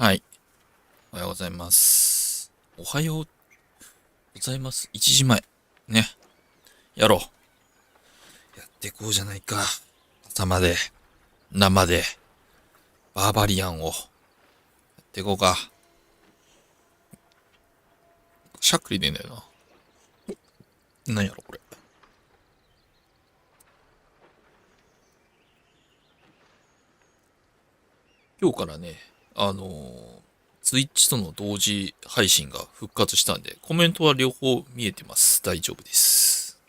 はい。おはようございます。おはようございます。1時前。ね。やろう。やっていこうじゃないか。朝まで、生で、バーバリアンを、やっていこうか。しゃっくり出んだよな。なんやろ、これ。今日からね、ツイッチとの同時配信が復活したんで、コメントは両方見えてます。大丈夫です。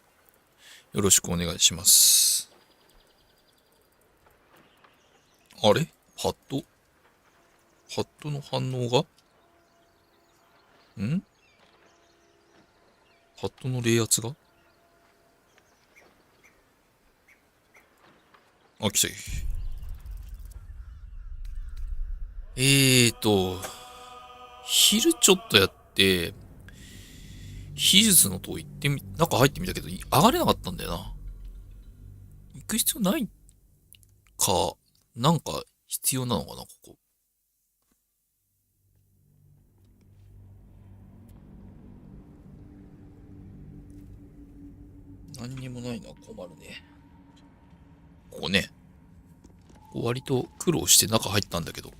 よろしくお願いします。あれハットの反応がハットの冷圧が来た。昼ちょっとやって、秘術の塔行ってみ、中入ってみたけど、上がれなかったんだよな。行く必要ないか、なんか必要なのかな、ここ。何にもないのは困るね。ここね。割と苦労して中入ったんだけど。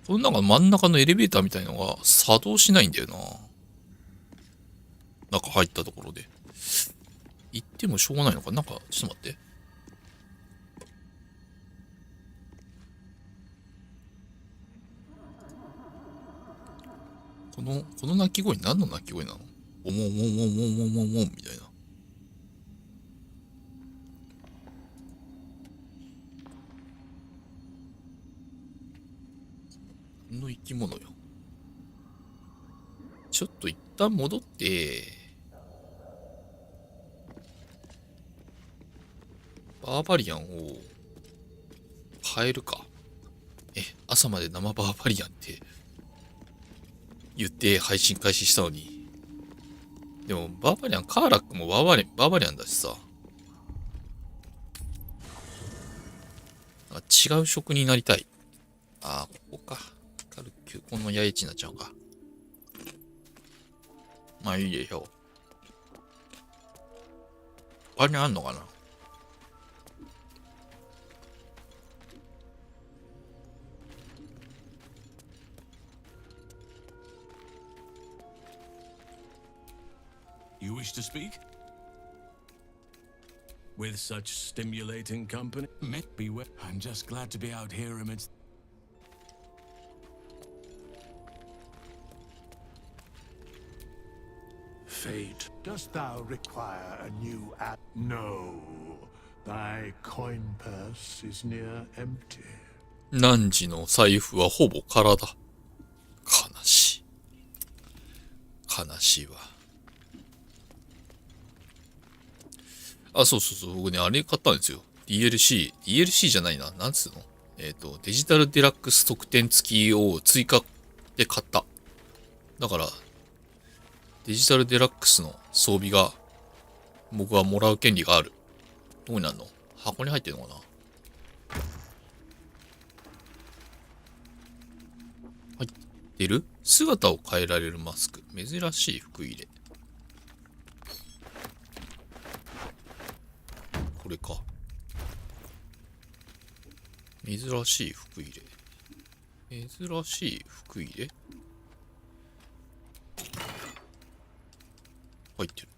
このなんか真ん中のエレベーターみたいのが作動しないんだよな。中入ったところで。行ってもしょうがないのか。なんか、ちょっと待って。この鳴き声何の鳴き声なの？おもんおもんおもんおもんおもんおもんみたいな。の生き物よ。ちょっと一旦戻って、バーバリアンを変えるか。朝まで生バーバリアンって言って配信開始したのに。でも、バーバリアン、カーラックもバーバリアンだしさ。違う職になりたい。ここか。カルキュ、この八重地になっちゃうか。まあいいでしょう。あれあんのかな。You wish to speak? With such stimulating company, beware. I'm just glad to be out here amidst. Fate, dost thou require a new app? No, thy coin purse is near empty. 汝の財布はほぼ空だ。悲しい。悲しいわ。そうそうそう。僕ね、あれ買ったんですよ。DLC じゃないな。なんつうの？デジタルデラックス特典付きを追加で買った。だから、デジタルデラックスの装備が、僕はもらう権利がある。どこになるの？箱に入ってるのかな？入ってる？姿を変えられるマスク。珍しい服入れ。これか。珍しい服入れ。珍しい服入れ？入ってる。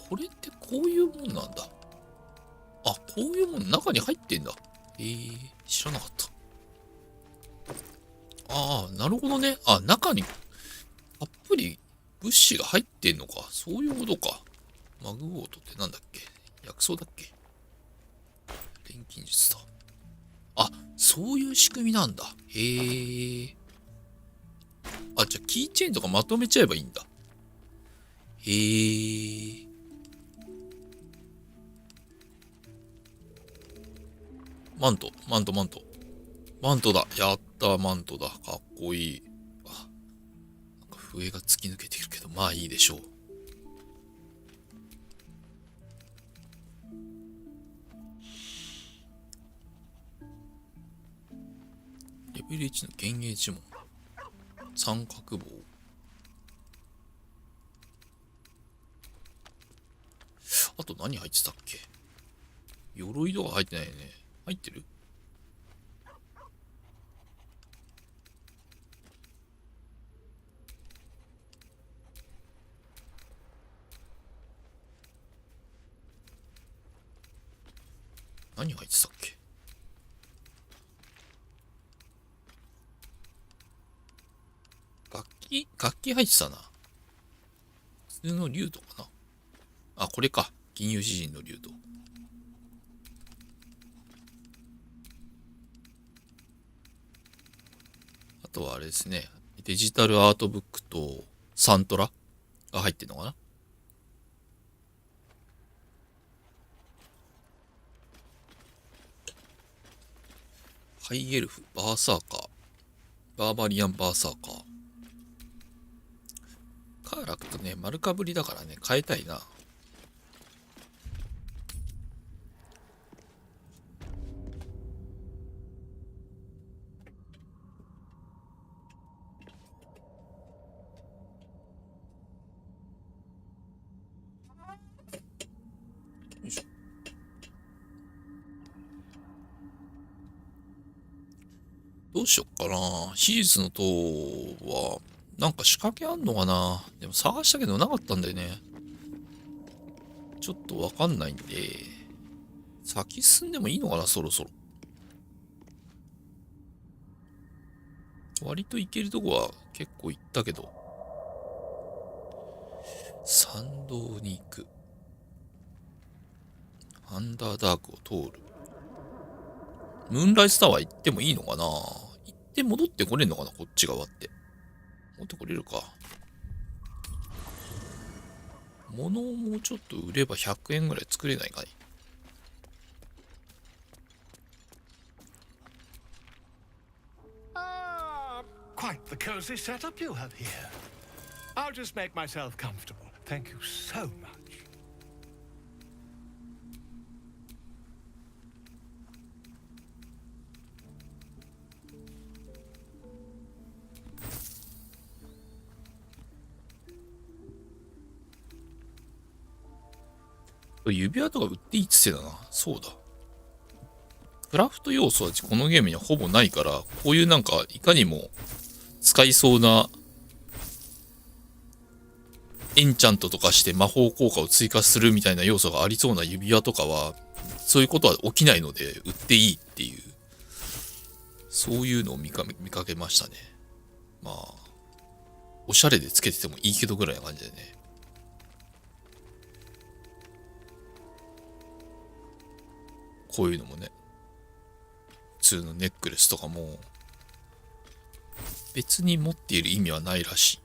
これってこういうもんなんだ。こういうもん中に入ってんだ。知らなかった。なるほどね。中にたっぷり物資が入ってんのか。そういうことか。マグゴートってなんだっけ？薬草だっけ？錬金術だ。そういう仕組みなんだ。じゃあキーチェーンとかまとめちゃえばいいんだ。マント。マントだ。やったー、マントだ。かっこいい。あ、なんか笛が突き抜けてるけど、まあいいでしょう。レベル1の幻影呪文。三角棒。あと何入ってたっけ？鎧とか入ってないよね。入ってる？何入ってたっけ？楽器入ってたな。普通の竜とかな。あ、これか。銀融詩人の竜と。あとはあれですね。デジタルアートブックとサントラが入ってんのかな。ハイエルフ、バーサーカー。バーバリアンバーサーカー。カーラクとね、丸かぶりだからね、変えたいな。よいしょ。どうしよっかな。手術の塔は、なんか仕掛けあんのかな。でも探したけどなかったんだよね。ちょっとわかんないんで、先進んでもいいのかな、そろそろ。割と行けるとこは結構行ったけど。参道に行く。アンダーダークを通る。ムーンライスタワー行ってもいいのかな。行って戻ってこれんのかな、こっち側って。持ってこれるか。物をもうちょっと売れば100円ぐらい作れないかい。Quite the cozy setup you have here. I'll just make myself comfortable. Thank you so much. 指輪とか売っていいっつってたな。そうだ。クラフト要素はこのゲームにはほぼないから、こういうなんかいかにも使いそうなエンチャントとかして魔法効果を追加するみたいな要素がありそうな指輪とかは、そういうことは起きないので売っていいっていう、そういうのを見かけましたね。まあ、おしゃれでつけててもいいけどぐらいな感じでね。こういうのもね、普通のネックレスとかも、別に持っている意味はないらしい。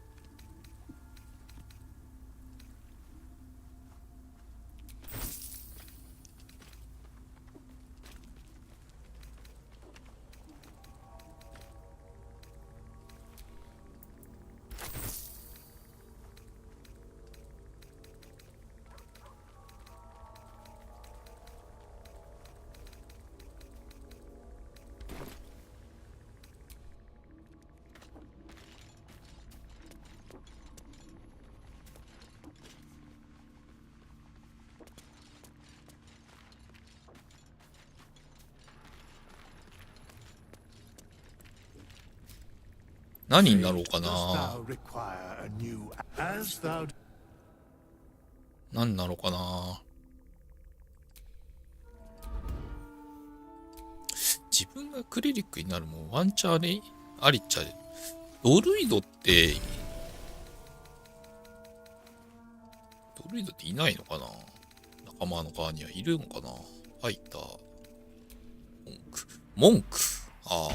何になろうかな。 Dost thou require a new as thou 何になろうかな。自分がクリリックになるもんワンチャンありっちゃドルイドっていないのかな。仲間の側にはいるのかな。ファイター、モンク、ああ、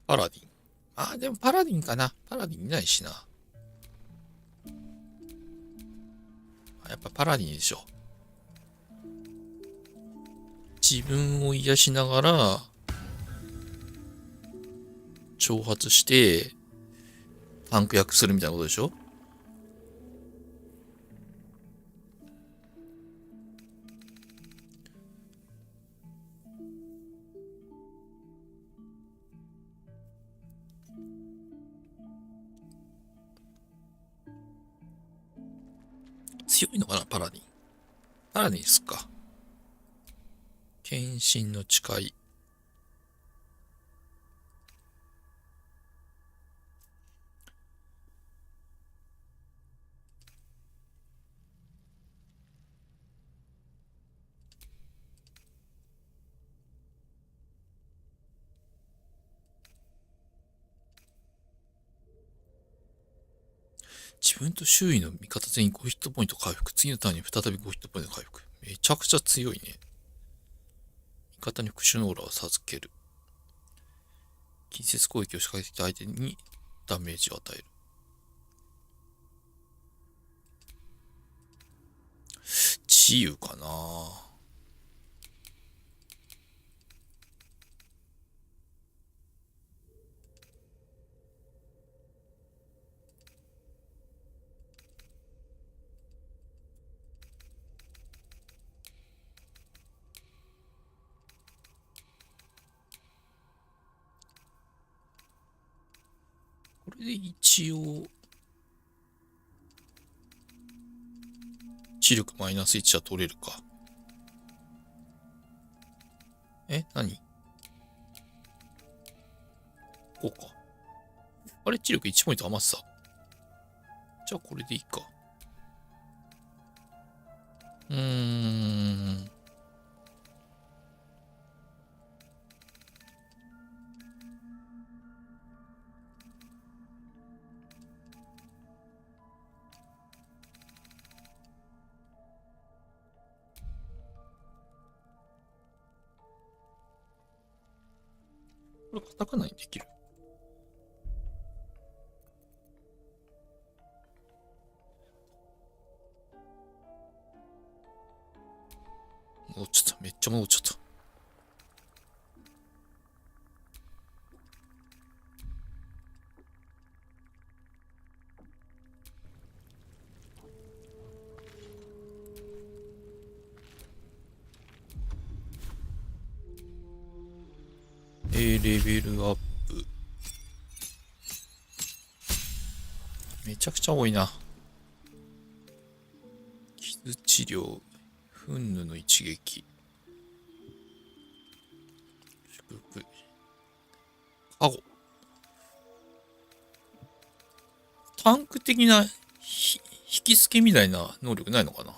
パラディン。ああ、でもパラディンかな。パラディンいないしな。やっぱパラディンでしょ。自分を癒しながら、挑発して、タンク役するみたいなことでしょ？強いのかな、パラディン。パラディンっすか。献身の誓い。自分と周囲の味方全員5ヒットポイント回復。次のターンに再び5ヒットポイント回復。めちゃくちゃ強いね。味方に復讐のオーラを授ける。近接攻撃を仕掛けてきた相手にダメージを与える。自由かな。これで一応、知力マイナス1は取れるか。何こうか。あれ、知力1ポイント余ってた。じゃあこれでいいか。これカタカナにできる。戻っちゃった。めっちゃ戻っちゃった。レベルアップ。めちゃくちゃ多いな。傷治療。憤怒の一撃。祝福。カゴ。タンク的な引き付けみたいな能力ないのかな？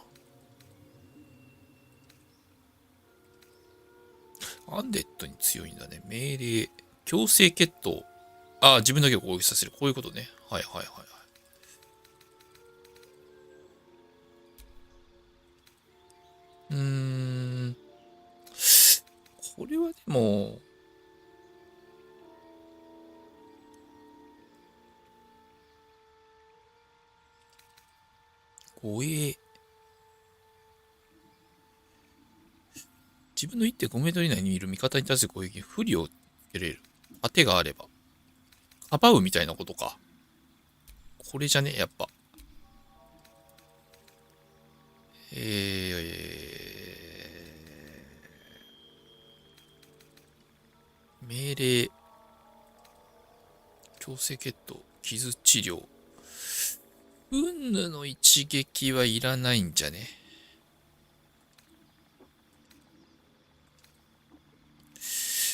アンデッドに強いんだね。命令。強制決闘。ああ、自分だけを攻撃させる。こういうことね。はいはいはいはい。これはでも、護衛。自分の 1.5 メートル以内にいる味方に対する攻撃に不利をつけれる。当てがあれば。かばうみたいなことか。これじゃね、やっぱ。命令。強制決闘。傷治療。憤怒の一撃はいらないんじゃね。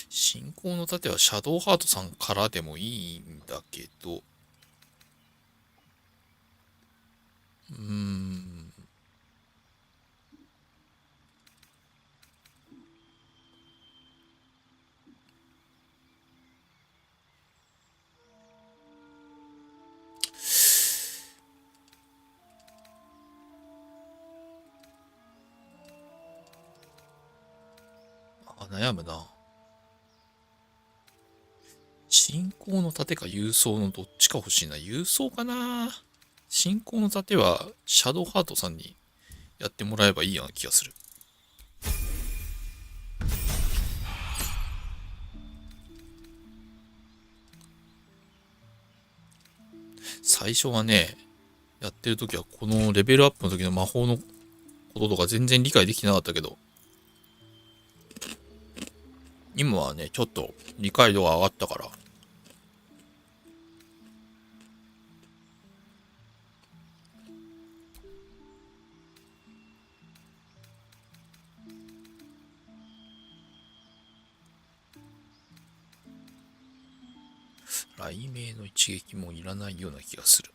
信仰の盾はシャドウハートさんからでもいいんだけど。悩むな。信仰の盾か郵送のどっちか欲しいな。郵送かな。信仰の盾はシャドウハートさんにやってもらえばいいような気がする。最初はね、やってる時はこのレベルアップの時の魔法のこととか全然理解できてなかったけど、今はね、ちょっと理解度が上がったから、雷鳴の一撃もいらないような気がする。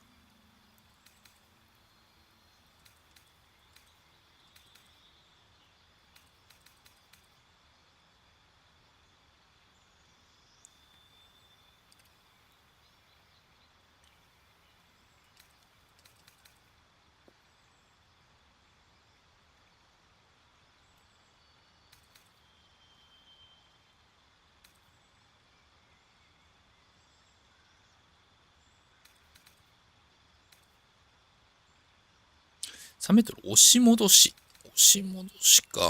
3メートル押し戻し。押し戻しか。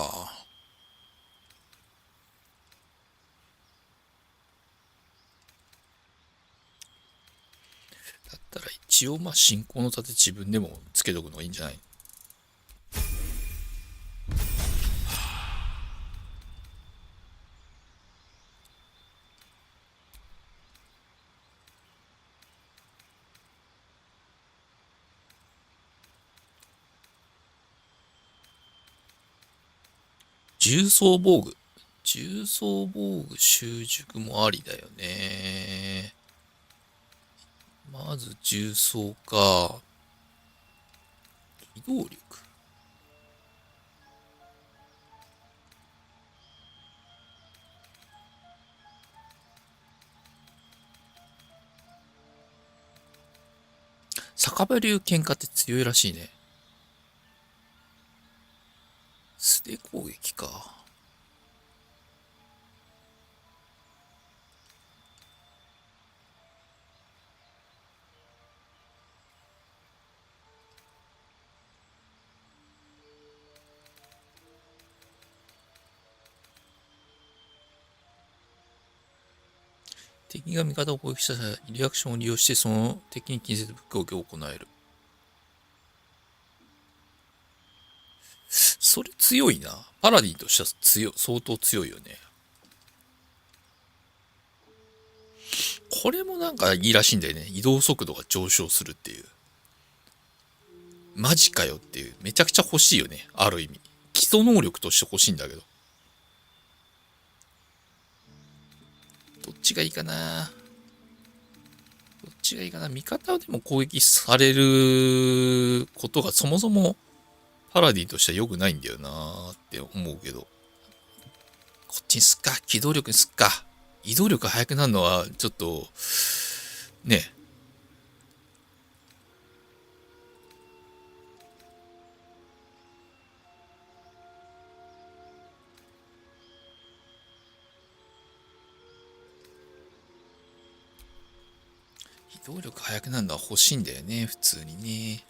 だったら一応進行の盾自分でもつけとくのがいいんじゃない？重装防具。重装防具習熟もありだよね。まず重装か。機動力。酒場流喧嘩って強いらしいね。素手攻撃か。敵が味方を攻撃した際、リアクションを利用してその敵に近接攻撃を行える。それ強いな。パラディンとしては相当強いよね。これもなんかいいらしいんだよね。移動速度が上昇するっていう。マジかよっていう。めちゃくちゃ欲しいよね。ある意味。基礎能力として欲しいんだけど。どっちがいいかな。どっちがいいかな。味方でも攻撃されることがそもそもパラディンとしては良くないんだよなーって思うけど。こっちにすっか。機動力にすっか。移動力速くなるのはちょっと、ね。移動力速くなるのは欲しいんだよね。普通にね。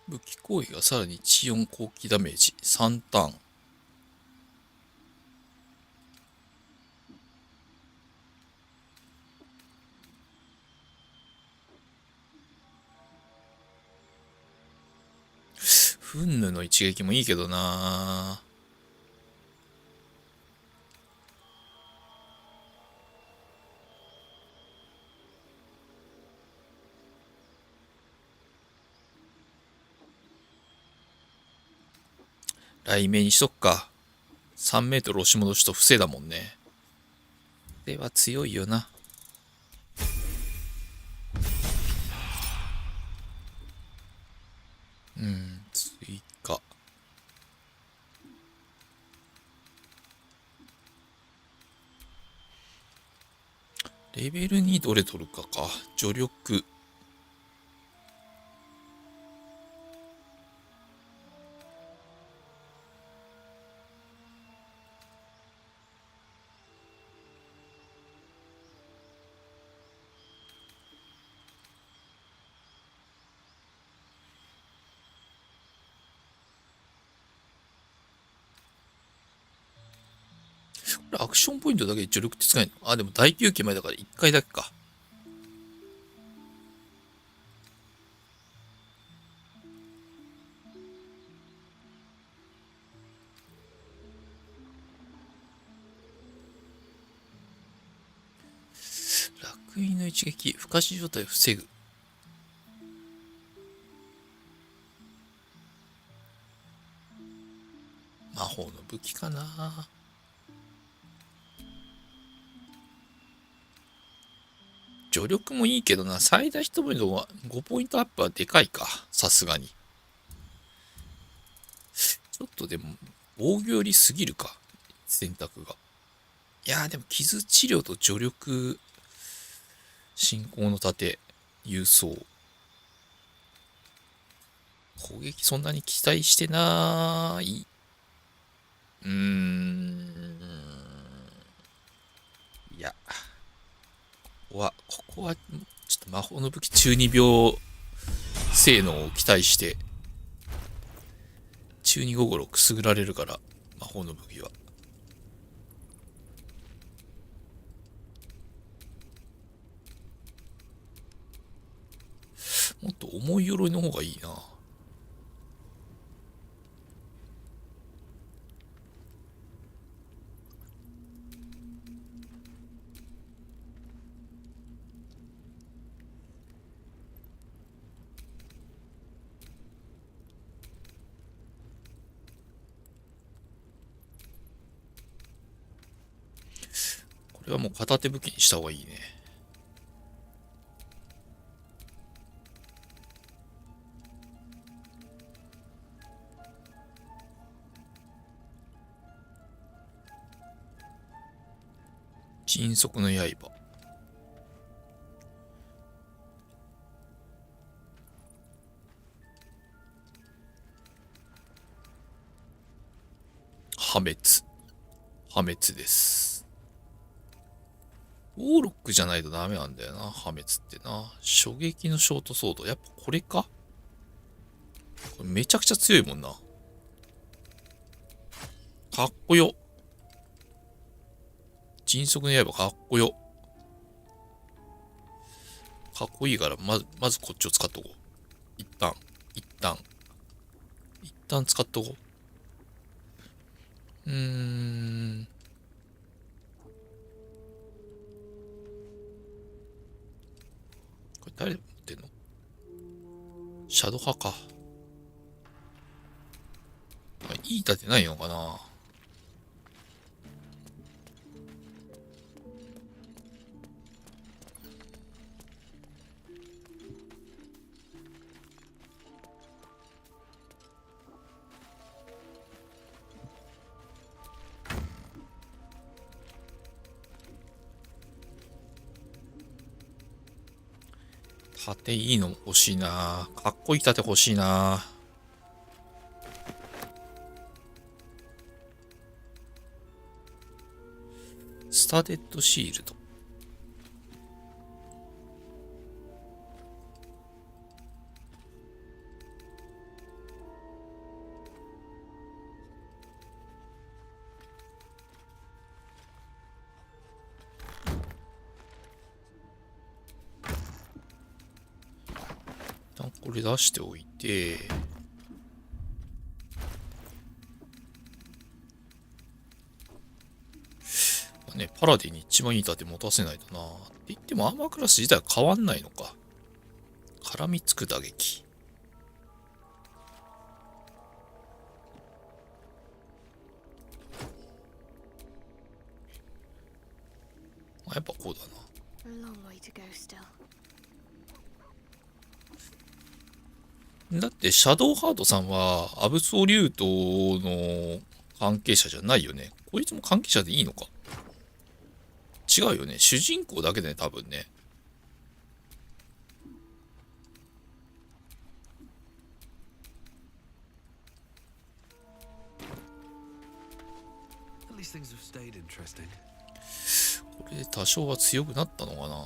武器攻撃がさらに地4後期ダメージ3ターン。フンヌの一撃もいいけどな。雷鳴にしとくか。3メートル押し戻しと防いだもんね。では強いよな。追加。レベル2どれ取るかか。助力。アクションポイントだけで助力って使えるの？あ、でも大休憩前だから1回だけか。楽印の一撃、不可視状態を防ぐ。魔法の武器かな。助力もいいけどな、最大1ポイントは5ポイントアップはでかいか、さすがに。ちょっとでも、防御よりすぎるか、選択が。いやーでも傷治療と助力、進行の盾、郵送。攻撃そんなに期待してない。いや。ここは、ちょっと魔法の武器中二病性能を期待して、中二心をくすぐられるから、魔法の武器は。もっと重い鎧の方がいいな。これはもう片手武器にした方がいいね。迅速の刃。破滅。破滅です。ウォーロックじゃないとダメなんだよな、破滅ってな。衝撃のショートソード。やっぱこれか？これめちゃくちゃ強いもんな。かっこよ。迅速の刃かっこよ。かっこいいから、まずこっちを使っとこう。一旦使っとこう。これ誰持ってんの？シャドウ派か。いい盾ないのかな？盾いいの欲しいな。かっこいい盾欲しいな。スタデッドシールド。これ出しておいて、ね、パラディに一番いい盾持たせないとな。って言ってもアーマークラス自体は変わんないのか。絡みつく打撃。やっぱこうだな。だってシャドウハートさんはアブソリュートの関係者じゃないよね。こいつも関係者でいいのか。違うよね。主人公だけだね、多分ね。これで多少は強くなったのかな。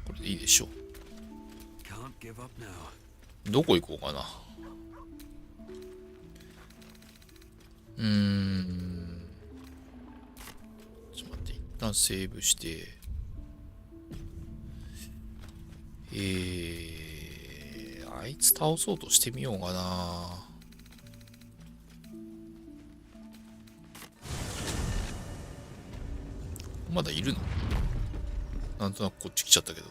これでいいでしょう。 Can't give up now. どこ行こうかな。ちょっと待って、一旦セーブして、あいつ倒そうとしてみようかな。まだいるの？なんとなくこっち来ちゃったけど。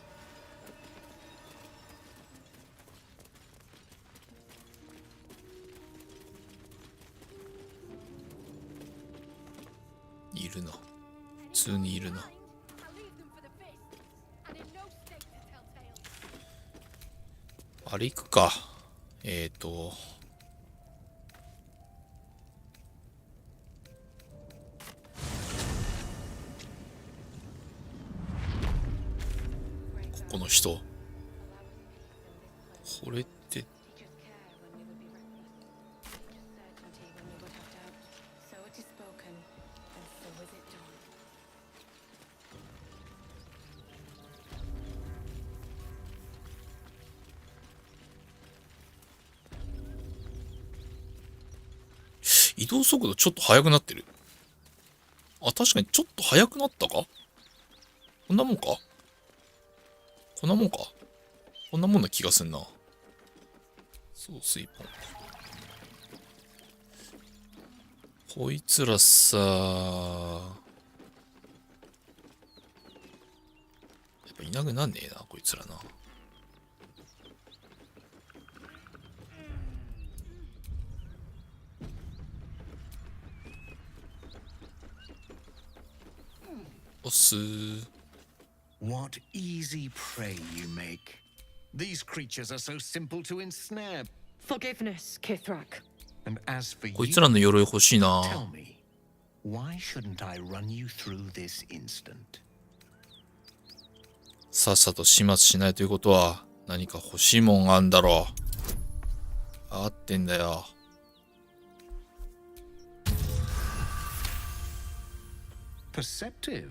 いるな。普通にいるな。あれ行くか。この人。これって。移動速度ちょっと速くなってる。あ、確かにちょっと速くなったか？こんなもんか？こんなもんか？こんなもんな気がすんな。そう、水ポン。こいつらさ、やっぱいなくなんねえな、こいつらな。おっすー。What easy prey you make. These creatures are so simple to ensnare. Forgiveness, Kithrak. And as for こい you, つらの鎧欲しいな。 tell me, why shouldn't I run you through this instant? さっさと始末しないということは何か欲しいもんがあんだろう。あってんだよ。Perceptive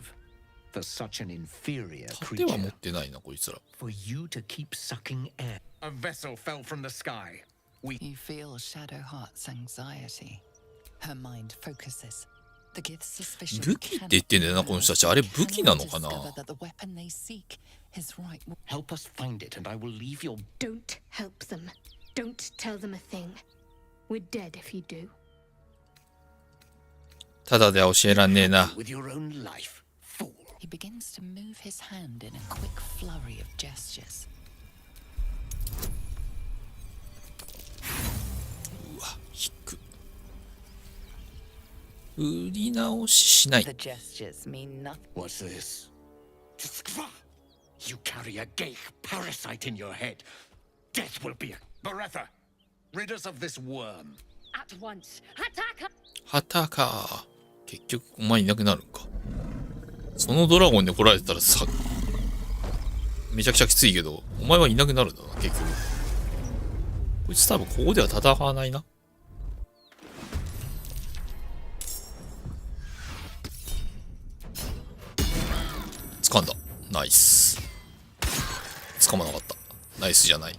for such an inferior 盾は持 creature. ってないな、こいつら。 For you to keep sucking air. A vessel fell from the sky. We You feel Shadowheart's anxiety. Her mind focuses. The Gith's suspicion 武器って言ってんだよな、この人たち。あれ武器なのかな？ discover that the weapon they seek is right. help us find it, and I will leave your Don't help them. Don't tell them a thing. We're dead if you do. ただでは教えらんねえな。 with your own life, fool. He begins to move his hand in a quick flurry of gestures. うわ、引く。売り直ししない。 The gestures mean nothing. What's this? You carry a ghaik parasite in your head. Death will be a Baretha. Rid us of this worm. At once. Attack! はたか。結局お前いなくなるんか。そのドラゴンで来られてたらさ、めちゃくちゃきついけど、お前はいなくなるんだな、結局。こいつ多分ここでは戦わないな。掴んだ。ナイス。掴まなかった。ナイスじゃない。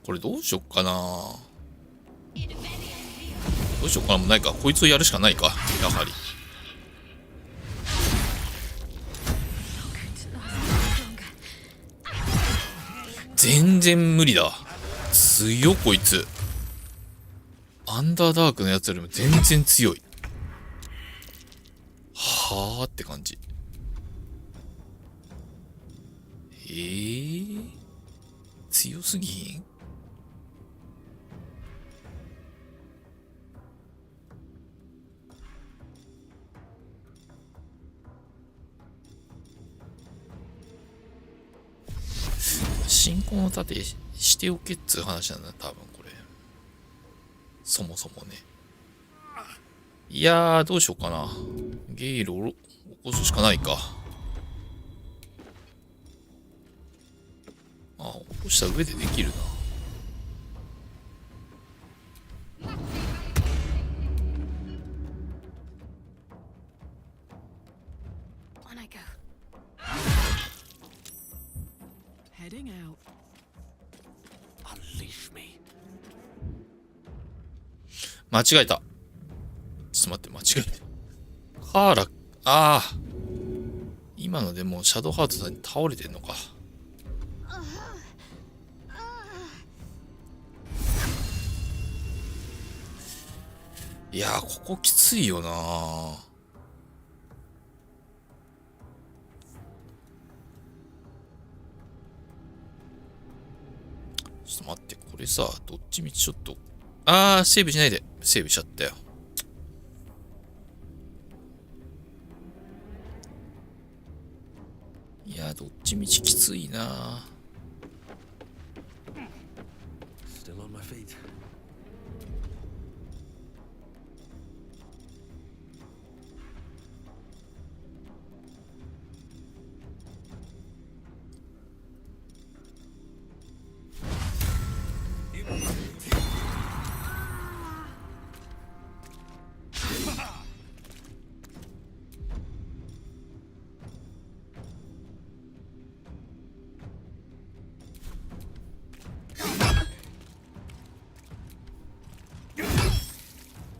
これどうしよっかな。どうしよっかなもうないか。こいつをやるしかないか。やはり。全然無理だ。強っこいつ。アンダーダークのやつよりも全然強い。はあって感じ。強すぎん？信仰の盾しておけっつう話なんだ多分これ。そもそもね。いやー、どうしようかな。ゲイルを起こすしかないか。あ、起こした上でできるな。On I go. Heading out. Unleash me. 間違えた。ちょっと待って、間違えた。カーラ、ああ。今のでもうシャドウハートさんに倒れてんのか。いやー、ここきついよなー。ちょっと待って、これさ、どっちみちちょっと。セーブしないで。セーブしちゃったよ。いや、どっちみちきついな。 Still on my feet.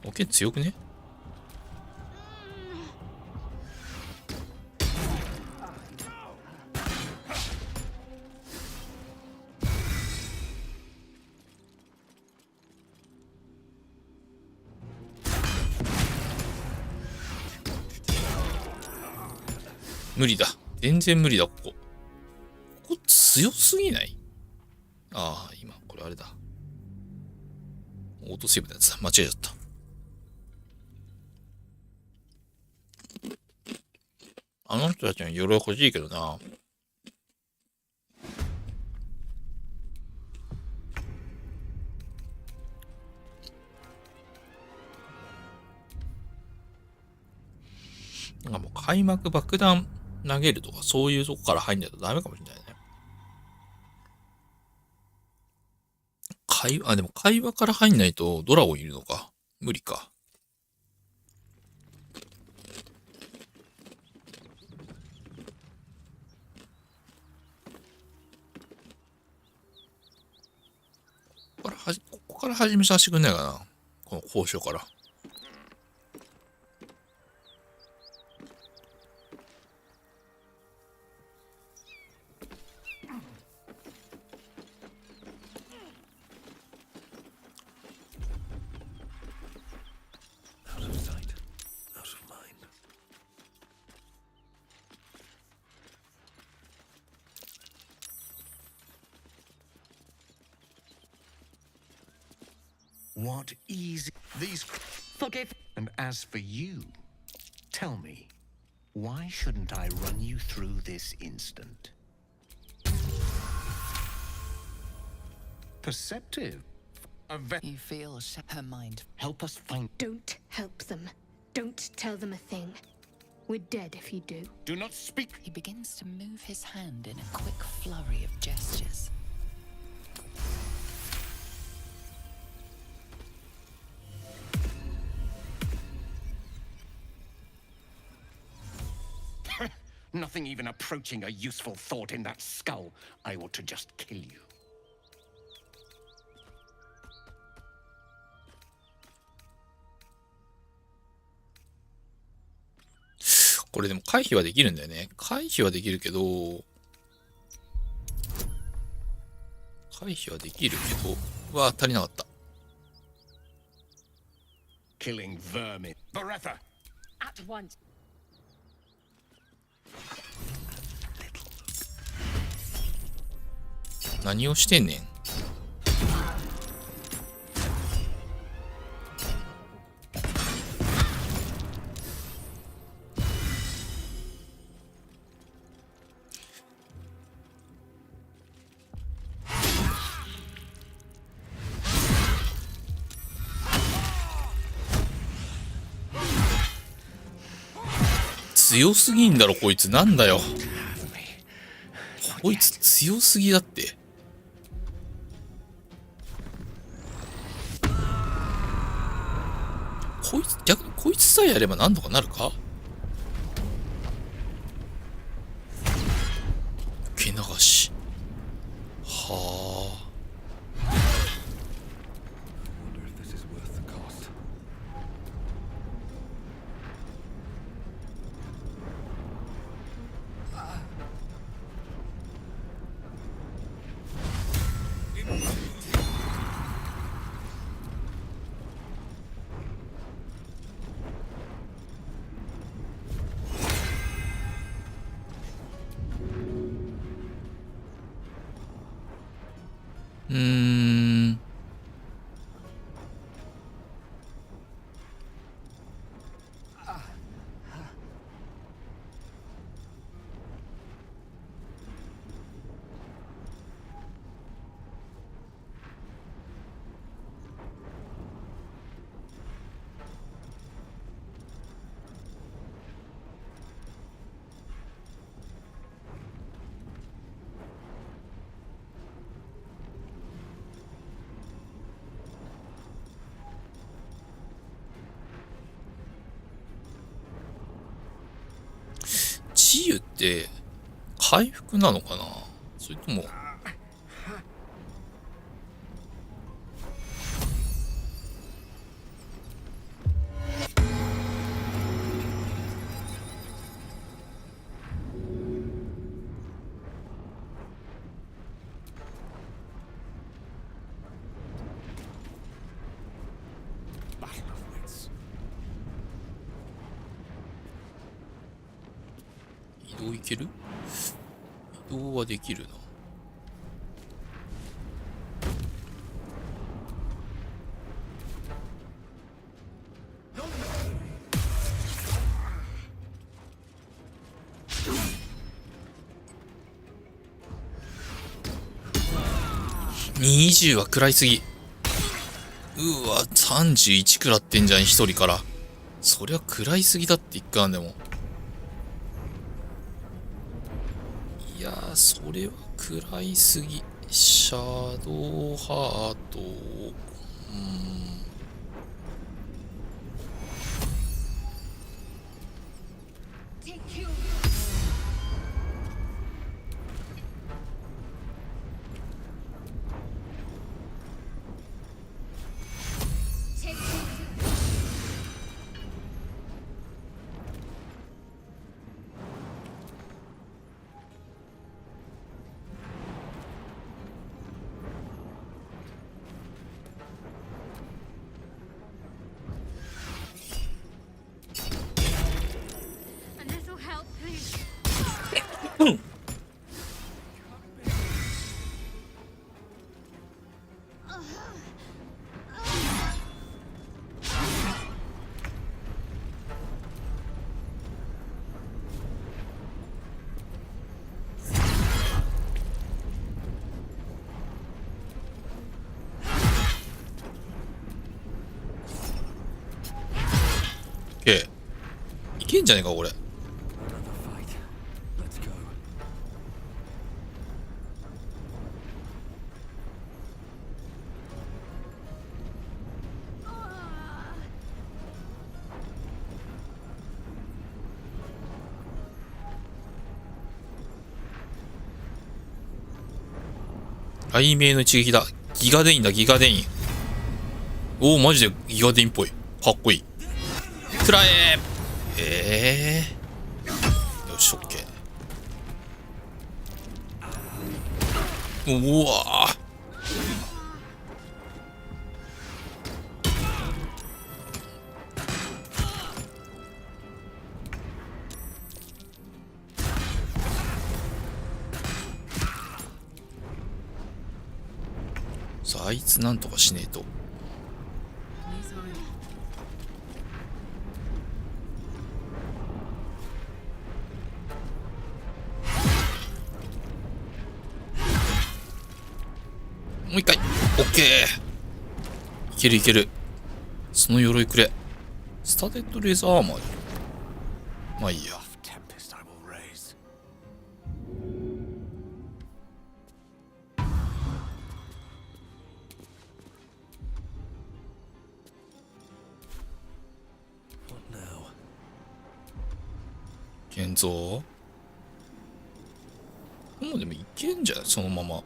オケ強くね？無理だ。全然無理だ、ここ。ここ強すぎない？ああ、今、これあれだ。オートセーブのやつだ。間違えちゃった。あの人たちの鎧欲しいけどな。なんかもう開幕爆弾投げるとかそういうとこから入んないとダメかもしれないね。でも会話から入んないとドラゴンいるのか。無理か。ここから始めさせてくんないかな。この交渉から。Out of sight, out of mind. What easy. These. Forgive. And as for you, tell me, why shouldn't I run you through this instant? Perceptive. You feel her mind. Help us find. Don't help them. Don't tell them a thing. We're dead if you do. Do not speak. He begins to move his hand in a quick flurry of gestures. Nothing even approaching a useful thought in that skull. I ought to just kill you. これでも回避はできるんだよね。回避はできるけど、回避はできるけど、足りなかった。Killing vermin. Beretta! At once. 何をしてんねん。強すぎんだろこいつ。なんだよこいつ強すぎだって。こいつ逆にこいつさえやればなんとかなるか。受け流し。はあ。治癒って回復なのかな、それとも移動いける？移動はできるな。20は食らいすぎ。うわ、31食らってんじゃん、一人から。そりゃ食らいすぎだって一貫でも。いやー、それは食らいすぎ。シャドウハート。いけんじゃねえかこれ。雷鳴の一撃だ。ギガデインだ、ギガデイン。おお、マジでギガデインっぽい。かっこいい。くらえよし、オッケー。うわー。さあ、あいつなんとかしねえと。もう一回。オッケー。いけるいける。その鎧くれ。スタデッドレーザーアーマー。まあいいや。けんぞ。もうでもいけんじゃん、そのまま。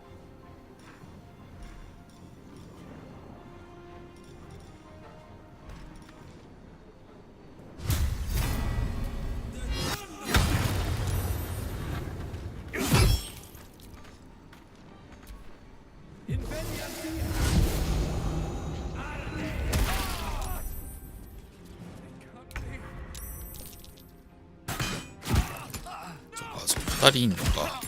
2人いんのか。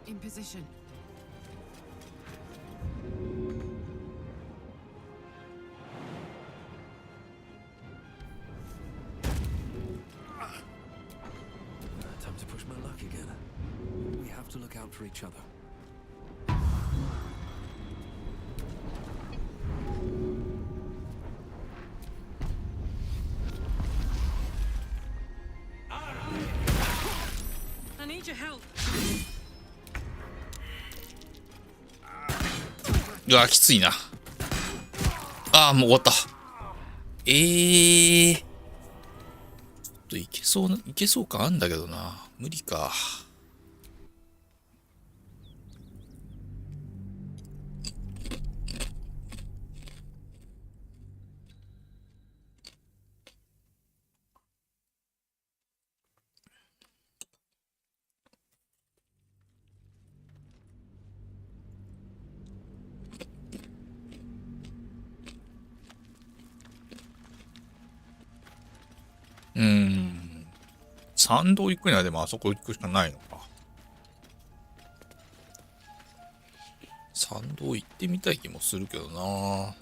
In position. Time to push my luck again. We have to look out for each other. I need your help. うわ、きついな。ああ、もう終わった。ちょっといけそうかあんだけどな。無理か。参道行くにはでもあそこ行くしかないのか。参道行ってみたい気もするけどな。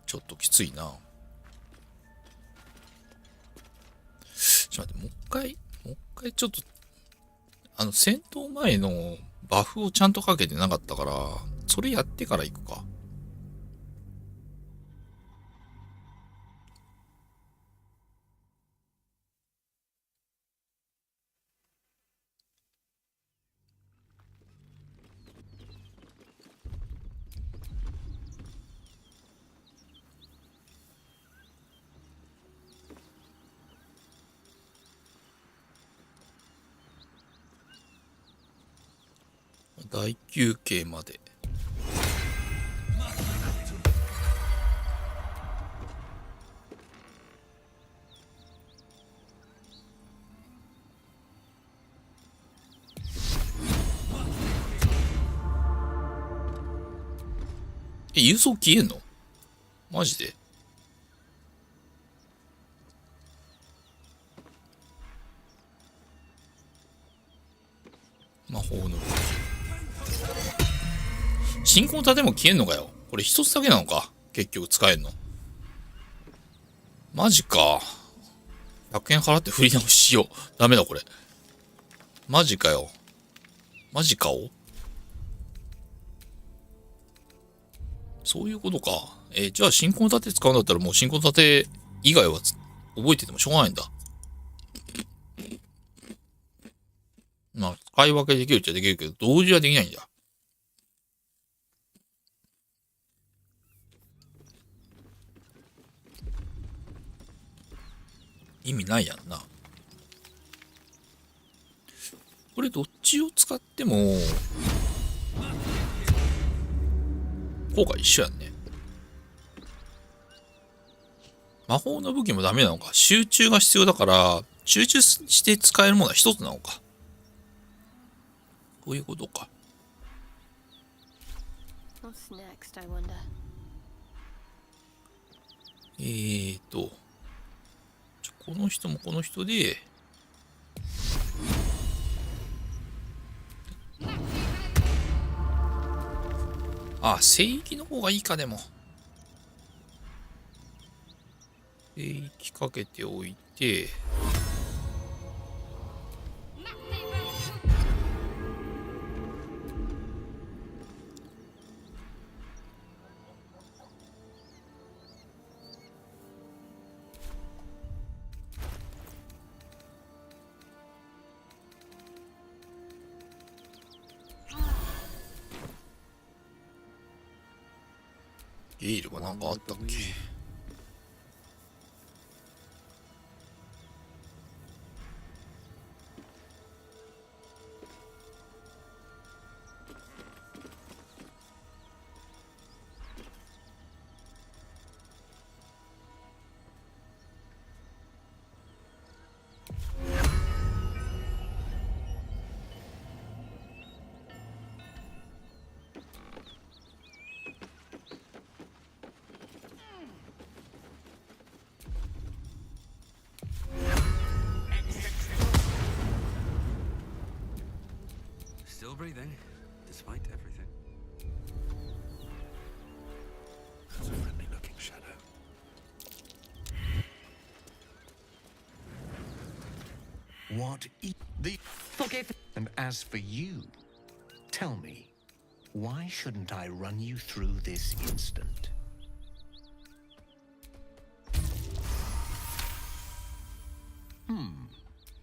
ちょっときついな。ちょっと待って、もう一回ちょっと、戦闘前のバフをちゃんとかけてなかったから、それやってから行くか。大休憩まで。輸送消えんの？マジで？魔法の進行盾も消えんのかよ。これ一つだけなのか結局使えんの。マジか。100円払って振り直ししよう。ダメだこれ。マジかよ。マジかお？そういうことか。じゃあ進行盾使うんだったらもう進行盾以外は覚えててもしょうがないんだ。まあ、使い分けできるっちゃできるけど、同時はできないんだ。意味ないやんな。これどっちを使っても、効果一緒やんね。魔法の武器もダメなのか。集中が必要だから、集中して使えるものは一つなのか。こういうことか。What's next, I wonder? この人もこの人で、あ、聖域の方がいいかでも。聖域かけておいて、ゲイルがなんかあったっけ。Still breathing, despite everything. That's a friendly looking shadow. What the forgive? And as for you, tell me, why shouldn't I run you through this instant?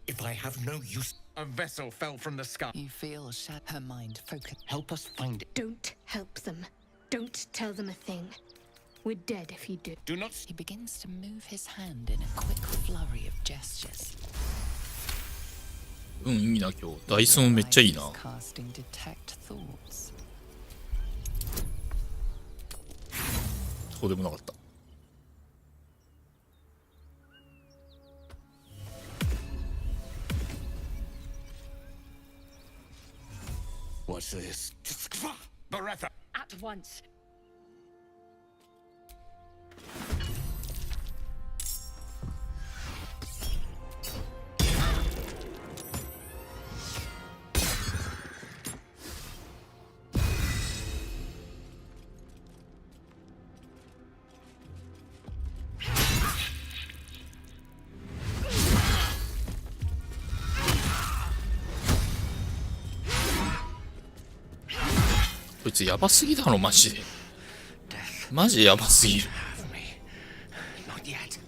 If I have no use, a vessel fell from the sky. You feel her mind focus. Help us find it. Don't help them. Don't tell them a thing. We're dead if you do. Do not. He begins to move his hand in a quick flurry of gestures. うん、いいな今日。ダイソンめっちゃいいな。 Casting detect thoughts. そうでもなかった。What's this? Beretta. At once.こいつやばすぎだろマジで。マジやばすぎる。 Not yet.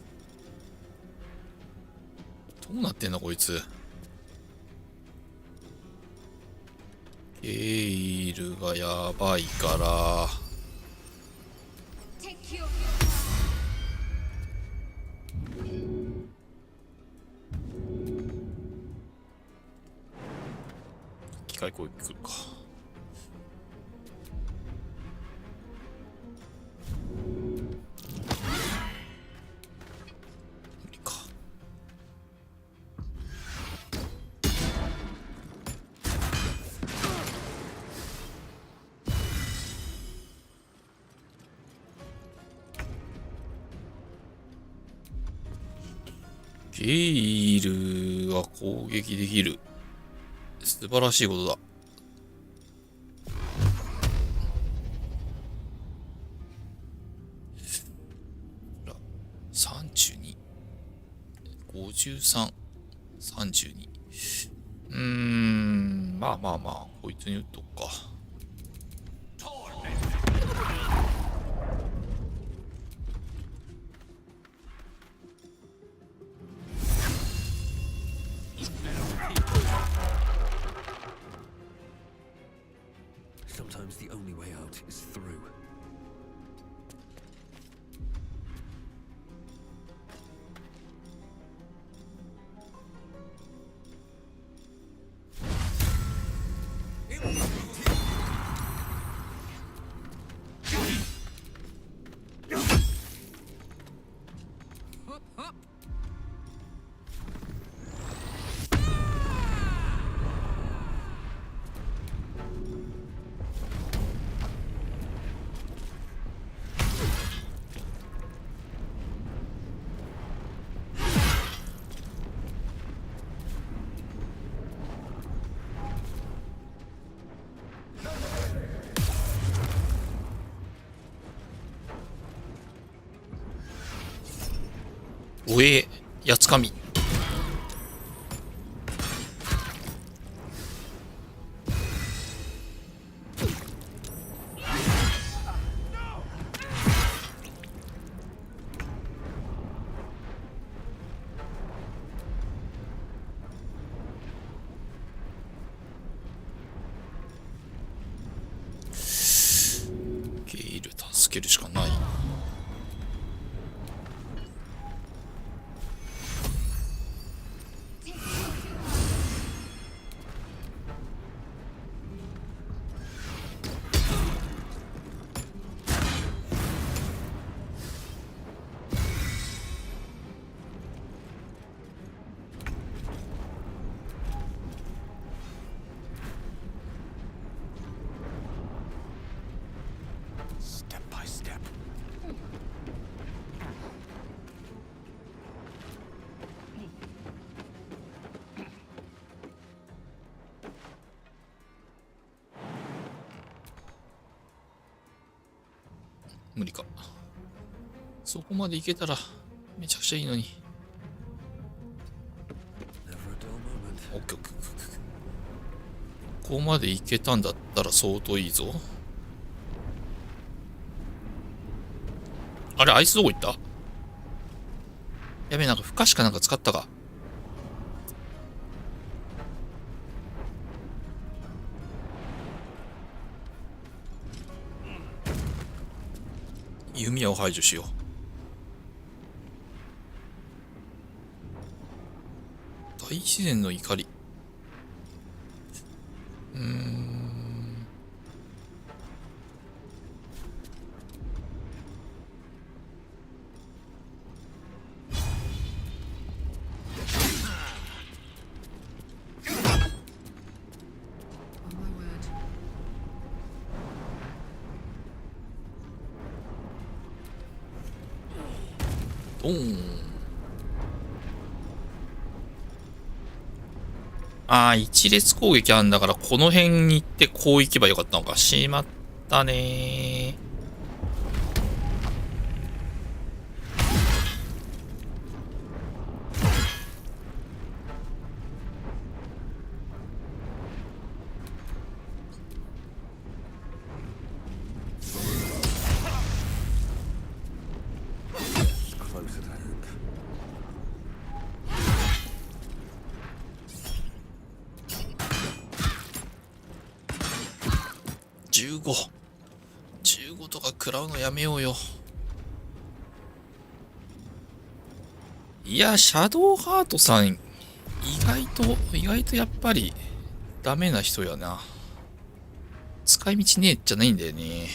どうなってんだこいつ。ゲイルがやばいから。 Take your... 機械攻撃来るか。無理か。ゲイルは攻撃できる。素晴らしいことだ。32、53、32。まあまあまあ、こいつに打っとくか。Sometimes the only way out is through. Up. おえ、やつかみ。ゲイル助けるしかない。無理か。そこまで行けたらめちゃくちゃいいのに。オッケーオッケーオッケー。ここまで行けたんだったら相当いいぞ。あれ、あいつどこ行った？やべえ、なんか負荷しかなんか使ったか。弓矢を排除しよう。大自然の怒り。On my word. ドーン。ああ、一列攻撃あんだから、この辺に行ってこう行けばよかったのか。しまったねー。Close at hand. 15とか食らうのやめようよ。いや、シャドウハートさん、意外とやっぱりダメな人やな。使い道ねえじゃないんだよね。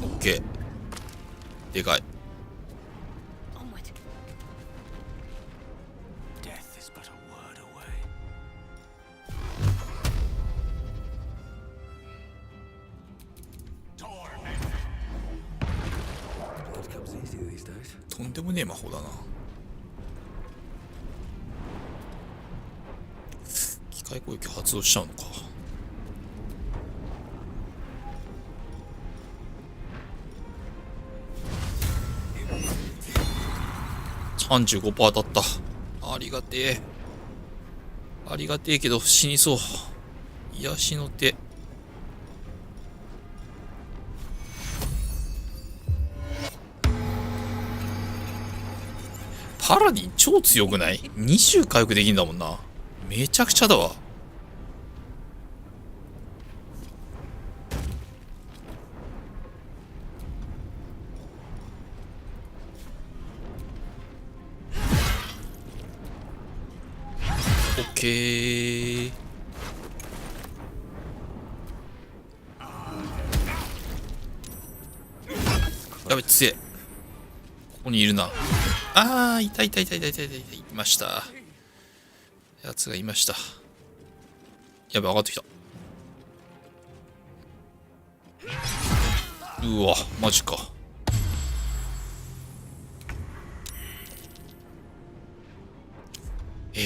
オッケー。でかい。Death is but a word away. Blood comes easy these days. とんでもねえ魔法だな。機械攻撃発動しちゃうのか。35%当たった。ありがてえ。ありがてえけど死にそう。癒しの手。パラディン超強くない？ 20 回復できんだもんな。めちゃくちゃだわ。オッケー。やべ、強え。ここにいるな。あー、いた。いました。やつがいました。やべ、上がってきた。うわ、マジか。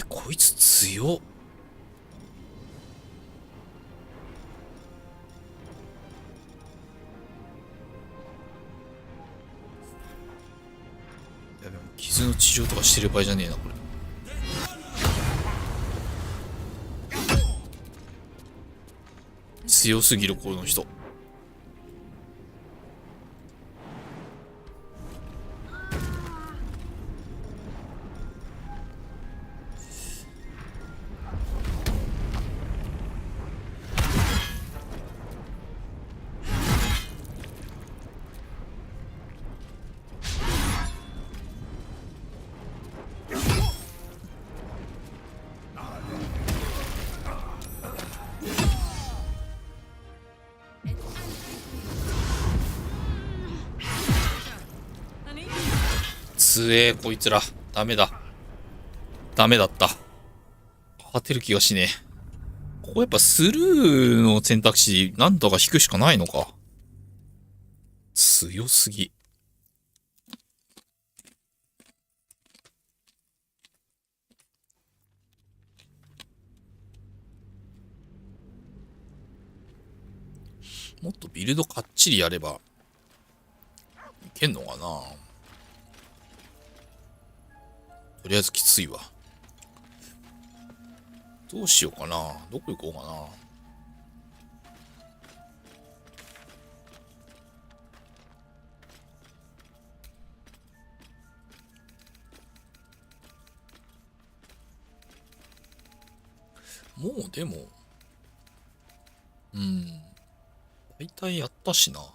こいつ強っ。やべ、傷の治療とかしてる場合じゃねえな、これ。強すぎる、この人。強え、こいつら。ダメだ。ダメだった。勝てる気がしねえ。ここやっぱスルーの選択肢、なんとか引くしかないのか。強すぎ。もっとビルドかっちりやればいけんのかな。とりあえずきついわ。どうしようかな。どこ行こうかな。もうでも、大体やったしな。も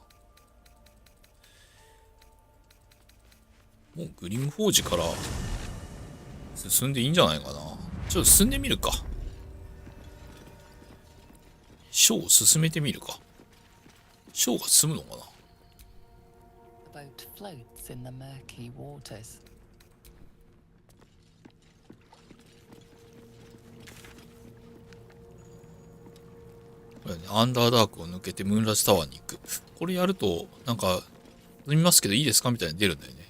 うグリムフォージから進んでいいんじゃないかな。ちょっと進んでみるか。ショーを進めてみるか。ショーが進むのかな。 The boat floats in the murky waters. これね、アンダーダークを抜けてムーンラスタワーに行く。これやると、なんか、飲みますけどいいですかみたいに出るんだよね。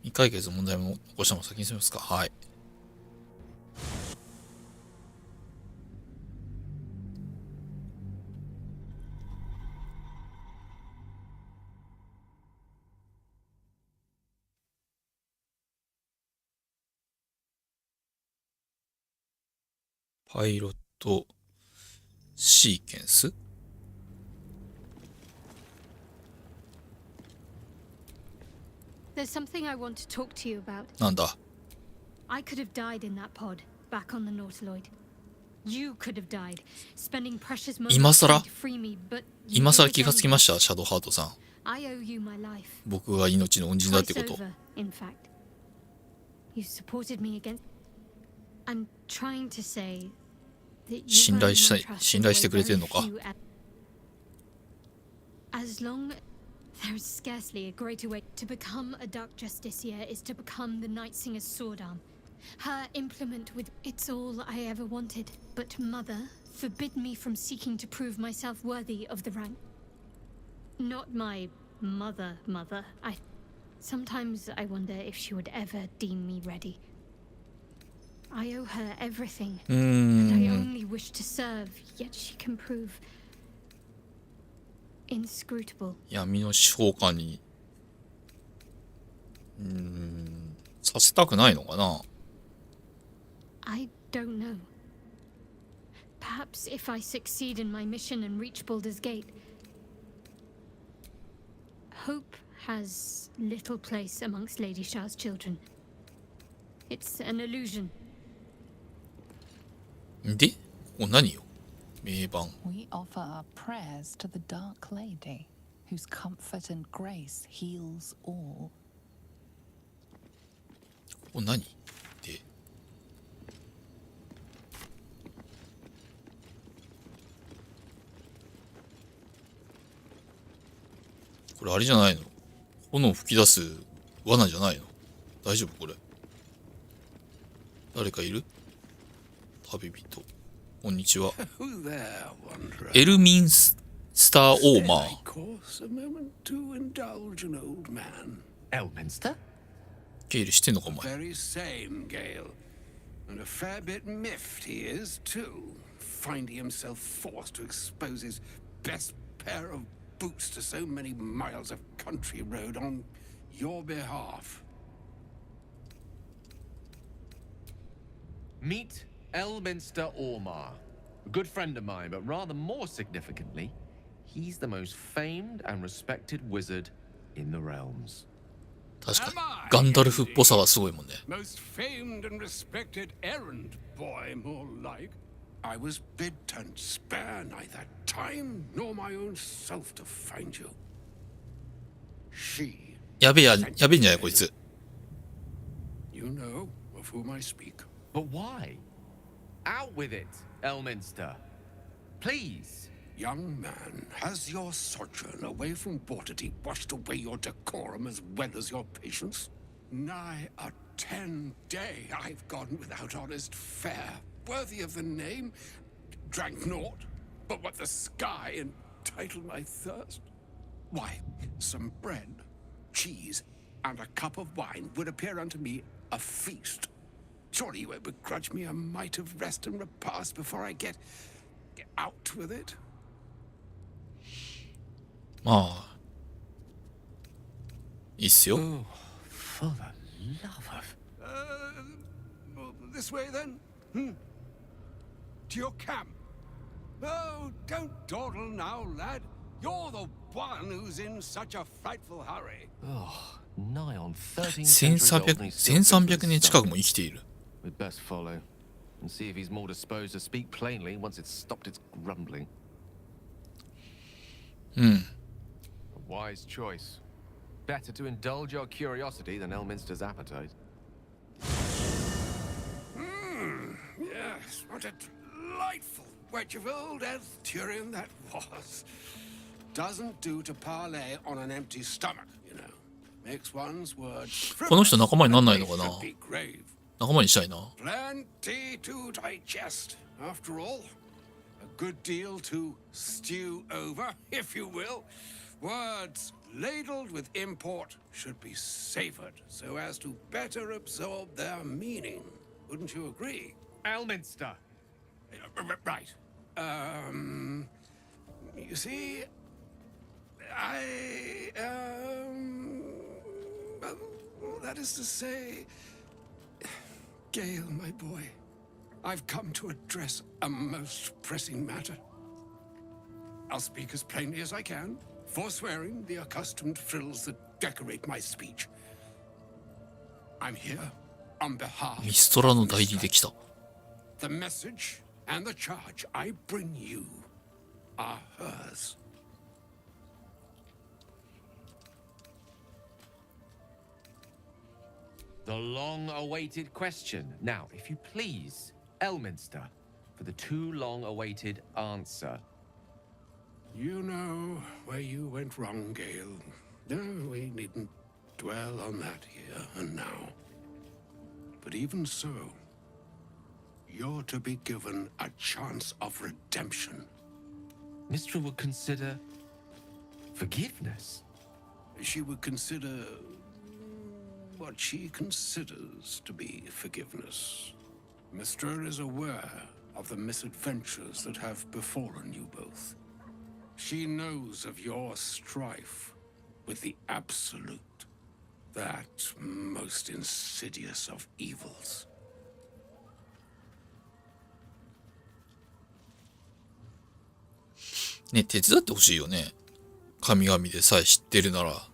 未解決の問題も起こしたの先に進みますか。はい。パイロットシーケンス。There's something I want to talk to you about. なんだ。 I could have died in that pod, back on the Nautiloid. You could have died, spending precious moments 今更 trying to free me, but you 今更 did 気がつきま anyway. した、シャドウハートさん。 I owe you my life. 僕が命の恩人だってこ Twice と。 over, in fact. You supported me against. I'm trying to say that 信 you've 頼 earned した my い、 trust 信 in 頼 a してくれて way んのか。 very few as long there is scarcely a greater way to become a Dark Justiciar is to become the Night Singer's sword arm. Her implement with it's all I ever wanted. But Mother forbid me from seeking to prove myself worthy of the rank. Not my mother. Sometimes I wonder if she would ever deem me ready. I owe her everything, and I only wish to serve, yet she can prove inscrutable. 闇の司法官に、させたくないのかな。 I don't know. Perhaps if I succeed in my mission and reach Baldur's Gate, hope has little place amongst Lady Shah's children. It's an illusion. で、ここ何よ。名盤。 We offer our prayers to the Dark Lady, whose comfort and grace heals all. ここ何で。これあれじゃないの。炎吹き出す罠じゃないの。大丈夫これ。誰かいる？旅人。こんにちは。 Who there, wanderer? エルミンスター・オーマ Stay ー。 my course a moment to indulge an old man. Elminster? 経理してんのかお前。 Very same, Gale. And a fair bit miffed he is, too. Finding himself forced to expose his best pair of boots to so many miles of country road on your behalf. Meet Elminster Ormar. A good friend of mine, but rather more significantly, he's the most famed and respected wizard in the realms. 確かに。ガンダルフっぽさがすごいもんね。 Most famed and respected errand boy, more like. I was bid to spare neither time nor my own self to find you. She, やべえんじゃないこいつ。 you know of whom I speak. But why? Out with it, Elminster. Please. Young man, has your sojourn away from Waterdeep washed away your decorum as well as your patience? Nigh a 10-day I've gone without honest fare, worthy of the name. Drank naught, but what the sky entitled my thirst. Why, some bread, cheese, and a cup of wine would appear unto me a feast. Surely you won't begrudge me a mite of rest and repast before I get out with it. まあいいっすよ。 Oh, for the love of... This way then? To your camp. Oh, don't dawdle now, lad. You're the one who's in such a frightful hurry. Oh, nigh on 13 1300年近くも生きている。 We'd best follow and see if he's more disposed to speak plainly once it's stopped its grumbling. うん。 A wise choice. Better to indulge your curiosity than Elminster's appetite. Yes, what a delightful wedge of old Arthurian that was. Doesn't do to parley on an empty stomach, you know. Makes one's words この人仲間になんないのかな。 should be grave. 仲間にしたいな。 Plenty to digest, after all. A good deal to stew over, if you will. Words ladled with import should be savored so as to better absorb their meaning. Wouldn't you agree? Elminster! Right. You see, well, that is to say, Gale, my boy, I've come to address a most pressing matter. I'll speak as plainly as I can, forswearing the accustomed frills that decorate my speech. I'm here on behalf ミストラの代理できた。 The message and the charge I bring you are hers. The long-awaited question. Now, if you please, Elminster, for the too long-awaited answer. You know where you went wrong, Gale. No, we needn't dwell on that here and now. But even so, you're to be given a chance of redemption. Mistra would consider forgiveness. She would consider what she considers to be forgiveness. Mistra is aware of the misadventures that have befallen you both. She knows of your strife with the Absolute, that most insidious of evils. ね、手伝ってほしいよね。神々でさえ知ってるなら、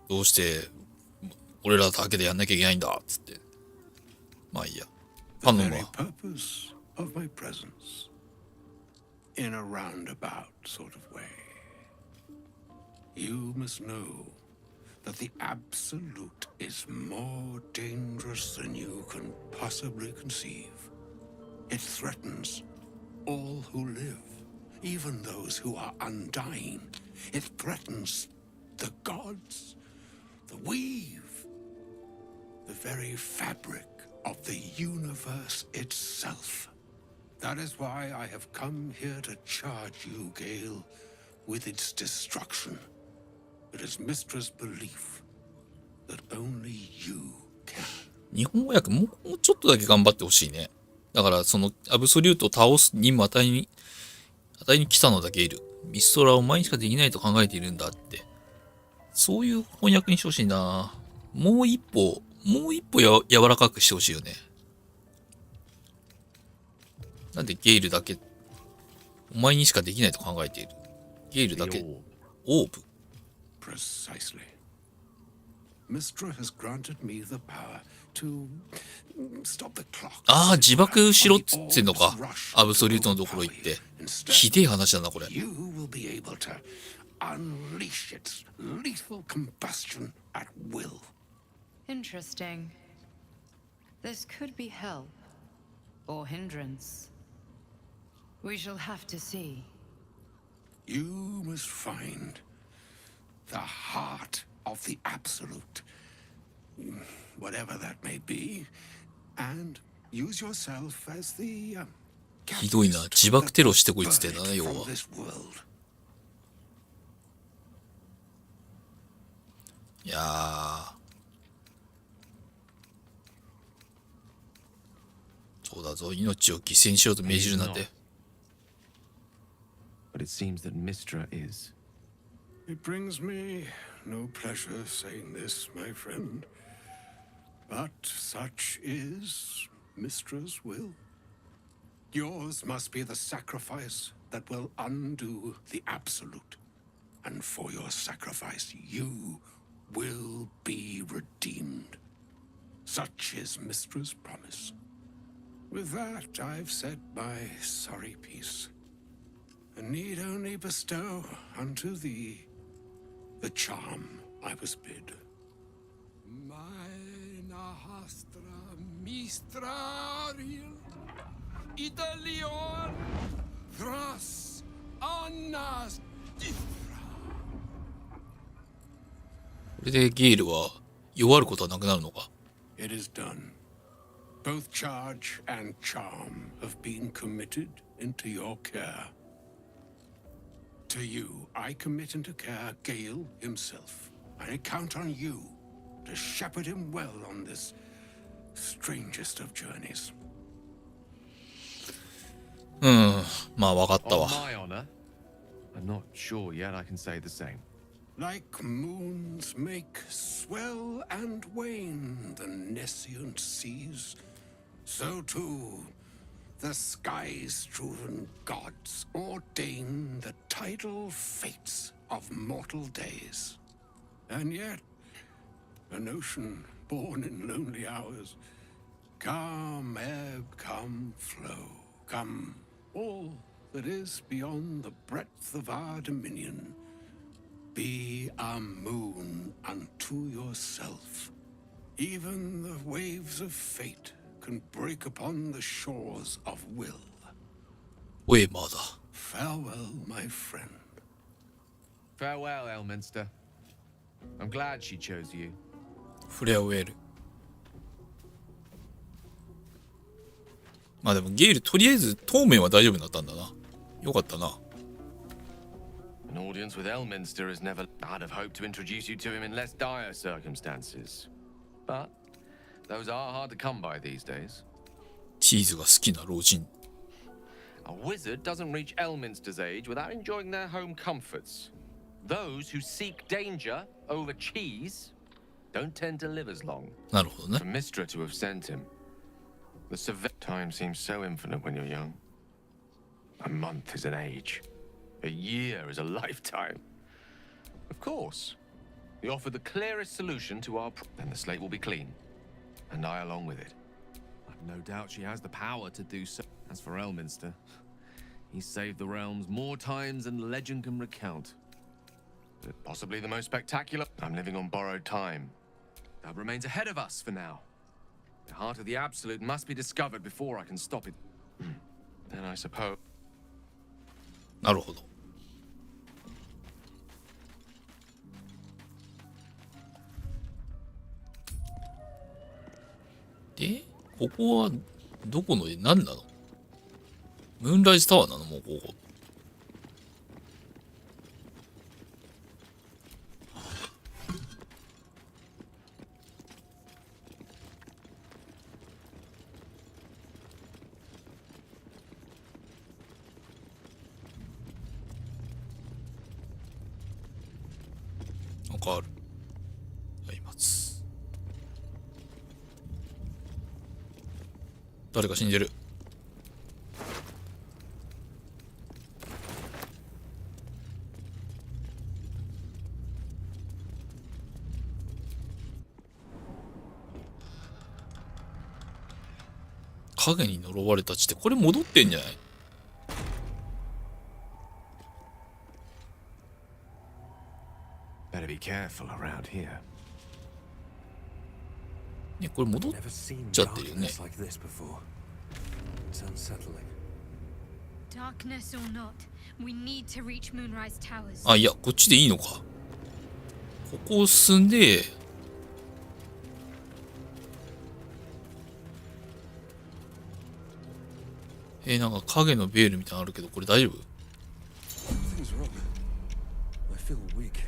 どうして俺らだけでやんなきゃいけないんだっつって。まあいいや。 The 頼む very わ。 purpose of my presence, in a roundabout sort of way. You must know that the Absolute is more dangerous than you can possibly conceive. It threatens all who live, even those who are undying. It threatens the gods, the weave, the very fabric of the universe itself. That is why I have come here to charge you, Gale, with its destruction. It is Mistra's belief that only you can. 日本語訳もうちょっとだけ頑張ってほしいね。だからそのアブソリュートを倒すにも値に来たのだけいる。ミストラをお前にしかできないと考えているんだって。そういう翻訳にしてほしいな。もう一歩柔らかくしてほしいよね。なんでゲイルだけ、お前にしかできないと考えている。ゲイルだけ、オーブ。 Precisely. Mistra has granted me the power to stop the clock. ああ、自爆しろっつってんのか。アブソリュートのところ行って。ひでえ話だな、これ。 You will be able to unleash its lethal combustion at will. Interesting. This could be help or hindrance. We shall have to see. You must find the heart of the Absolute, whatever that may be, and use yourself as the ひどいな。自爆テロしてこいっつってんだね、要は。 from this world. いやー。そうだぞ、命を犠牲にしようと命じるなんて。 But it seems that Mistra is. It brings me no pleasure saying this, my friend. But such is Mistra's will. Yours must be the sacrifice that will undo the absolute. And for your sacrifice, you will be redeemed. Such is Mistra's promise. With that, I've said my sorry piece, and need only bestow unto thee the charm I was bid. Mina hastra mistraril Italion thras annas dithra. これでゲイルは弱ることはなくなるのか。 It is done. Both charge and charm have been committed into your care. To you, I commit into care Gale himself. I count on you to shepherd him well on this strangest of journeys. まあ分かったわ。 On my honor, I'm not sure yet I can say the same. Like moons make swell and wane the nescient seas, so too the skies-strewn gods ordain the tidal fates of mortal days. And yet, an ocean born in lonely hours, come ebb, come flow, come all that is beyond the breadth of our dominion. Be a moon unto yourself. Even the waves of fate can break upon the shores of will. ウェイマーだ。 Farewell, my friend. Farewell, Elminster. I'm glad she chose you. フレアウェール。まあでもゲイルとりあえず当面は大丈夫になったんだな。よかったな。 An audience with Elminster is never... I'd have hoped to introduce you to him in less dire circumstances. But those are hard to come by these days. チーズが好きな老人。 A wizard doesn't reach Elminster's age without enjoying their home comforts. Those who seek danger over cheese don't tend to live as long. なるほどね。 For Mistra to have sent him, the time seems so infinite when you're young. A month is an age. A year is a lifetime. Of course, we offer the clearest solution to our then the slate will be clean, and I along with it. I've no doubt she has the power to do so. As for Elminster, he's saved the realms more times than legend can recount. But possibly the most spectacular. I'm living on borrowed time. That remains ahead of us for now. The heart of the Absolute must be discovered before I can stop it. Then I suppose. なるほど。で、ここはどこの何なの？ムーンライズタワーなのもうここ。なんかある。松明。誰か死んでる。影に呪われた地ってこれ戻ってんじゃない？ Better be careful around here. ね、これ戻っ Never seen ちゃってるよね。 darkness like this before. It's unsettling. Darkness or not, we need to reach Moonrise Towers. あ、いや、こっちでいいのか。ここを進んで、なんか影のベールみたいなのあるけど、これ大丈夫？ Something's wrong. I feel weak.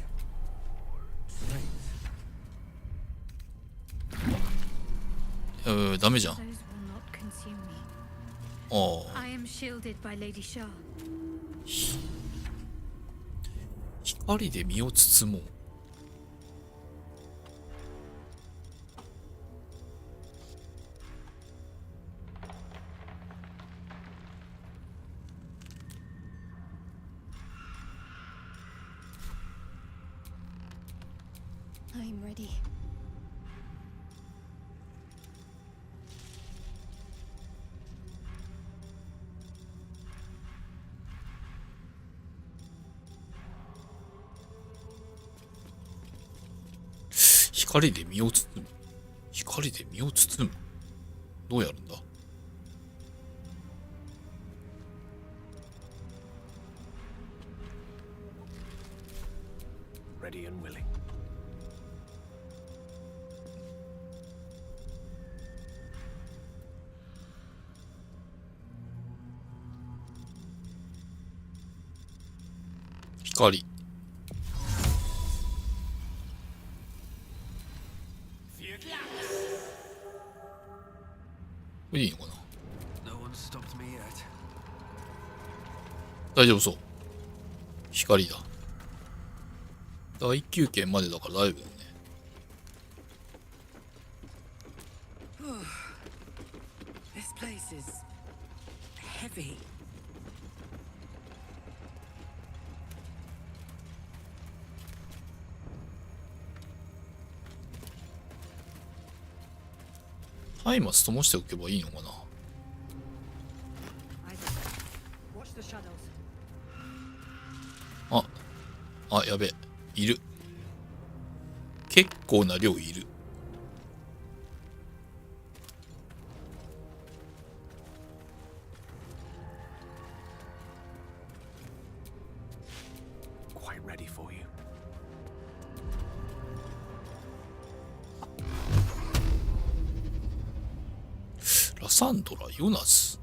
Faint. ダメじゃん。 Those will not consume me. ああ。 I am shielded by Lady Shah. 光で身を包もう。I'm ready. 光で身を包む。光で身を包む。どうやるんだ？ Ready and willing. 光。これでいいのかな？ No one stopped me yet. 大丈夫そう。光だ。大休憩までだから大丈夫だよね。 This place is heavy. 松明灯しておけばいいのかな？ Watch the shadows. あ、やべ。いる。結構な量いる。Quite ready for you. ラサンドラ、ヨナス。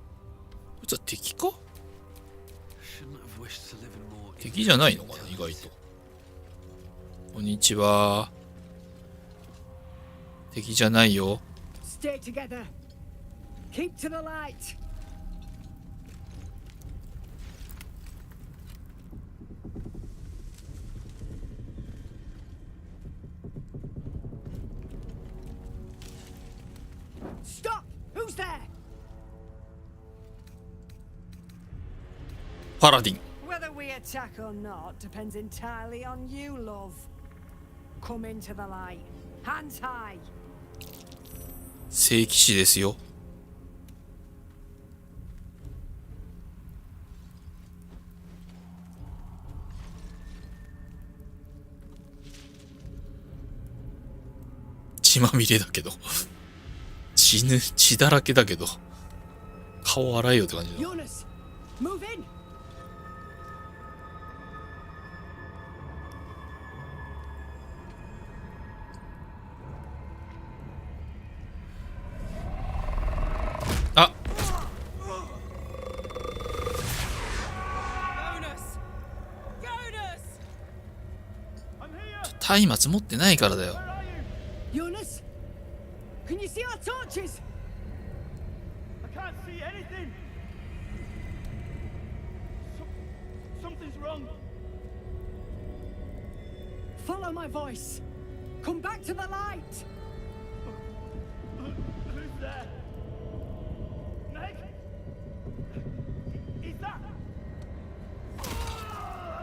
こいつは敵か？ Shouldn't have wished to live in more. 敵じゃないのかな、意外と。こんにちは。敵じゃないよ。 Stay together. Keep to the light. Stop! Who's there? パラディン。 Whether we attack or not depends entirely on you, love. Come into the light. Hands high. 聖騎士ですよ。血まみれだけど。血だらけだけど。顔洗えよって感じだ。 Jonas, move in. あ、 Jonas! Jonas! 松明持ってないからだよ。 Jonas? Can you see our torches? I can't see anything. Something's wrong. Follow my voice. Come back to the light. Who's there? Meg? Is that?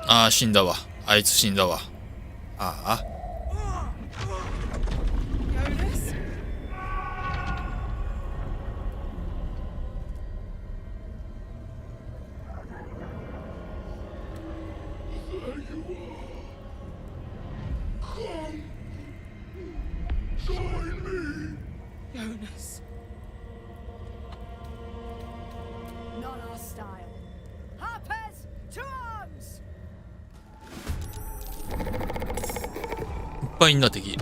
ああ、死んだわ。あいつ死んだわ。ああ。 Jonas? ぱいいんな敵。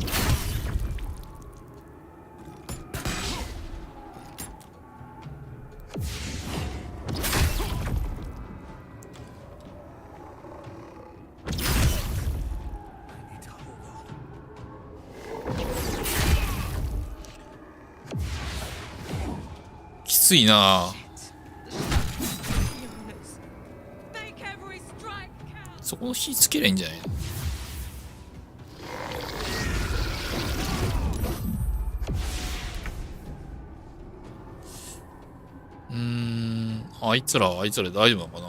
きついな。 The そこの火つけりゃいいんじゃないの？あいつらはあいつらで大丈夫なのかな。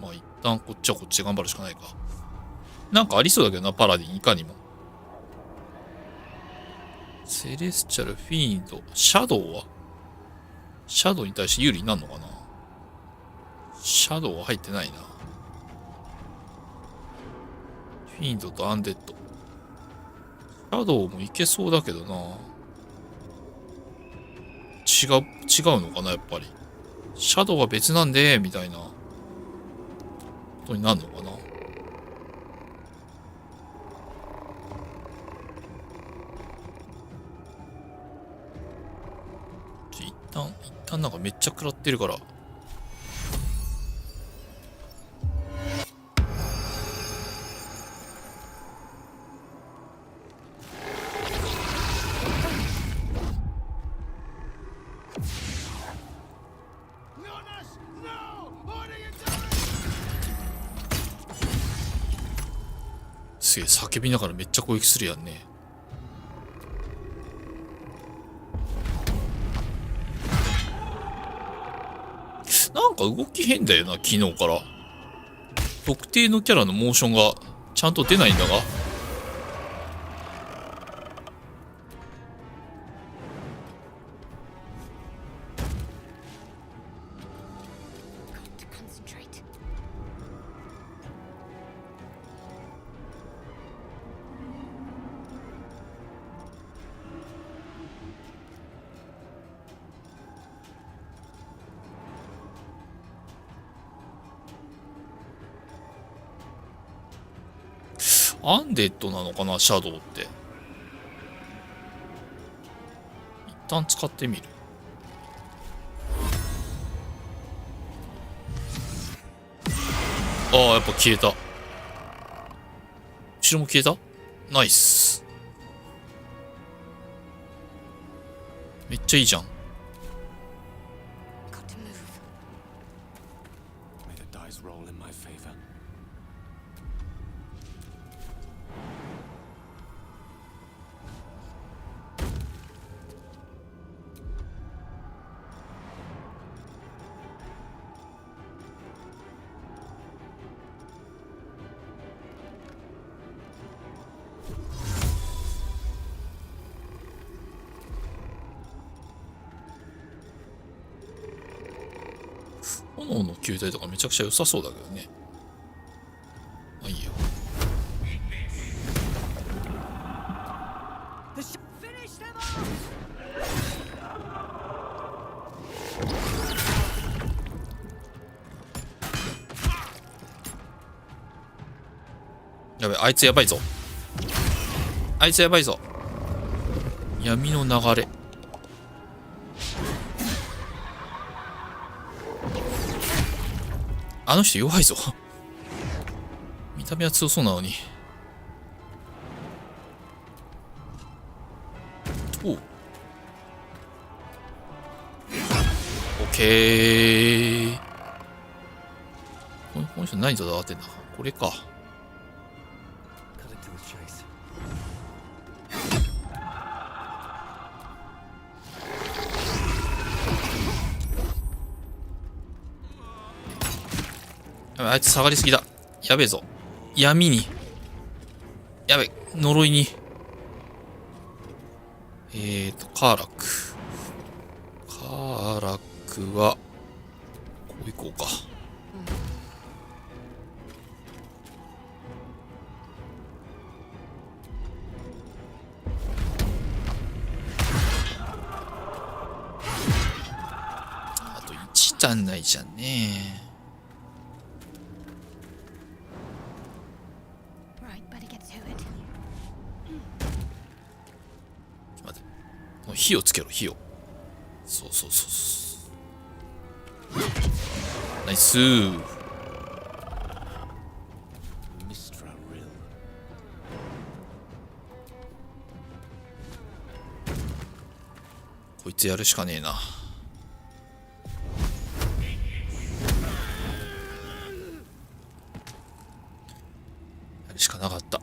まあ一旦こっちはこっちで頑張るしかないか。なんかありそうだけどな、パラディンいかにも。セレスチャル、フィーンド、シャドウはシャドウに対して有利になるのかな。シャドウは入ってないな。フィーンドとアンデッド。シャドウもいけそうだけどな。違うのかな、やっぱり。シャドウは別なんで、みたいなことになるのかな。一旦なんかめっちゃ食らってるから。すげえ叫びながらめっちゃ攻撃するやんね。なんか動き変だよな、昨日から。特定のキャラのモーションがちゃんと出ないんだが。アンデッドなのかな、シャドウって。一旦使ってみる。ああ、やっぱ消えた。後ろも消えた？ナイス。めっちゃいいじゃん。May the dice roll in my favor. 炎の球体とかめちゃくちゃ良さそうだけどね。まあいいよ。やべ、あいつやばいぞ。あいつやばいぞ。闇の流れ。あの人弱いぞ。見た目は強そうなのに。おう。オッケー。この人何と戦ってんだ。これか。あいつ下がりすぎだ。やべえぞ。闇に。やべ、呪いに。カーラック。カーラックは、こう行こうか。あと1足んないじゃんね。火をつけろ、火を。そうそうそうそう。ナイスー。こいつやるしかねえな。あれしかなかった。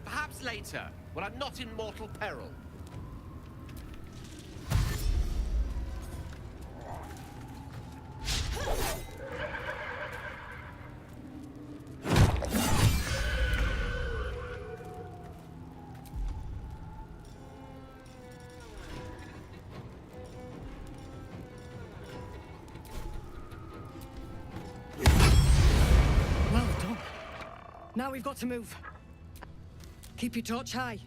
Perhaps later, when I'm not in mortal peril. Well done. Now we've got to move. Keep your torch high.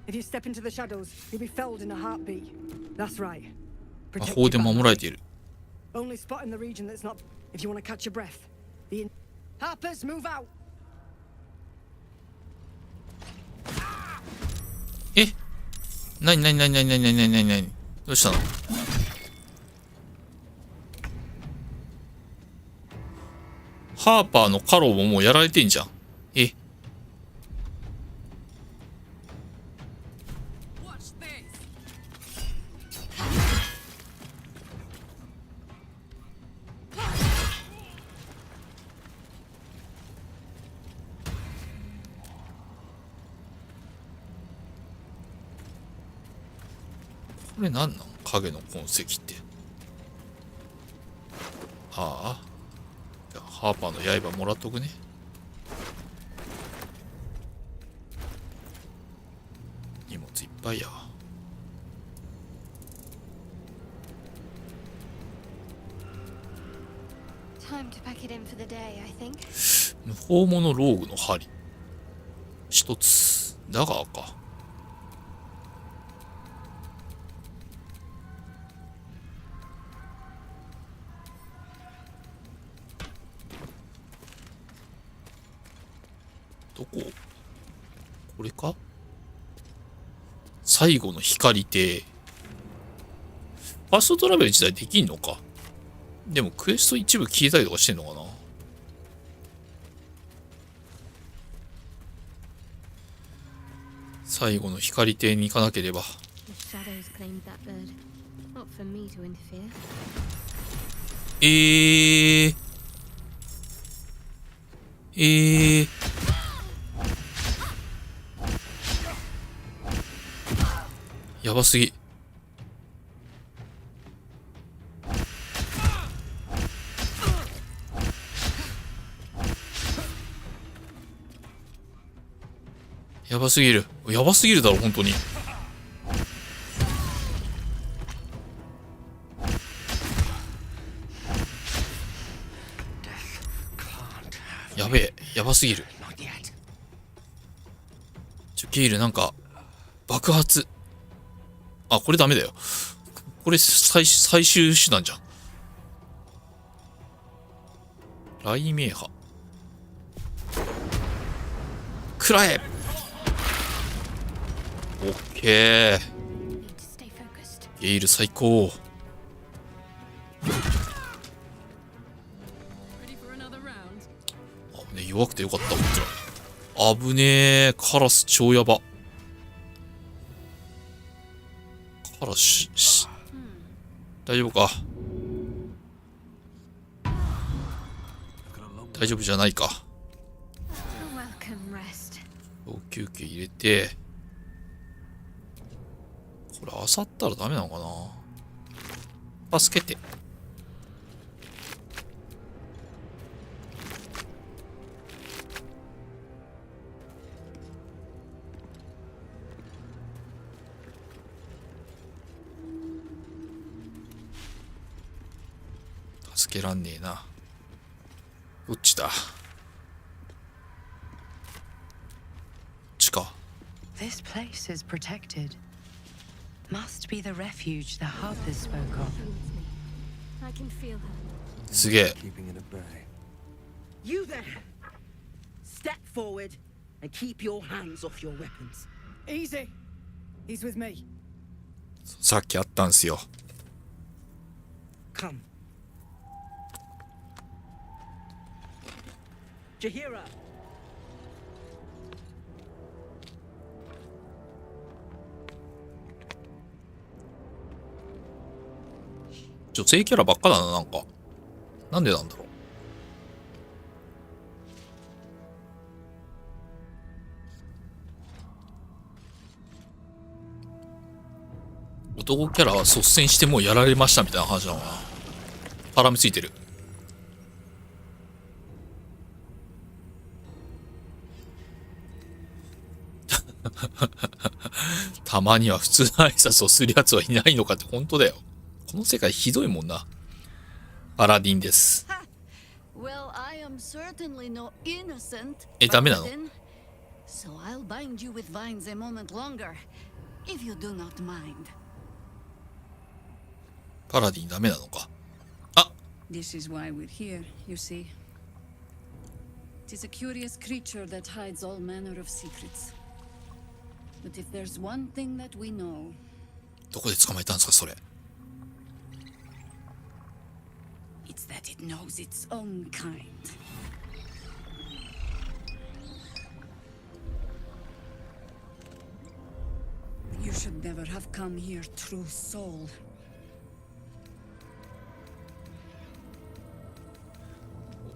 If you step into the shadows, you'll be felled in a heartbeat. That's right. 魔 Protect 法 your で守 back. られている。 Only spot in the region that's not. If you want to catch your breath. The Harpers, move out. え、なになになになになになになになになに、どうしたの？ハーパーのカローももうやられてんじゃん。え、これなんなん？影の痕跡って。ああ。じゃあハーパーの刃もらっとくね。荷物いっぱいや。Time to pack it in for the day, I think. 無法者ローグの針。一つ。ダガーか。どこ？これか？最後の光亭。ファーストトラベル自体できんのか？でもクエスト一部消えたりとかしてんのかな？最後の光亭に行かなければ。The shadows claimed that bird. Not for me to interfere. やばすぎ。やばすぎる。やばすぎるだろ、本当に。やべえ、やばすぎる。ゲイルなんか、爆発。あ、これダメだよ。これ最終手段じゃん。雷鳴波。食らえ。オッケー。ゲイル最高。あ、ね、弱くてよかった。こちら。危ねえ。カラス超やば。カラス大丈夫か？大丈夫じゃないか。小休憩入れて、これ漁ったらダメなのかな？助けて。助けらんねえな。どっちだ？こっちか。 This place is protected. Must be the refuge the Harpers spoke of. I can feel her. すげえ。 You there! Step forward and keep your hands off your weapons. Easy. He's with me. さっきあったんすよ。 Come. Jahira! 女性キャラばっかだな、なんか。なんでなんだろう。男キャラは率先してもうやられましたみたいな話なのかな。絡みついてる。たまには普通の挨拶をする奴はいないのかって本当だよ。この世界ひどいもんな。アラディンです。え、ダメなの？パラディンダメなのか。あ、This is why we're here, you see. It is a curious creature that hides all manner of secrets. But if there's one thing that we know, どこで捕まえたんですかそれ。it's that it knows its own kind. You should never have come here, true soul.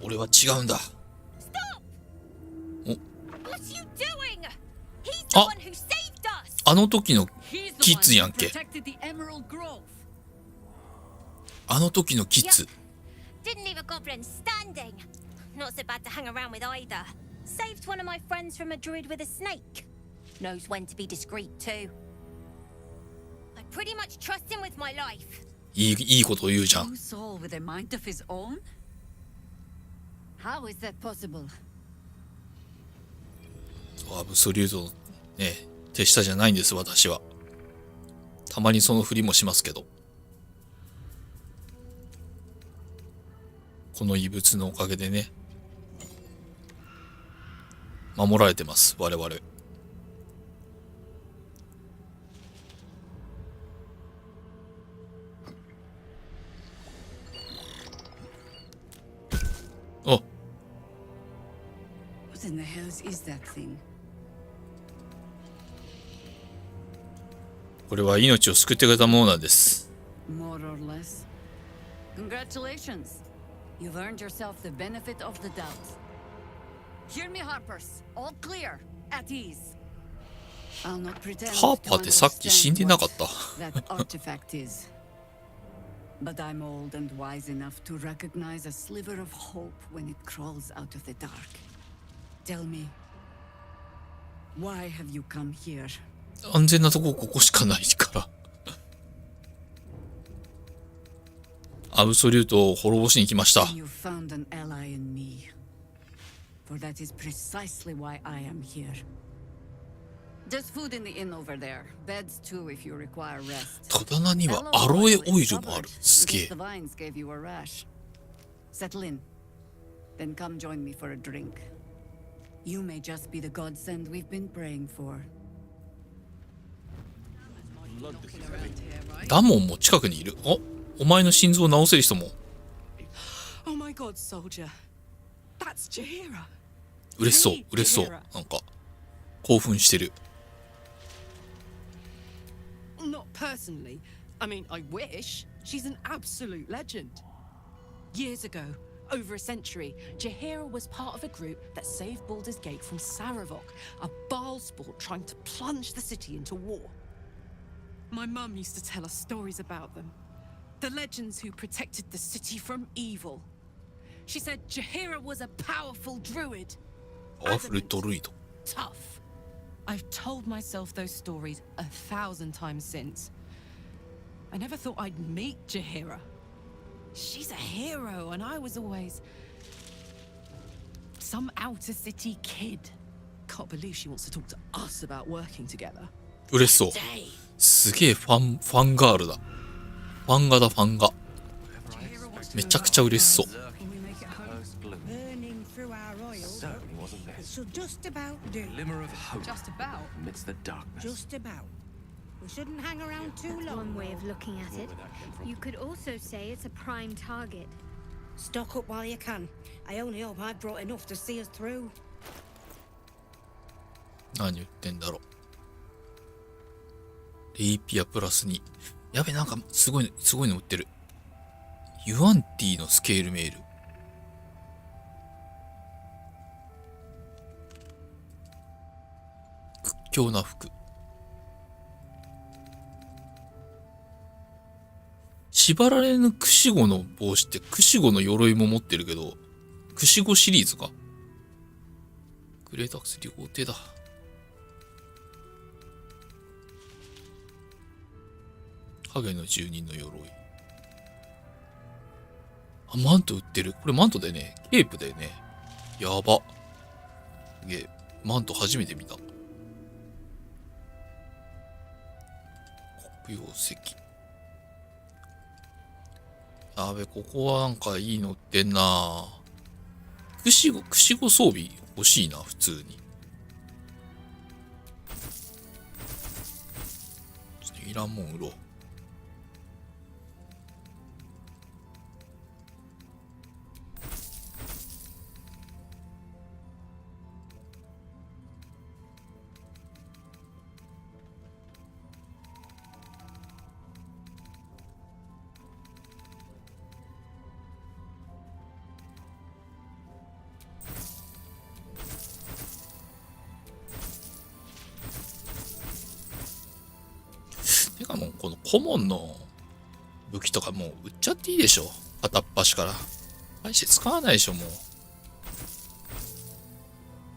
俺は違うんだ。あ、あの時のキッズやんけ。あの時のキッズ。Didn't leave a goblin standing. Not so bad to hang around with either. Saved one of my friends from a druid with a snake. Knows when to be discreet too. I pretty much trust him with my life. いいこと言うじゃん。Soul with a mind of his own? How is that possible? アブソリュートのね、手下じゃないんです私は。たまにそのふりもしますけど。この異物のおかげでね、守られてます我々。あ、 What in the hell is that thing? これは命を救ってくれたものなんです。 More or less. Congratulations. You've earned yourself the benefit of the doubt. Hear me, Harpers. All clear. At ease. I'll not pretend ハーパーってさっき死んでなかった。 that artifact is. But I'm old and wise enough to recognize a sliver of hope when it crawls out of the dark. Tell me, why have you come here? 安全なとこここしかないから。アブソリュートを滅ぼしに来ました。You found an ally in me. For that is precisely why I am here. There's food in the inn over there. Beds too if you require rest. 戸棚にはアロエオイルもある。すげえ。 The vines gave you a rash. Settle in. Then come join me for a drink. You may just be the godsend we've been praying for. ダモンも近くにいる。お前の心臓を治せる人も。 Oh my god, soldier. That's Jahira. 嬉しそう、嬉しそう。なんか興奮してる。 Not personally. I mean, I wish. She's an absolute legend. Years ago, over a century, Jahira was part of a group that saved Baldur's Gate from Saravok, a Baal sport trying to plunge the city into war. My mum used to tell us stories about them. The legends who protected the city from evil. She said Jahira was a powerful druid. パワフルドルイド。 Tough. I've told myself those stories 1,000 times since. I never thought I'd meet Jahira. She's a hero, and I was always some outer city kid. Can't believe she wants to talk to us about working together. 嬉しそう。すげえファンガールだ。ファンガだ、ファンガ。めちゃくちゃ嬉しそう。 Burning through our oil. So just about do. Glimmer of hope. Just about. Amidst the darkness. Just about. We shouldn't hang around too That's long. one way of looking at it. You could also say it's a prime target. Stock up while you can. I only hope I brought enough to see us through. 何言ってんだろう。レイピアプラス2。やべ、なんかすごいの売ってる。ユアンティのスケールメール。屈強な服。縛られぬクシゴの帽子ってクシゴの鎧も持ってるけど、クシゴシリーズか。グレートアクス両手だ。影の住人の鎧。あ、マント売ってる。これマントだよね。ケープだよね。やば。すげえ。マント初めて見た。黒曜石。やべ、ここはなんかいいの売ってんな。クシゴ装備欲しいな、普通に。ちょっといらんもん売ろう。てかもうこのコモンの武器とかもう売っちゃっていいでしょ。片っ端から。大して使わないでしょ、もう。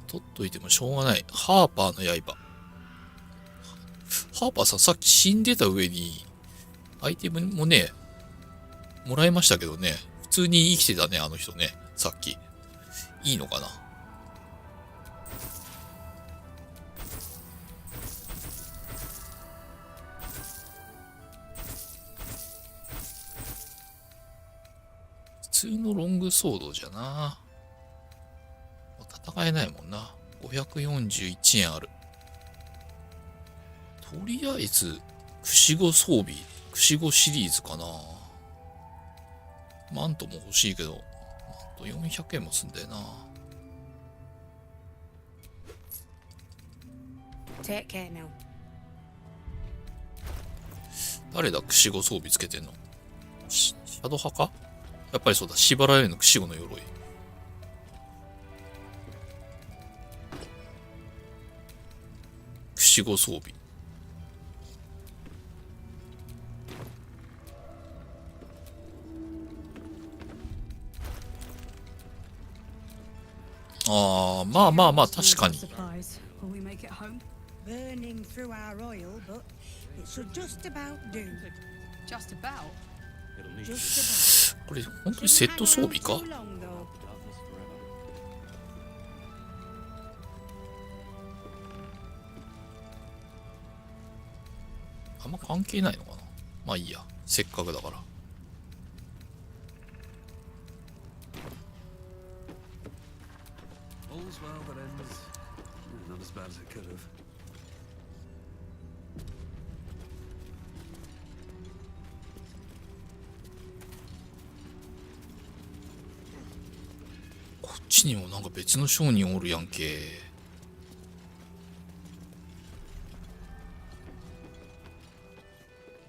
取っといてもしょうがない。ハーパーの刃。ハーパーさんさっき死んでた上に、アイテムもね、もらいましたけどね。普通に生きてたね、あの人ね。さっき。いいのかな。普通のロングソードじゃな。戦えないもんな。541円ある。とりあえず、クシゴ装備、クシゴシリーズかな。マントも欲しいけど、マント400円もすんだよな。Take care now. 誰だ、クシゴ装備つけてんの。シャド派か。やっぱりそうだ、縛られるのクシゴの鎧。クシゴ装備。ああ、まあまあまあ、確かに。Will we make it home? Burning through our oil, but it should just about do. Just about? Just about. これ、本当にセット装備か。 Too long, though. あんま関係ないのかな。まあいいや。せっかくだから。All's well that ends. Not as bad as it could have. こっちにもなんか別の商人おるやんけ。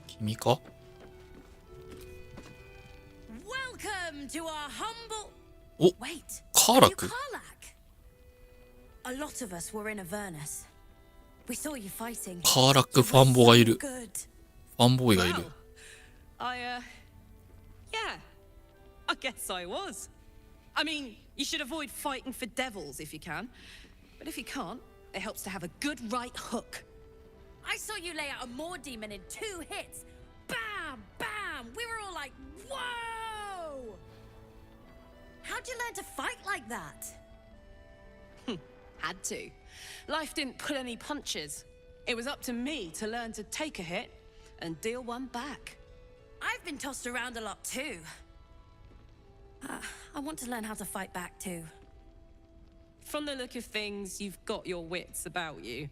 君か。 Welcome to our humble. お、 Wait. カーラク。 A lot of us were in Avernus. We saw you fighting. カーラクファンボがいる。 Good. ファンボーイがいる。 Yeah, I guess I was. I mean, you should avoid fighting for devils if you can. But if you can't, it helps to have a good right hook. I saw you lay out a Moor demon in 2 hits. Bam! Bam! We were all like, whoa! How'd you learn to fight like that? Had to. Life didn't pull any punches. It was up to me to learn to take a hit and deal one back. I've been tossed around a lot too. I want to learn how to fight back too. From the look of things, you've got your wits about you.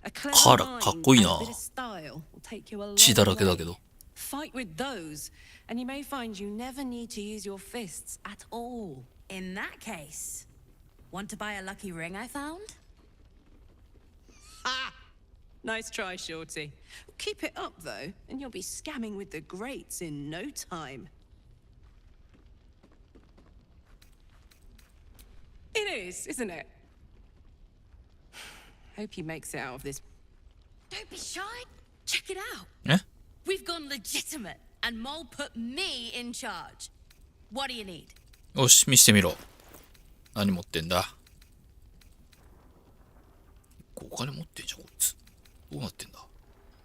A カー clever ラク mind かっこいい and な。 a bit of style will take you a long 血だらけだ way. けど。 Fight with those, and you may find you never need to use your fists at all. In that case, want to buy a lucky ring I found? Ha! Nice try, Shorty. Keep it up, though, and you'll be scamming with the greats in no time. It is, isn't it? Hope he makes it out of this. Don't be shy. Check it out. え We've gone legitimate. and Mole put me in charge. What do you need? よし、見してみろ。何持ってんだ。お金持ってんじゃん、こいつ。どうなってんだ。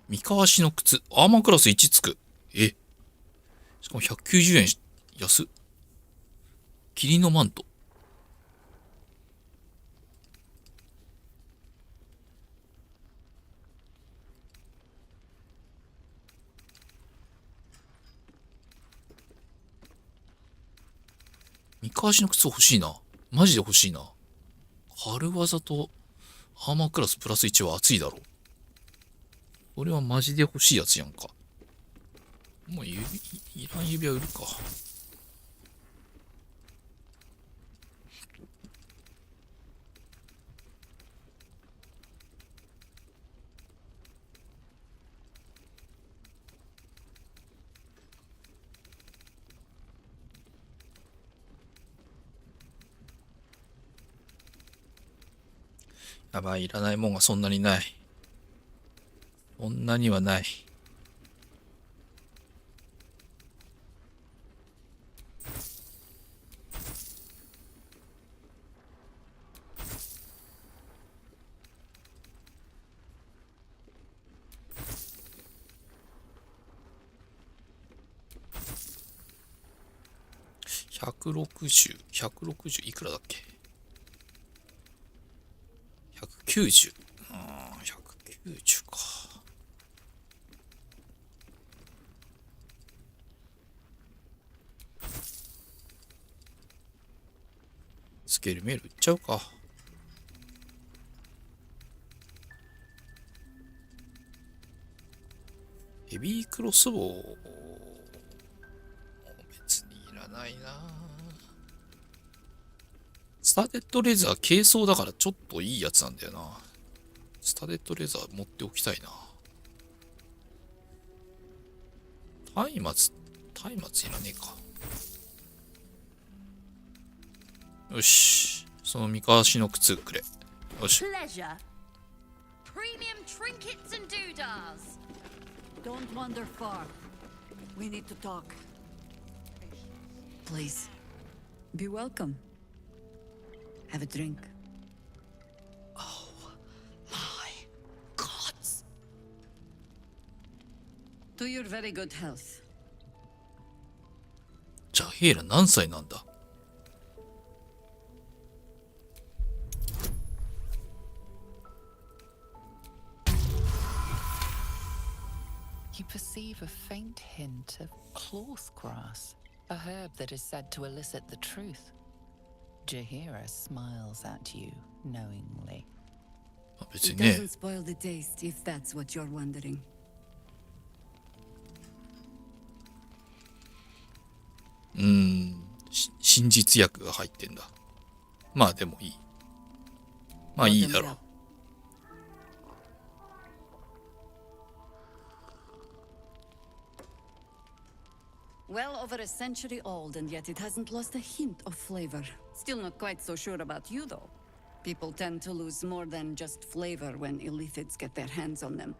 三河足の靴。アーマークラス1つく。え。しかも190円。安っ。霧のマント。三河足の靴欲しいな。マジで欲しいな。軽技とアーマークラスプラス1は熱いだろう。これはマジで欲しいやつやんか。もういらん指輪売るか。やばい、いらないもんがそんなにない。そんなにはない。160いくらだっけ。190。190か。スケールメール売っちゃうか。ヘビークロスボウ。別にいらないな。スタデッドレザー軽装だからちょっといいやつなんだよな。スタデッドレザー持っておきたいな。松明いらねえか。よし。その三河足の靴くれ。よし。Pleasure. Premium trinkets and doodahs. Don't wander far. We need to talk. Please, be welcome. Have a drink. Oh, my gods. To your very good health. ジャヘイラ何歳なんだ。You perceive a faint hint of cloth grass, a herb that is said to elicit the truth. Jahira smiles at you knowingly. It doesn't spoil the taste, if that's what you're wondering. 真実薬が入ってんだ。まあでもいい。まあいいだろう。Well over a century old, and yet it hasn't lost a hint of flavor. Still not quite so sure about you, though. People tend to lose more than just flavor when illithids get their hands on them.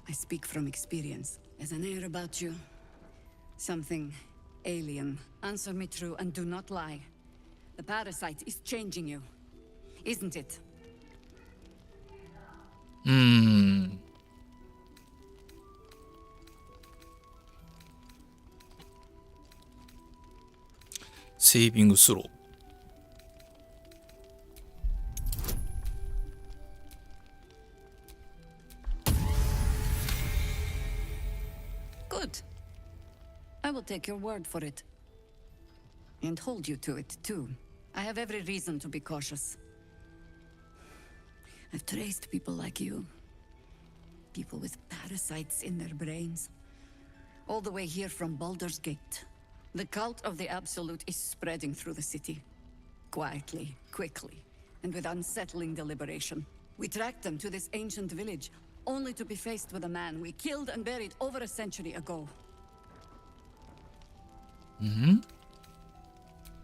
I speak from experience. There's an air about you. Something alien. Answer me true and do not lie. The parasite is changing you, isn't it? セービングスロー。Good. I will take your word for it. And hold you to it, too. I have every reason to be cautious. I've traced people like you. People with parasites in their brains. All the way here from Baldur's Gate. The cult of the Absolute is spreading through the city. Quietly, quickly, and with unsettling deliberation. We tracked them to this ancient village, only to be faced with a man we killed and buried over a century ago.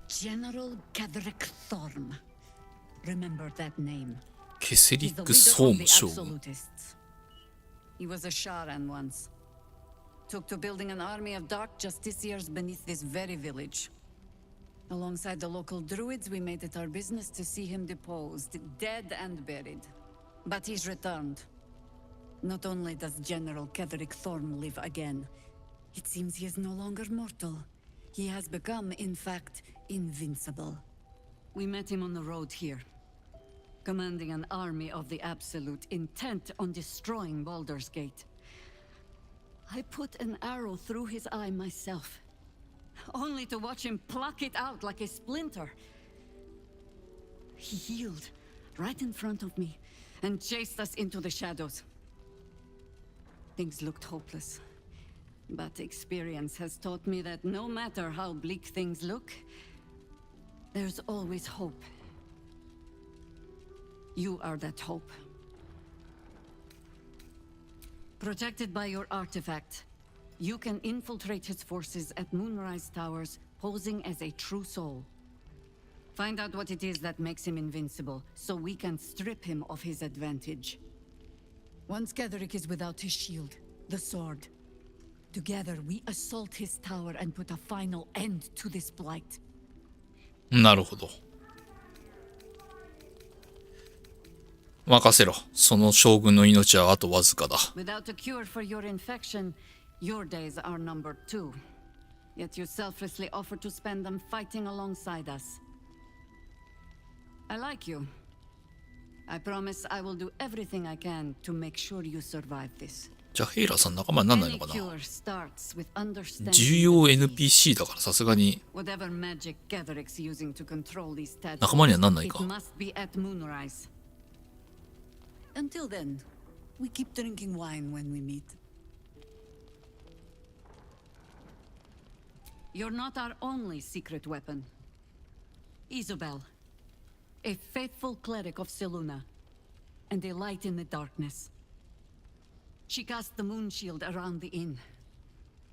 General Gadrick Thorm. Remember that name. ケセリ He's the ック・ leader ソー of ム the 将軍。 Absolutists. He was a Sharan once. took to building an army of dark justiciars beneath this very village. Alongside the local druids, we made it our business to see him deposed, dead and buried. But he's returned. Not only does General Ketherick Thorn live again, it seems he is no longer mortal. He has become, in fact, invincible. We met him on the road here, commanding an army of the Absolute, intent on destroying Baldur's Gate. I put an arrow through his eye myself, only to watch him pluck it out like a splinter. He healed right in front of me and chased us into the shadows. Things looked hopeless, but experience has taught me that no matter how bleak things look, there's always hope. You are that hope. Protected by your artifact, you can infiltrate his forces at Moonrise Towers, posing as a true soul. Find out what it is that makes him invincible, so we can strip him of his advantage. Once Ketherick is without his shield, the sword, together we assault his tower and put a final end to this blight. なるほど。任せろ。その将軍の命はあとわずかだ。Without a cure for your infection, your days are numbered too. Yet you selflessly offer to spend them fighting alongside us. I like you. I promise I will do everything I can to make sure you survive this. じゃあヘイラーさん仲間になんないのかな。 Any cure starts with understanding 重要 NPC だからさすがに whatever magic Ketherick's using to control these tadpoles, 仲間にはなんないか。 it must be at Moonrise. Until then, we keep drinking wine when we meet. You're not our only secret weapon. Isabel, a faithful cleric of Seluna, and a light in the darkness. She cast the moon shield around the inn.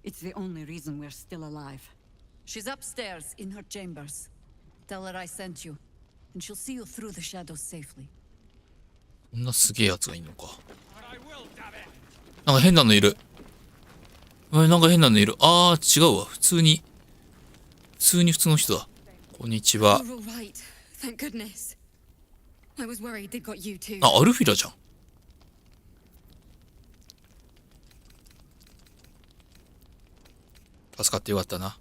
It's the only reason we're still alive. She's upstairs in her chambers. Tell her I sent you, and she'll see you through the shadows safely. こんなすげえやつがいんのか。なんか変なのいる。なんか変なのいる。あー、違うわ。普通の人だ。こんにちは。あ、アルフィラじゃん。助かってよかったな。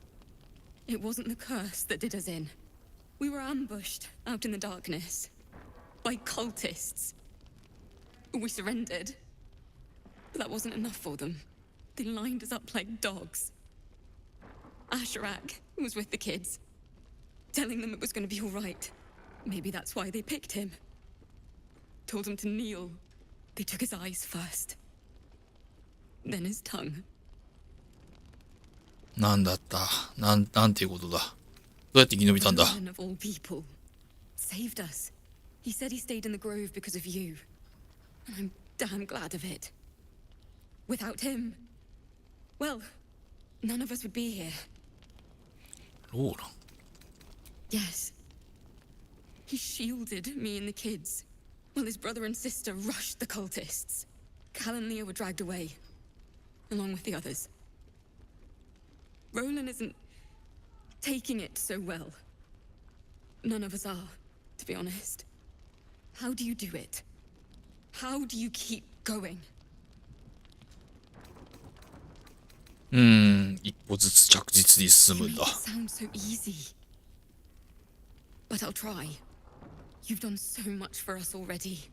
It wasn't the curse that did us in. We were ambushed out in the darkness by cultists. We surrendered, but that wasn't enough for them. They lined us up like dogs. Asherak was with the kids, telling them it was going to be all right. Maybe that's why they picked him. Told him to kneel. They took his eyes first, then his tongue. なんだったなんていうことだ。どうやって生き延びたんだ。 Of all people, saved us. He said he stayed in the grove because of you. And I'm damn glad of it. Without him, well, none of us would be here. ローラン。 Yes. He shielded me and the kids, while his brother and sister rushed the cultists. Cal and Leah were dragged away, along with the others. Roland isn't taking it so well. None of us are, to be honest. How do you do it? How do you keep going? 一歩ずつ着実に進むんだ。 It sounds so easy. But I'll try. You've done so much for us already.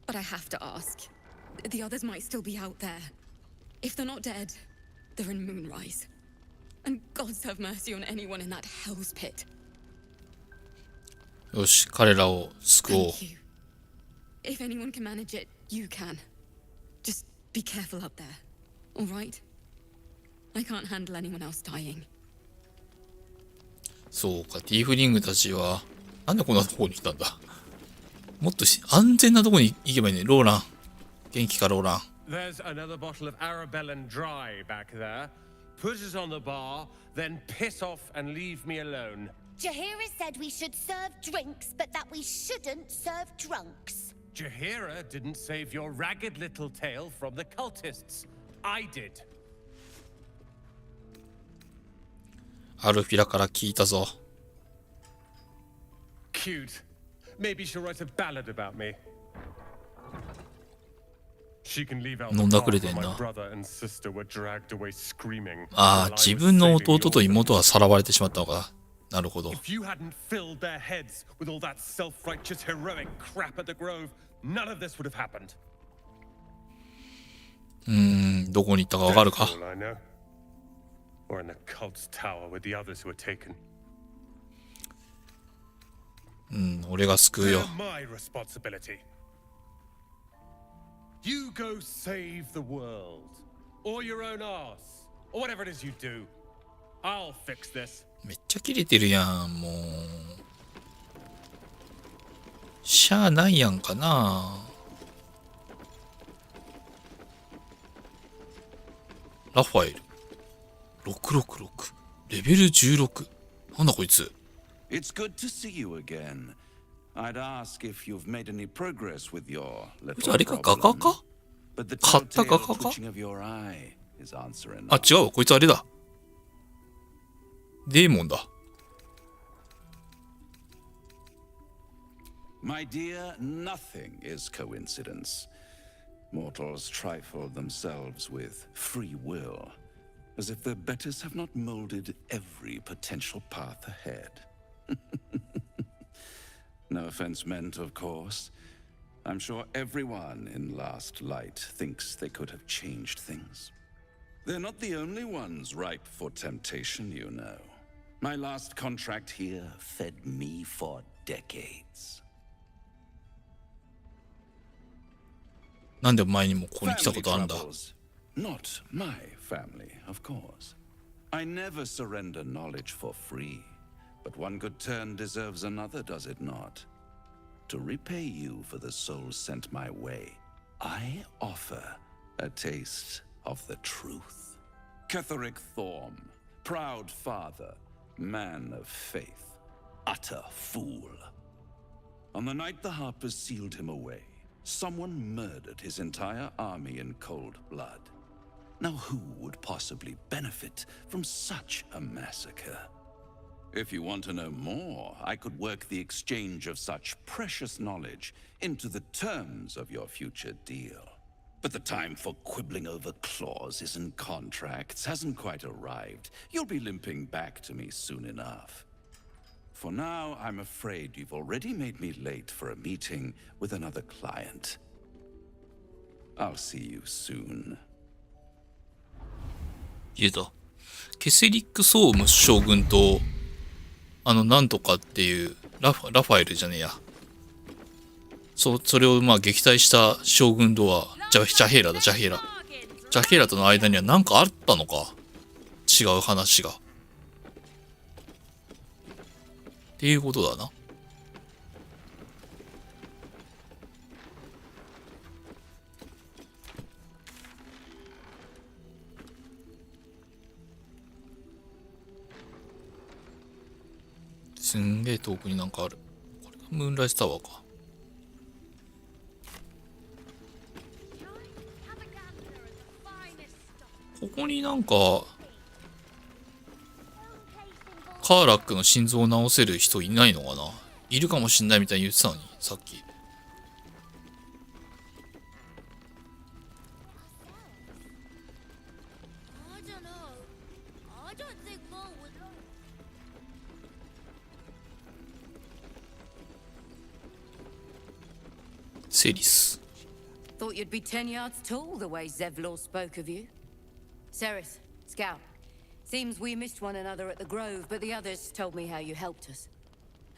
But I have to ask. The others might still be out there. If they're not dead, they're in Moonrise. And gods have mercy on anyone in that hell's pit. よし、彼らを救おう。 Thank you. If anyone can manage it, you can. Just be careful up there, all right? I can't handle anyone else dying. そうか、ティーフリングたちは、なんでこんなとこに来たんだ。もっと安全なとこに行けばいいね。ローラン。元気か、ローラン。There's another bottle of Arabellan Dry back there. Put it on the bar, then piss off and leave me alone. Jahira said we should serve drinks, but that we shouldn't serve drunks. Jahira didn't save your ragged little tail from the cultists. I did. アルフィラから聞いたぞ。Cute. Maybe she'll write a ballad about me. She can leave out the part where my brother and sister were dragged away screaming. ああ、自分の弟と妹はさらわれてしまったのか。なるほど。If you hadn't filled their heads with all that self-righteous heroic crap at the Grove, none of this would have happened. どこに行ったかわかるか。 All I know. Or in the cult's tower with the others who were taken. 俺が救うよ。 They're my responsibility. You go save the world, or your own arse, or whatever it is you do. I'll fix this. めっちゃキレてるやん、もう。しゃあないやんかな。ラファエル。666。レベル16。なんだこいつ。It's good to see you again. I'd ask if you've made any progress with your little あれか、画家か But the 買った画家 telltale か twitching of your eye is answer あ、 enough. 違うわ、こいつあれだ。デーモンだ。My dear, nothing is coincidence. Mortals trifle themselves with free will, as if their betters have not molded every potential path ahead. No offense meant, of course. I'm sure everyone in Last Light thinks they could have changed things. They're not the only ones ripe for temptation, you know. My last contract here fed me for decades. なんで前にもここに来たことあるんだ。 Not my family, of course. I never surrender knowledge for free. But one good turn deserves another, does it not? To repay you for the souls sent my way, I offer a taste of the truth. Ketheric Thorm, proud father, man of faith, utter fool. On the night the Harpers sealed him away, someone murdered his entire army in cold blood. Now who would possibly benefit from such a massacre? If you want to know more, I could work the exchange of such precious knowledge into the terms of your future deal. But the time for quibbling over clauses and contracts hasn't quite arrived. You'll be limping back to me soon enough. For now, I'm afraid you've already made me late for a meeting with another client. I'll see you soon. 言えた。ケセリック・ソーム将軍と、なんとかっていうラファエルじゃねえや。それをまあ撃退した将軍とは、ジャヘイラだ、ジャヘイラ。ジャヘイラとの間には何かあったのか。違う話が。っていうことだな。すんげえ遠くになんかある。これがムーンライスタワーか。ここになんかカーラックの心臓を治せる人いないのかな。いるかもしんないみたいに言ってたのに、さっき。セリス。 Thought you'd be 10 yards tall the way Zevlor spoke of you. Ceres, Scout. Seems we missed one another at the Grove, but the others told me how you helped us.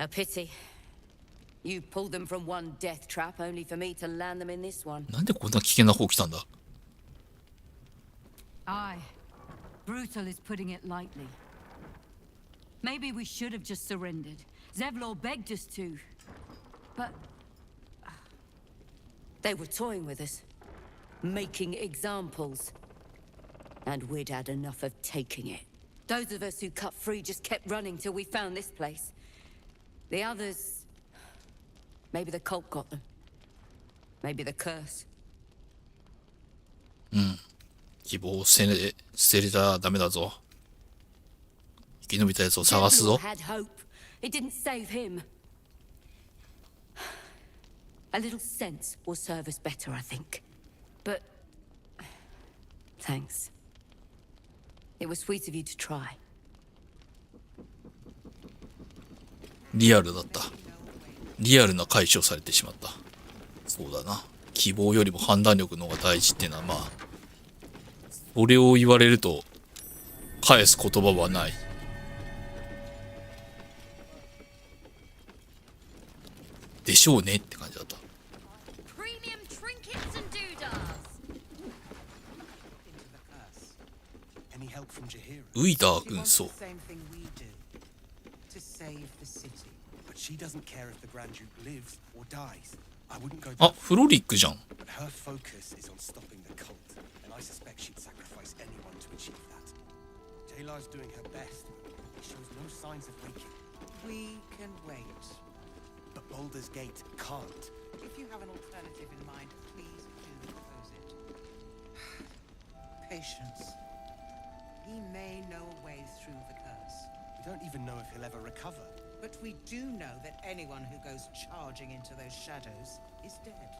A pity. You pulled them from one death trap, only for me to land them in this one. なんでこんな危険な方来たんだ。 Aye. Brutal is putting it lightly. Maybe we should have just surrendered. Zevlor begged us to. But they were toying with us, making examples. And we'd had enough of taking it. Those of us who cut free just kept running till we found this place. The others... Maybe the cult got them. Maybe the curse. 希望を捨てれたらダメだぞ。生き延びたやつを探すぞ。 Devil had hope. It didn't save him. A little sense will serve us better, I think. But thanks. It was sweet of you to try. リアルだった。リアルな解消されてしまった。そうだな。希望よりも判断力の方が大事っていうのはまあ、それを言われると返す言葉はない。でしょうねって感じだった。ウイダー軍曹。あ、フロリックじゃん。We can wait. But Baldur's Gate can't. If you have an alternative in mind, please do oppose it. Patience. He may know a way through the curse. We don't even know if he'll ever recover. But we do know that anyone who goes charging into those shadows is dead.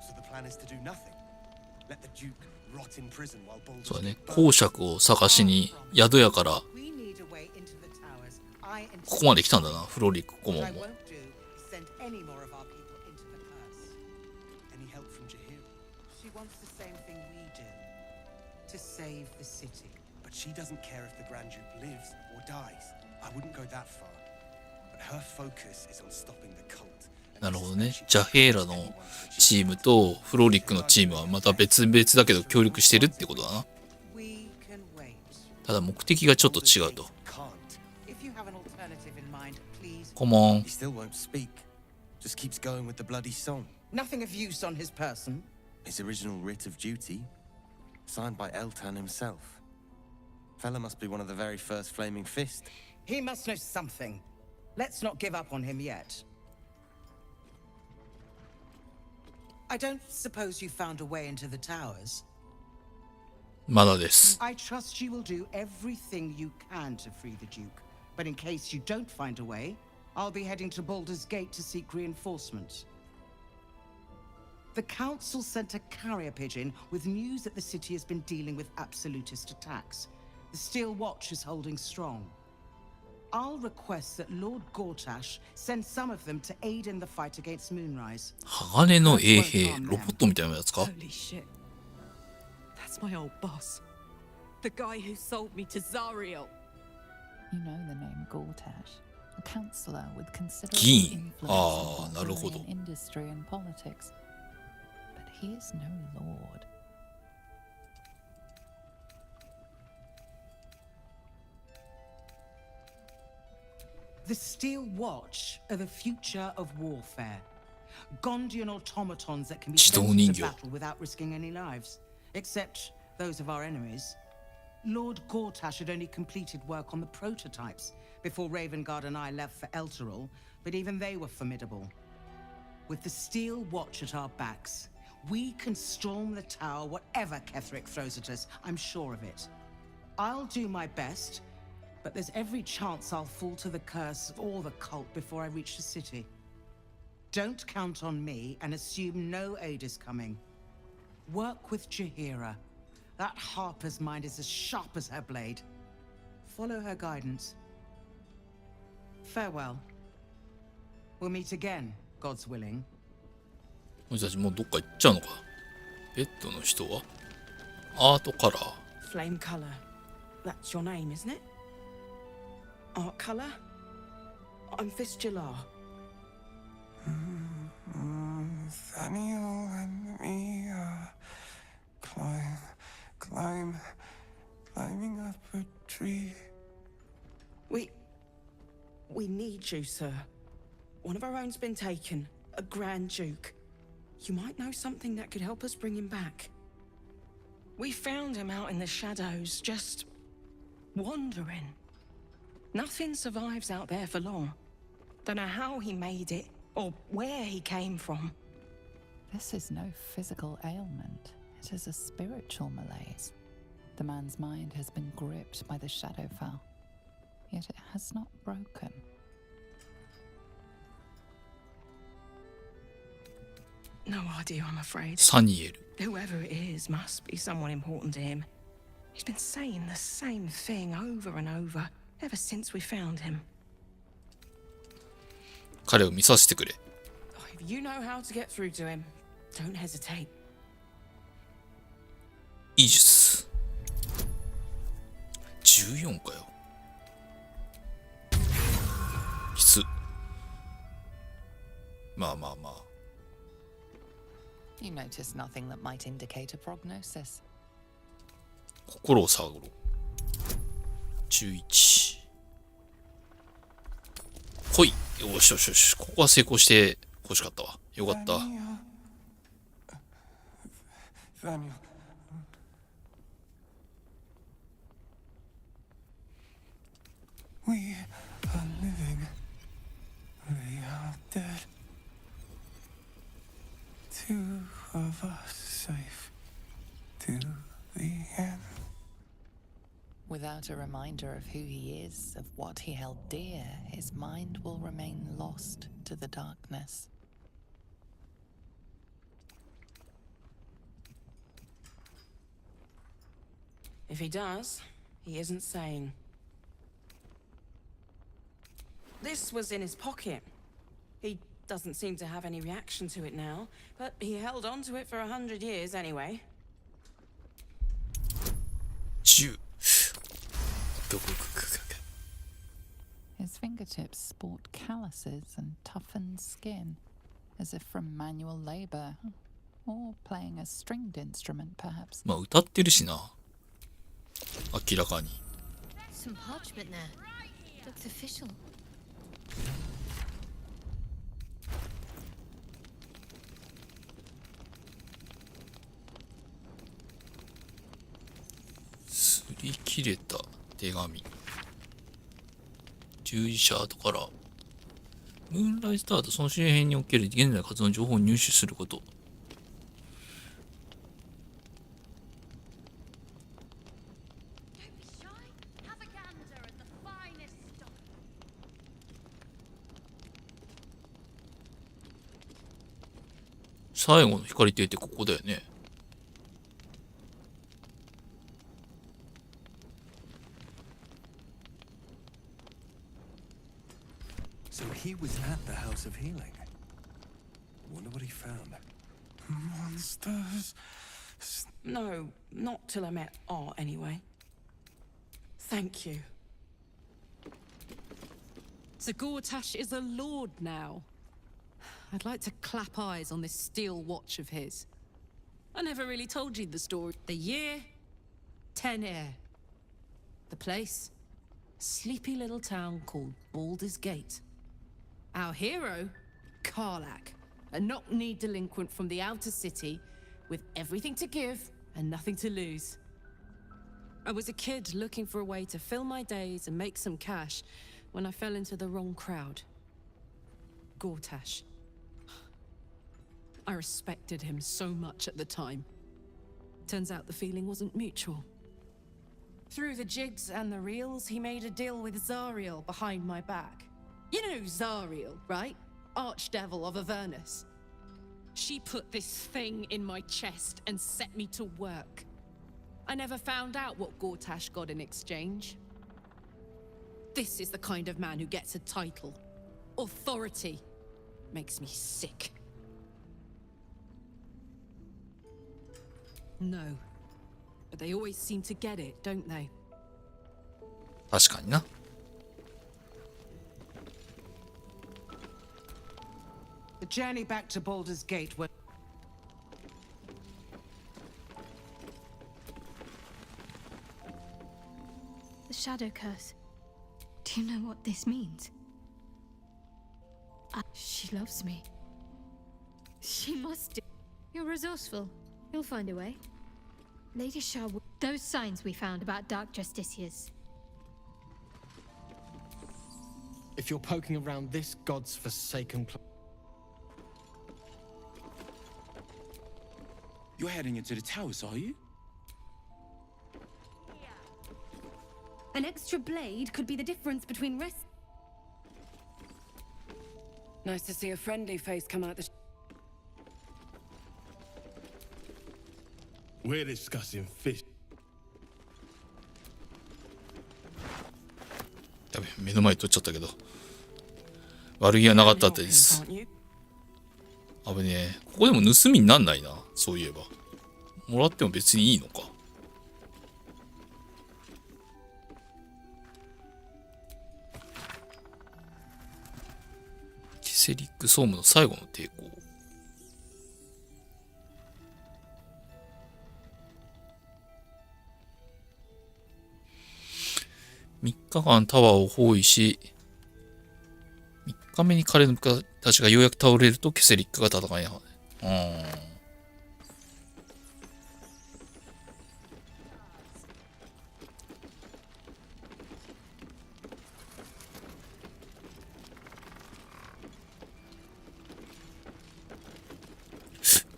So the plan is to do nothing. Let the Duke rot in prison while Baldur. そうだね。公爵を探しに宿屋からここまで来たんだな、フロリック顧問も。なるほどね。ジャヘーラのチームとフロリックのチームはまた別々だけど協力してるってことだな。ただ目的がちょっと違うと。Come on. He still won't speak. Just keeps going with the bloody song. Nothing of use on his person. His original writ of duty, signed by Eltan himself. Fella must be one of the very first Flaming Fist. He must know something. Let's not give up on him yet. I don't suppose you found a way into the towers. まだです。 I trust you will do everything you can to free the Duke. But in case you don't find a way, I'll be heading to Baldur's Gate to seek reinforcements. The Council sent a carrier pigeon with news that the city has been dealing with absolutist attacks. The Steel Watch is holding strong. I'll request that Lord Gortash send some of them to aid in the fight against Moonrise. 鋼の衛兵、ロボットみたいなやつか？ Holy shit. That's my old boss. The guy who sold me to Zariel. You know the name Gortash, a counselor with considerable 議員。 influence ああ、 in なるほど。 Baldurian industry and politics. But he is no lord. The Steel Watch are the future of warfare. Gondian automatons that can be sent into battle without risking any lives, except those of our enemies. Lord Gortash had only completed work on the prototypes before Ravengard and I left for Elturel, but even they were formidable. With the Steel Watch at our backs, we can storm the tower whatever Ketheric throws at us, I'm sure of it. I'll do my best, but there's every chance I'll fall to the curse or the cult before I reach the city. Don't count on me and assume no aid is coming. Work with Jaheira. That Harper's mind is as sharp as her blade. Follow her guidance. Farewell. We'll meet again, God's willing. 俺たちもうどっか行っちゃうのか。ベッドの人はアートカラー。 Flame color. That's your name, isn't it? Art color? I'm Fistula. Nathaniel and me climbing up a tree. We need you, sir. One of our own's been taken, a Grand Duke. You might know something that could help us bring him back. We found him out in the shadows, just wandering. Nothing survives out there for long. Don't know how he made it, or where he came from. This is no physical ailment. It is a spiritual malaise. The man's mind has been gripped by the Shadowfell. yet it has not broken. No idea, I'm afraid. サニエル。 Whoever it is must be someone important to him. He's been saying the same thing over and over ever since we found him. 彼を見させてくれ。 If you know how to get through to him, don't hesitate. イージス。14かよ。きつ。まあまあまあ。 You notice nothing that might indicate a prognosis. 心を探ろう。11。ほい。よしよしよし。ここは成功して欲しかったわ。よかった。 Daniel. We are living. We are dead. Two of us safe to the end. Without a reminder of who he is, of what he held dear, his mind will remain lost to the darkness. If he does, he isn't sane. This was in his pocket. He doesn't seem to have any reaction to it now, but he held on to it for 100 years anyway. 10。 His fingertips sport calluses and toughened skin, as if from manual labor, or playing a stringed instrument, perhaps. まあ歌ってるしな。明らかに。 Some parchment there. Looks official. 擦り切れた手紙。従事者後からムーンライスターとその周辺における現在活動の情報を入手すること。最後の光亭ってここだよね。 So he was at the House of Healing. Wonder what he found. Monsters. No, not till I met Art anyway. Thank you. So Gortash is a lord now. I'd like to clap eyes on this steel watch of his. I never really told you the story. The year, 10 air. The place, sleepy little town called Baldur's Gate. Our hero, Karlak, a knock-knee delinquent from the outer city with everything to give and nothing to lose. I was a kid looking for a way to fill my days and make some cash when I fell into the wrong crowd. Gortash. I respected him so much at the time. Turns out the feeling wasn't mutual. Through the jigs and the reels, he made a deal with Zariel behind my back. You know Zariel, right? Archdevil of Avernus. She put this thing in my chest and set me to work. I never found out what Gortash got in exchange. This is the kind of man who gets a title. Authority. Makes me sick. No. But they always seem to get it, don't they? 確かにな。 The journey back to Baldur's Gate was... The shadow curse. Do you know what this means? She loves me. She must do. You're resourceful. You'll find a way. Lady Sharwood. Those signs we found about Dark Justiciars. If you're poking around this god's forsaken place. You're heading into the towers, are you? An extra blade could be the difference between rest. Nice to see a friendly face come out the. We're discussing fish. やべ、目の前に取っちゃったけど。悪気はなかったです。危ねえ。ここでも盗みになんないな。そういえば。もらっても別にいいのか。キセリック総務の最後の抵抗。3日間タワーを包囲し、3日目に彼の部下たちがようやく倒れるとキセリックが戦いな。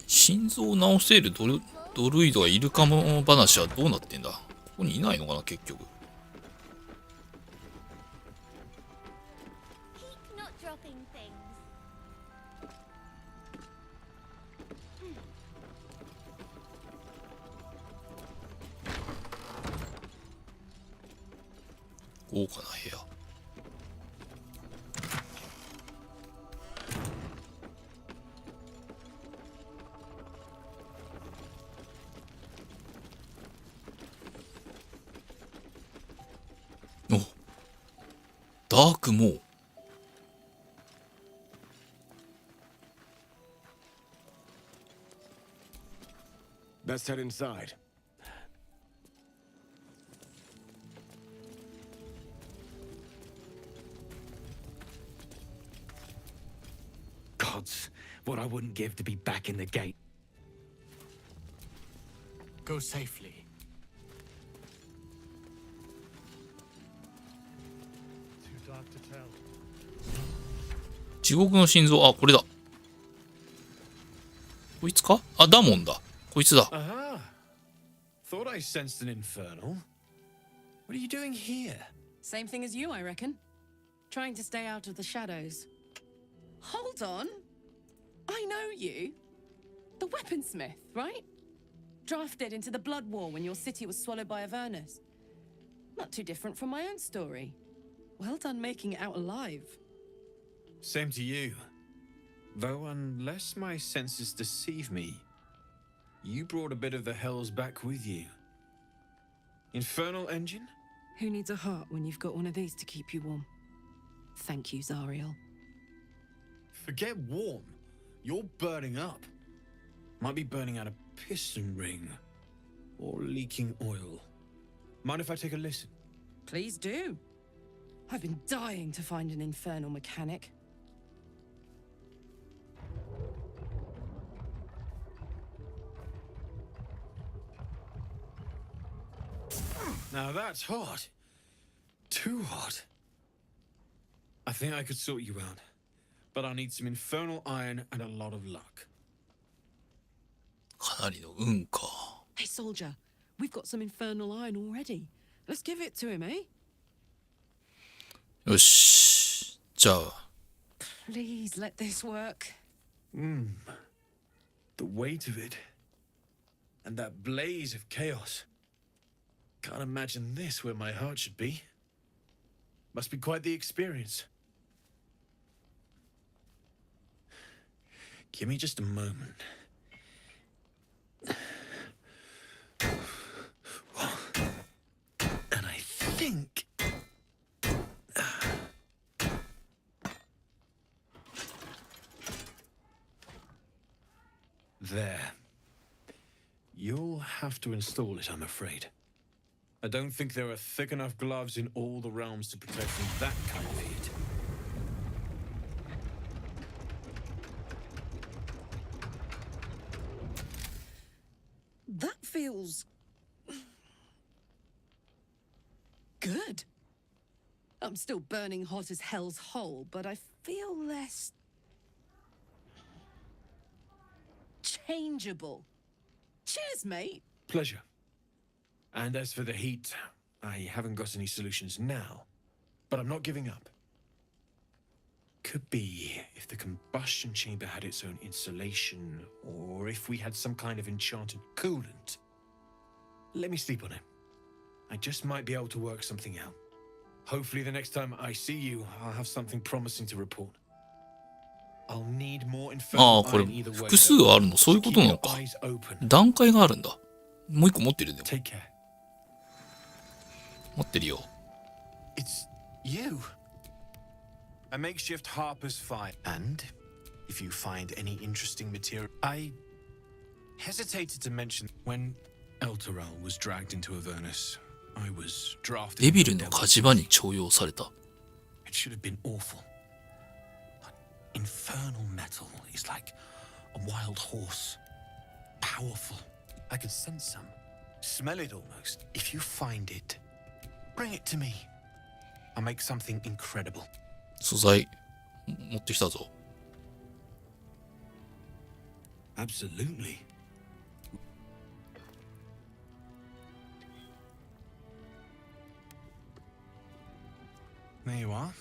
心臓を治せるドルイドがいるかも話はどうなってんだ。ここにいないのかな結局。豪華な部屋。お、ダークモー。Let's head inside. Gods, what I wouldn't give to be back in the gate. Go safely. Too dark to tell. 地獄の心臓、あ、これだ。こいつか？あ、ダモンだ。こいつだ。Aha! Thought I sensed an infernal. What are you doing here? Same thing as you, I reckon. Trying to stay out of the shadows. Hold on. I know you. The weaponsmith, right? Drafted into the Blood War when your city was swallowed by Avernus. Not too different from my own story. Well done making it out alive. Same to you. Though unless my senses deceive me, you brought a bit of the hells back with you. Infernal engine? Who needs a heart when you've got one of these to keep you warm? Thank you, Zariel. Forget warm. You're burning up. Might be burning out a piston ring. Or leaking oil. Mind if I take a listen? Please do. I've been dying to find an infernal mechanic. Now that's hot. Too hot. I think I could sort you out. But I need some infernal iron and a lot of luck. かなりの運か。Hey, soldier. We've got some infernal iron already. Let's give it to him, eh? よし。じゃあ。Please let this work. The weight of it. And that blaze of chaos. Can't imagine this where my heart should be. Must be quite the experience. Give me just a moment. And I think... There. You'll have to install it, I'm afraid. I don't think there are thick enough gloves in all the realms to protect from that kind of heat. That feels... good. I'm still burning hot as hell's hole, but I feel less... changeable. Cheers, mate. Pleasure. And as for the heat, I haven't got any solutions now, but I'm not giving up. Could be if the combustion chamber had its own insulation, or if we had some kind of enchanted coolant. Let me sleep on it. I just might be able to work something out. Hopefully the next time I see you, I'll have something promising to report. I'll need more ああ、 infernal これ iron either way. 複数あるの、そういうことなのか。段階があるんだ。もう一個持ってるね。Take care. 持ってるよ。 It's you. A makeshift harper's fire. And if you find any interesting material, I hesitated to mention when Elturel was dragged into Avernus. I was drafted. デビルの火事場に徴用された。 It should have been awful. But infernal metal is like a wild horse. Powerful. I can sense some. Smell it almost. If you find it, bring it to me. I'll make something incredible. 素材持ってきたぞ。 Absolutely. There you are.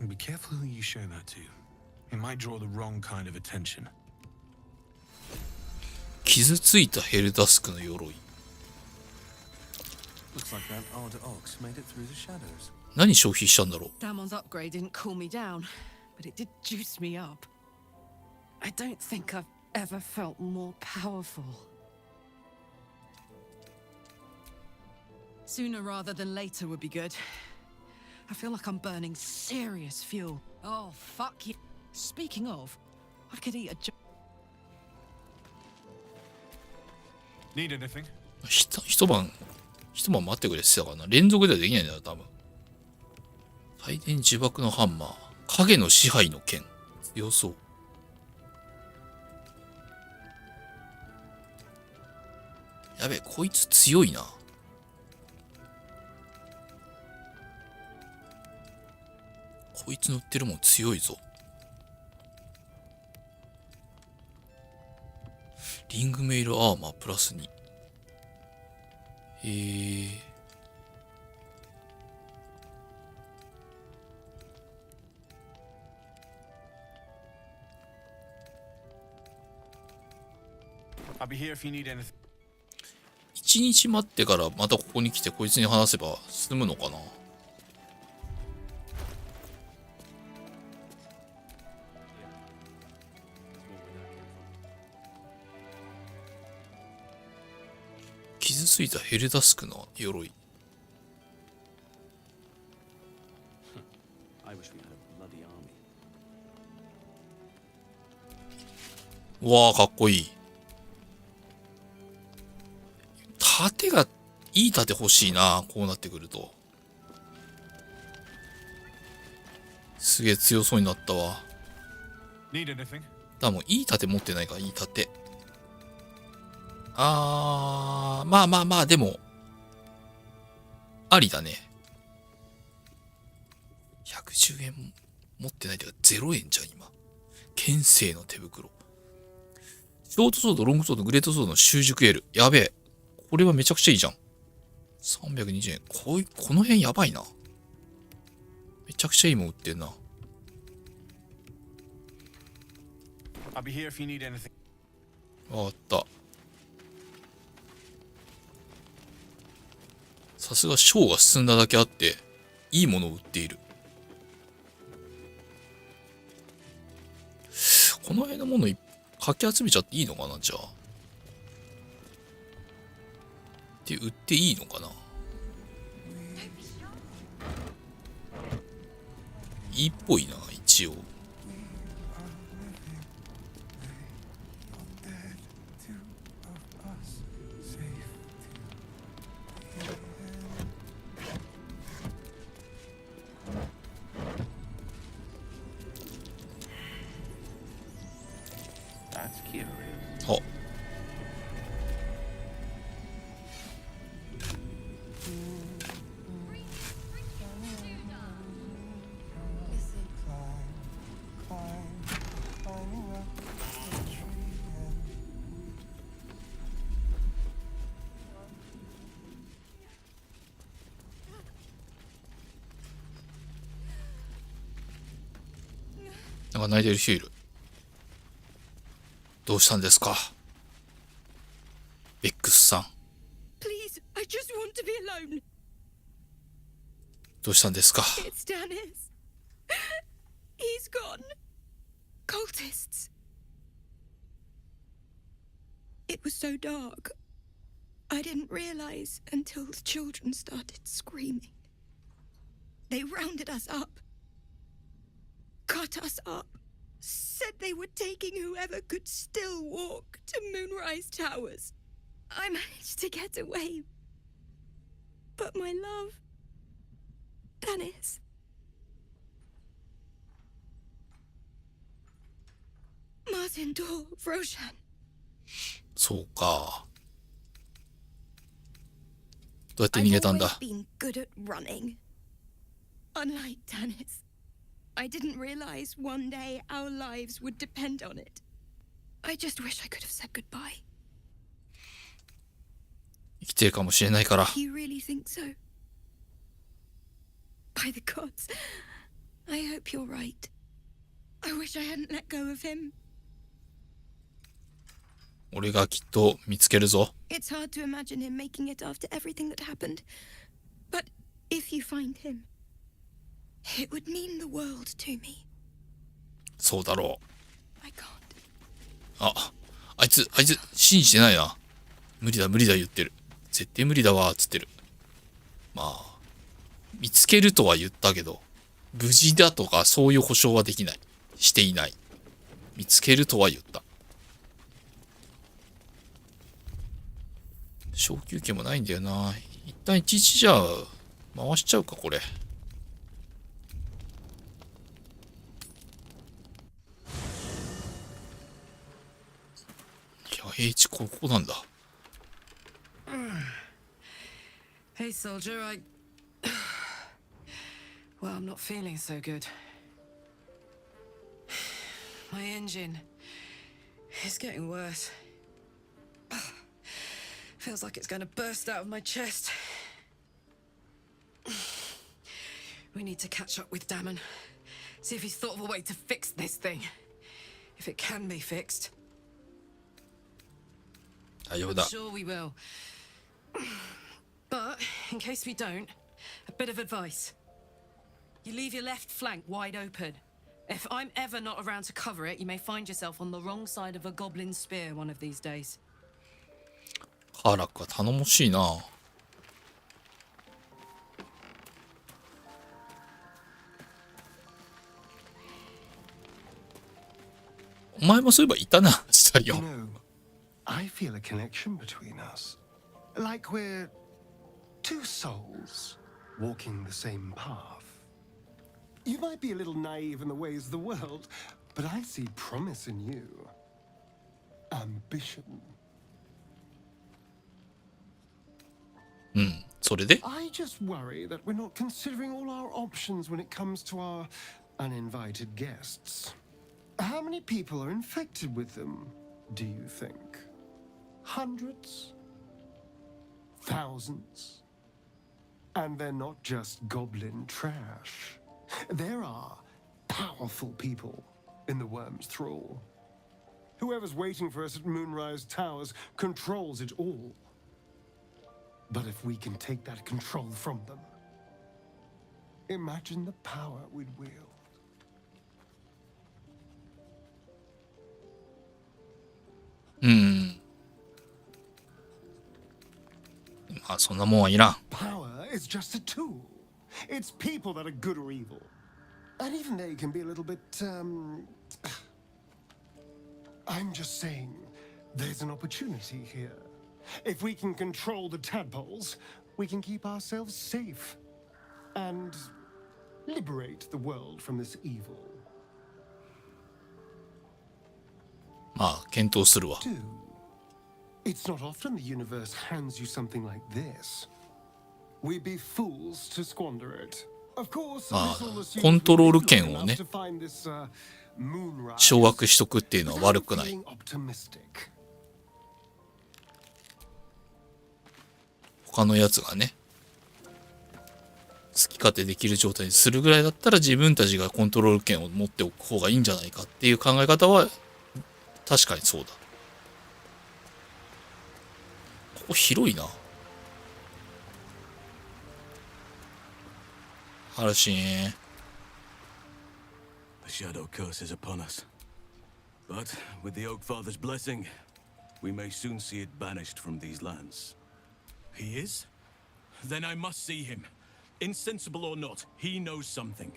And be careful who you show that to. It might draw the wrong kind of attention. 傷ついたヘルダスクの鎧。 Looks like that odd ox made it through the shadows. 何消費したんだろう。 Damon's upgrade didn't cool me down, but it did juice me up. I don't think I've ever felt more powerful. Sooner rather than later would be good. I feel like I'm burning serious fuel. Oh, fuck you. Speaking of, I could eat a Need anything? 一晩待ってくれって言ってたからな。連続ではできないんだよ、多分。帯電呪縛のハンマー。影の支配の剣。強そう。やべえ、こいつ強いな。こいつの売ってるもん強いぞ。リングメイルアーマープラス2。I'll be here if you need anything. 一日待ってからまたここに来てこいつに話せば済むのかな。傷ついたヘルダスクの鎧。 I wish we had a bloody army. うわあ、かっこいい。盾がいい盾欲しいな、こうなってくると。すげえ強そうになったわ。Need anything? だもういい盾持ってないから、いい盾。まあでもありだね。110円持ってないというか0円じゃん今。剣聖の手袋。ショートソード、ロングソード、グレートソードの習熟エール。やべえ。これはめちゃくちゃいいじゃん。320円。この辺やばいな。めちゃくちゃいいもん売ってんな。I'll be here if you need anything. わかった。さすがショーが進んだだけあって、いいものを売っている。この辺のものかき集めちゃっていいのかな、じゃあ。で、売っていいのかな。いいっぽいな、一応。あ。なんか泣いてる人いる。どうしたんですか、ベックスさん。 Please, I just want to be alone. どうしたんですか。 It's Dennis. He's gone. Cultists. It was so dark. I didn't realize until the children started screaming. They rounded us up, cut us up, said they were taking whoever could still walk to Moonrise Towers. I managed to get away. But my love, Dennis. Martin Dor, Roshan. そうか。どうやって逃げたんだ。 I've always been good at running. Unlike Dennis, I didn't realize one day our lives would depend on it. I just wish I could have said goodbye. 生きてるかもしれないから。 You really think so? By the gods, I hope you're right. I wish I hadn't let go of him. 俺がきっと見つけるぞ。 It's hard to imagine him making it after everything that happened. But if you find him, it would mean the world to me. そうだろう。 I can't. あいつ信じてないな。無理だ言ってる。絶対無理だわつってる。まあ見つけるとは言ったけど、無事だとかそういう保証はできない。していない。見つけるとは言った。小休憩もないんだよな。一旦11じゃ回しちゃうかこれ。いや、H ここなんだ。Hey, soldier, Well, I'm not feeling so good. My engine is getting worse. Feels like it's going to burst out of my chest. We need to catch up with Damon. See if he's thought of a way to fix this thing. If it can be fixed. 大丈夫だ。 I'm sure we will. But, in case we don't, a bit of advice. You leave your left flank wide open. If I'm ever not around to cover it, you may find yourself on the wrong side of a goblin spear one of these days. カラか頼もしいな。お前もそういえばいたな、スタリオン。 You know, I feel a connection between us. Like we're two souls walking the same path. You might be a little naive in the ways of the world, but I see promise in you. Ambition. うん、それで I just worry that we're not considering all our options when it comes to our uninvited guests. How many people are infected with them, do you think? Hundreds? Thousands? And they're not just goblin trash. There are powerful people in the worm's thrall. Whoever's waiting for us at Moonrise Towers controls it all. But if we can take that control from them, imagine the power we'd wield. うん。まあそんなもんはいらん。 Power is just a tool. It's people that are good or evil. And even they can be a little bit, I'm just saying, there's an opportunity here. If we can control the tadpoles, we can keep ourselves safe. And liberate the world from this evil. まあ検討するわ。 Do. It's not often the universe hands you something like this. We'd be fools to squander it. Of course, まあコントロール権をね、 to find this, moonrise. 掌握しとくっていうのは悪くない。 Being optimistic. 他のやつがね、き勝手できる状態にするぐらいだったら自分たちがコントロール権を持っておく方がいいんじゃないかっていう考え方は確かにそうだ。ここ広いな。ハルシン。The shadow curse is upon us. But with the Oak Father's blessing, we may soon see it banished from these lands. He is? Then I must see him. Insensible or not, he knows something.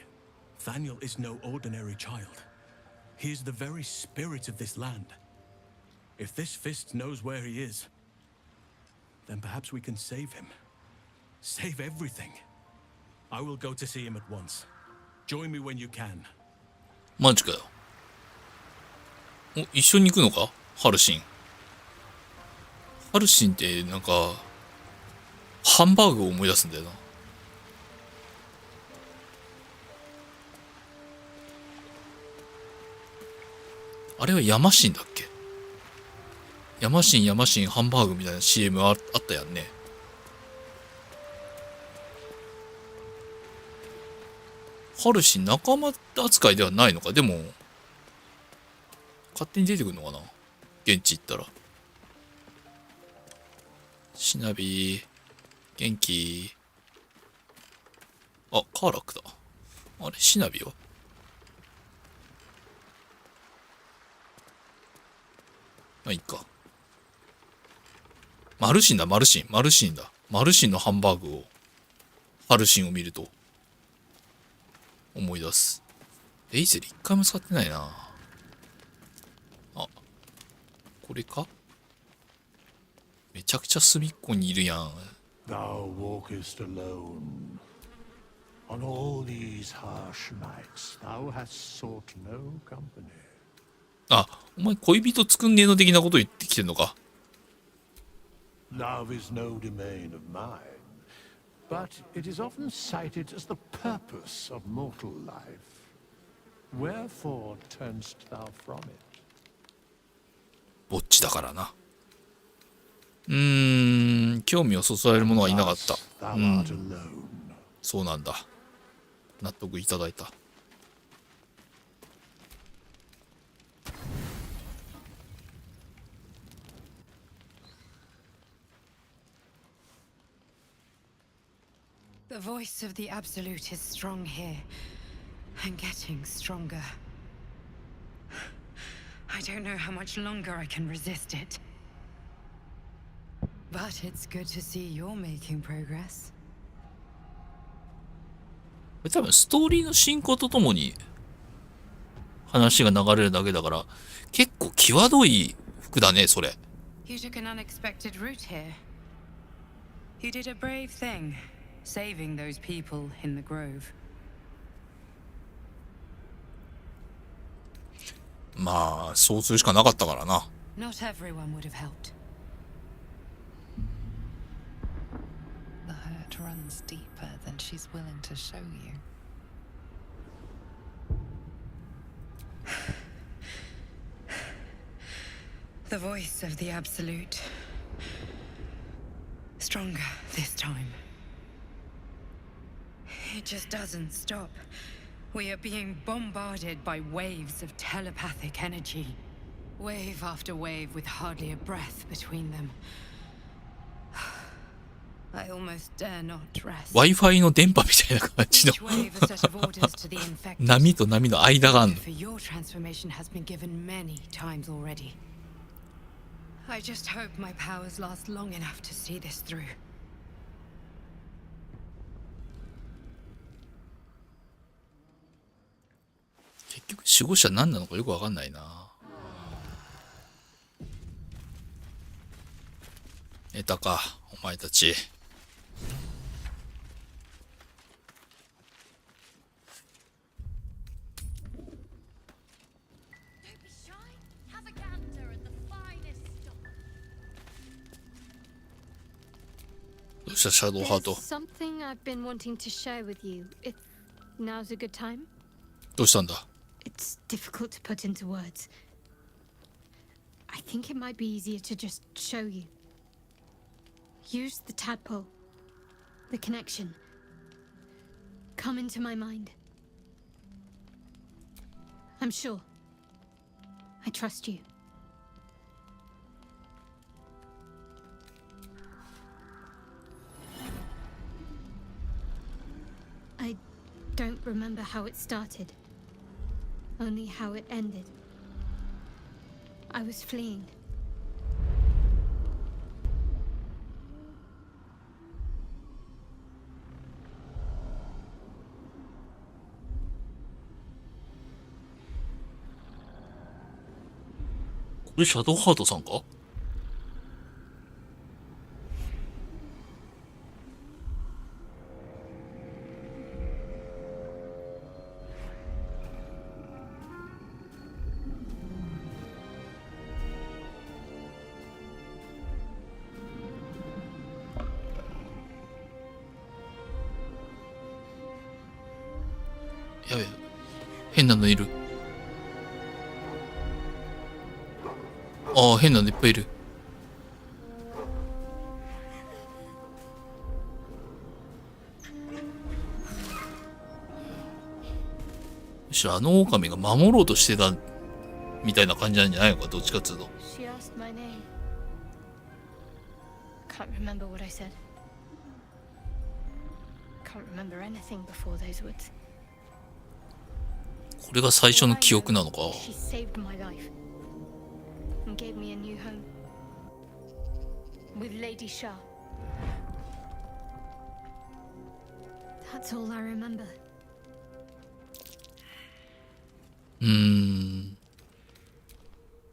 Thaniel is no ordinary child. He is the very spirit of this land. If this fist knows where he is, then perhaps we can save him. Save everything. I will go to see him at once. Join me when you can. マジかよ。お、一緒に行くのかハルシン。ハルシンってなんか、ハンバーグを思い出すんだよな。あれはヤマシンだっけ？ヤマシンハンバーグみたいな CM あったやんね。ハルシン仲間扱いではないのか。でも勝手に出てくるのかな、現地行ったら。シナビ元気。あ、カーラクだ。あれシナビはまあいいか。マルシンだ。マルシンのハンバーグをハルシンを見ると思い出す。レイゼル一回も使ってないな。あ、これか。めちゃくちゃ隅っこにいるやん。 Thou walkest alone. On all these harsh nights, thou hast sought no company. あ、お前恋人作んねえの的なこと言ってきてんのか。Love is no domain of mine, but it is often cited as the purpose of mortal life. Wherefore turnst thou from it? ぼっちだからな。興味をそそられる者はいなかった。そうなんだ。納得いただいた。The voice of the Absolute is strong here, and getting stronger. I don't know how much longer I can resist it. But it's good to see you're making progress. これ多分ストーリーの進行とともに話が流れるだけだから結構際どい服だね、それ。You took an unexpected route here. You did a brave thing, saving those people in the grove. まあそうするしかなかったからな。Not everyone would have helped. The hurt runs deeper than she's willing to show you. The voice of the Absolute. Stronger this time. It just doesn't stop. We are being bombarded by waves of telepathic energy. Wave after wave with hardly a breath between them. I almost dare not rest. Wi-Fi の電波みたいな感じの波と波の間があるの。 For your transformation has been given many times already. I just hope my powers last long enough to see this through. 結局守護者何なのかよくわかんないな。ネタか、お前たち。どうしたシャドウハート。 Something I've been wanting to share with you. If now's a good time. どうしたんだ。 It's difficult to put into words. I think it might be easier to just show you. Use the tadpole, the connection. come into my mind. I'm sure. I trust you. I don't remember how it started, only how it ended. I was fleeing. これシャドウハートさんか？やべえ、変なのいる。ああ、変なのいっぱいいる。むしろあの狼が守ろうとしてたみたいな感じなんじゃないのか、どっちかっつうと。 She asked my name. Can't remember what I said. Can't remember anything before those words. これが最初の記憶なのか。 She saved my life and gave me a new home with Lady Shah. That's all I remember.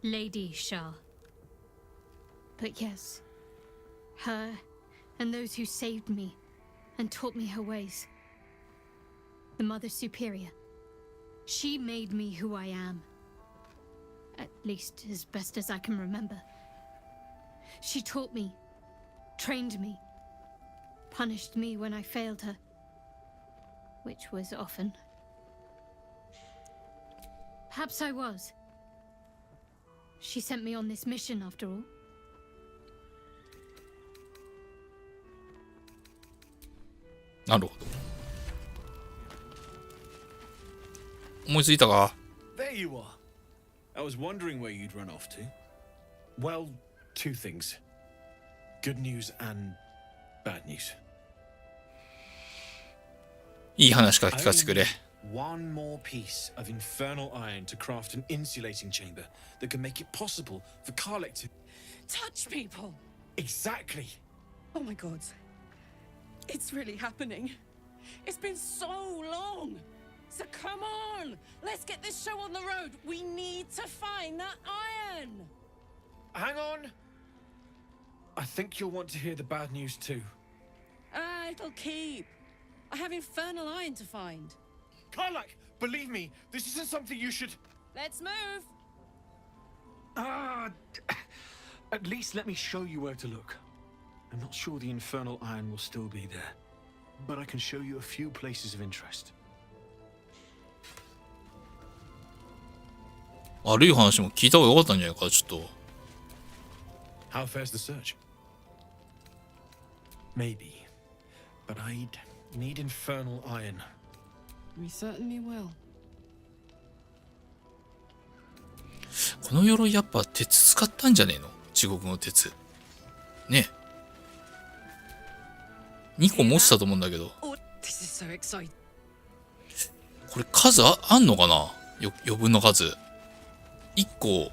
Lady Shah. But yes, her and those who saved me and taught me her ways. The Mother Superior. She made me who I am. At least as best as I can remember. She taught me, trained me, punished me when I failed her, which was often. Perhaps I was. She sent me on this mission after all. なるほど。思いついたか？ There you are. I was wondering where you'd run off to. Well, two things. Good news and bad news. いい話から聞かせてくれ。 One more piece of infernal iron to craft an insulating chamber that can make it possible for Karlek to touch people. Exactly. Oh my god. It's really happening. It's been so long. So come on. Let's get this show on the road. We need to find that iron. Hang on. I think you'll want to hear the bad news too. It'll keep. I have infernal iron to find. Karlek, believe me, this isn't something you should... Let's move. At least let me show you where to look. I'm not sure the infernal iron will still be there, but I can show you a few places of interest. 悪い話も聞いた方がよかったんじゃないか、ちょっと。How fares the search? Maybe, but I'd need infernal iron. We certainly will. この鎧やっぱ鉄使ったんじゃねえの？地獄の鉄。ねえ。2個持ってたと思うんだけど。Oh, this is so exciting. これ数あんのかな？余分な数。1個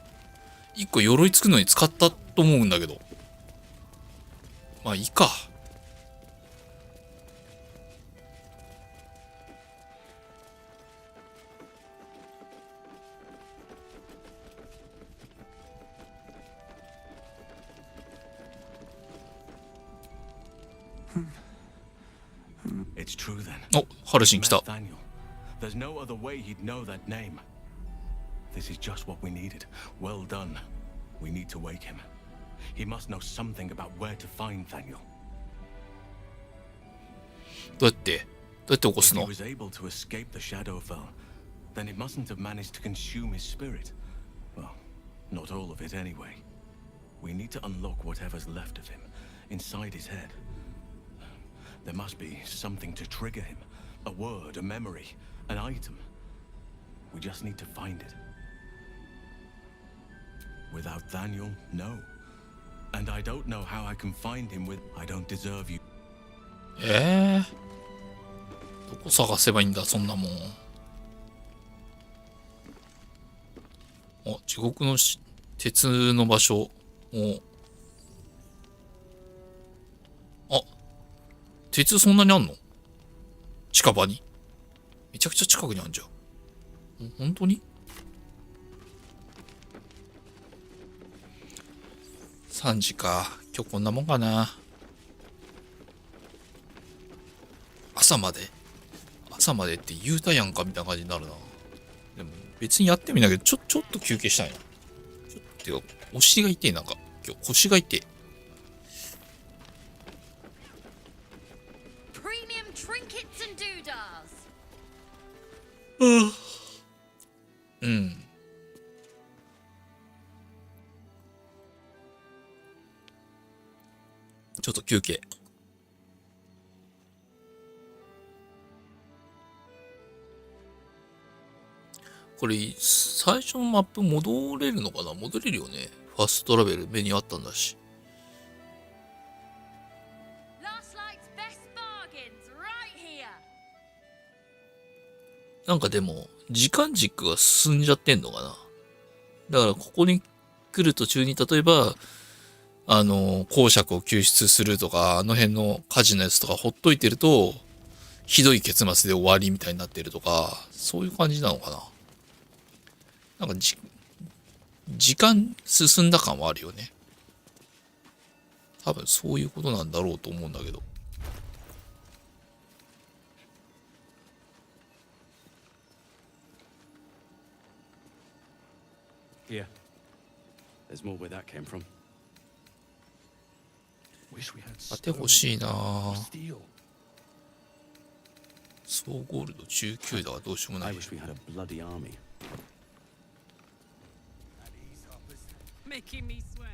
鎧作るのに使ったと思うんだけど。まあいいか。It's true then. お、ハルシン来た。 Nathaniel. There's no other way he'd know that name. This is just what we needed. Well done. We need to wake him. He must know something about where to find Nathaniel. どうやって起こす If の？ he was able to escape the Shadowfell, then it mustn't have managed to consume his spirit. Well, not all of it anyway. We need to unlock whatever's left of him, inside his head. There must be something to trigger him, A word, a memory, an item. We just need to find it. Without Daniel, no. And I don't know how I can find him with... I don't deserve you. どこ探せばいいんだ、そんなもん。あ、地獄の鉄の場所。あ、鉄そんなにあんの？近場に？めちゃくちゃ近くにあんじゃん。本当に？ 3 時か。今日こんなもんかな。朝までって言うたやんかみたいな感じになるな。でも別にやってみないけど、ちょっと休憩したいな。てか、お尻が痛い、なんか。今日腰が痛い。Premium trinkets and doodahs. うん。ちょっと休憩。これ、最初のマップ戻れるのかな？戻れるよね。ファストトラベル目にあったんだし。なんかでも、時間軸が進んじゃってんのかな。だから、ここに来る途中に、例えば、公爵を救出するとか、あの辺の火事のやつとかほっといてると、ひどい結末で終わりみたいになってるとか、そういう感じなのかな。なんか時間進んだ感はあるよね。多分そういうことなんだろうと思うんだけど。Here. There's more where that came from. 当てほしいなぁ。総ゴールド19だがどうしようもない。Making me sweat.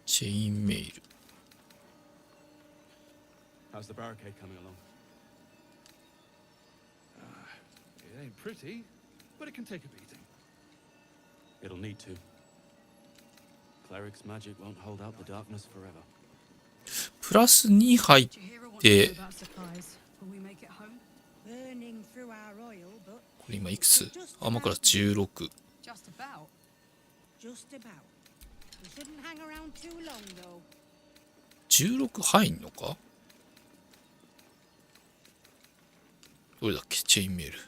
チェインメール。How's the barricade coming along? It ain't pretty, but it can take a beating. It'll need to. Cleric's magic won't hold out the darkness forever. プラス2入って、これ今いくつ？アーマークラス16。Just about. Just about. We shouldn't hang around too long, though. 16入んのか？どれだっけ？チェインメール。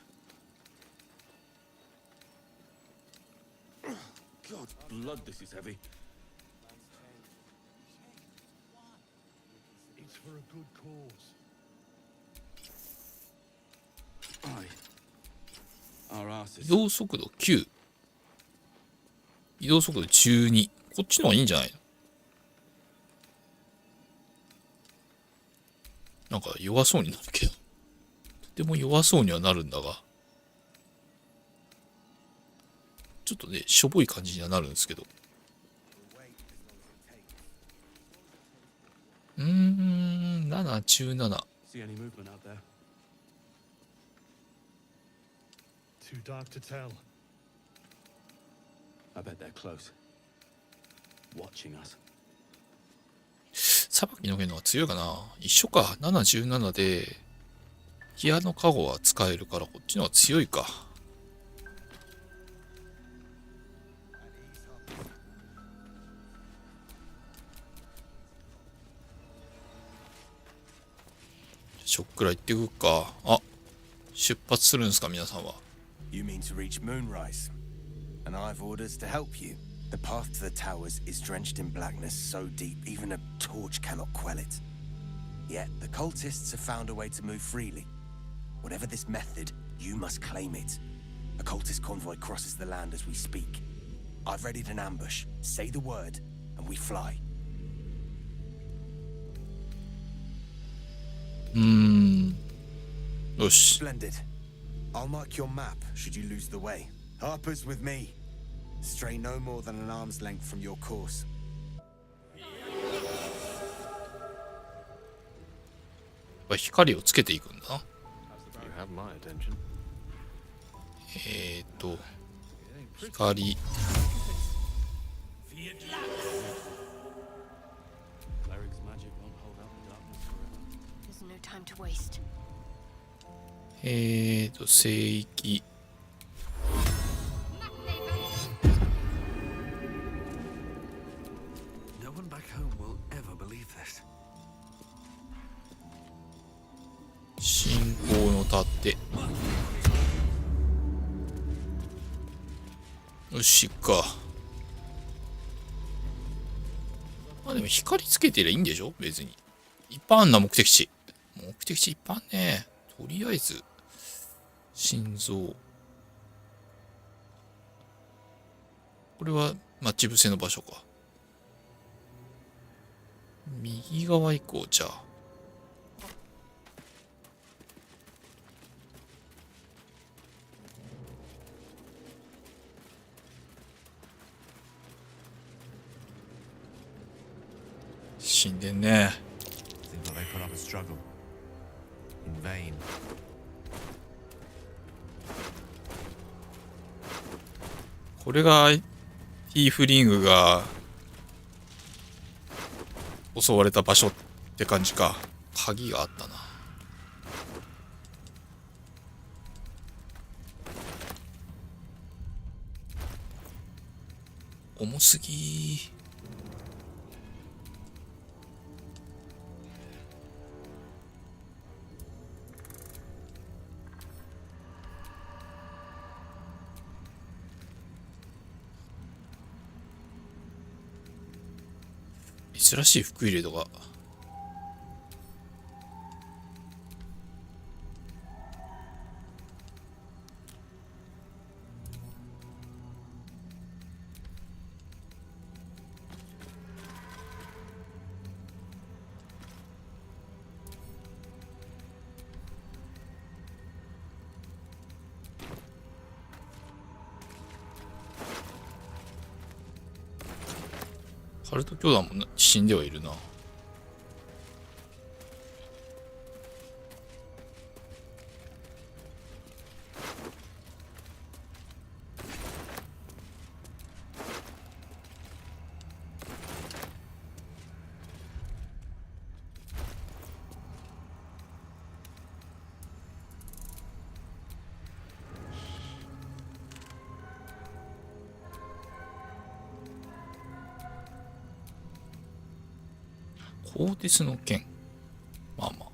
God's blood, this is heavy. It's for a good cause. Our asses. 移動速度9。移動速度12。こっちの方がいいんじゃないの？なんか弱そうになるけど。とても弱そうにはなるんだが。ちょっとね、しょぼい感じにはなるんですけど。7、17。See any movement out there? Too dark to tell. I bet they're close. Watching us. 裁きの剣の方が強いかな。一緒か。7、17で、ギアのカゴは使えるから、こっちの方が強いか。ショックラ行ってくか。あ、出発するんですか、皆さんは。You mean to reach Moonrise? And I've orders to help you. The path to the towers is drenched in blackness so deep even a torch cannot quell it. Yet the cultists have found a way to move freely. Whatever this method, you must claim it. A cultist convoy crosses the land as we speak. I've readied an ambush. Say the word, and we fly. よし。 Splendid. I'll mark your map should you lose the way. Harper's with me. Stray no more than an arm's length from your course. 光をつけていくんだな。You have my attention. 光。Cleric's magic won't hold out the darkness forever. There's no time to waste. 聖域。No one back home will ever believe this. 信仰の盾。よしか。まあでも光つけてりゃいいんでしょ別に。いっぱいあんな目的地。目的地いっぱいあんね。とりあえず、心臓。これは待ち伏せの場所か。右側行こう、じゃあ。死んでんね。 Seems like they put up a struggle. In vain. これがティーフリングが襲われた場所って感じか。鍵があったな。重すぎ。珍しい服入れとか。ハルト兄弟も死んではいるな。鋼鉄の剣。まあまあ。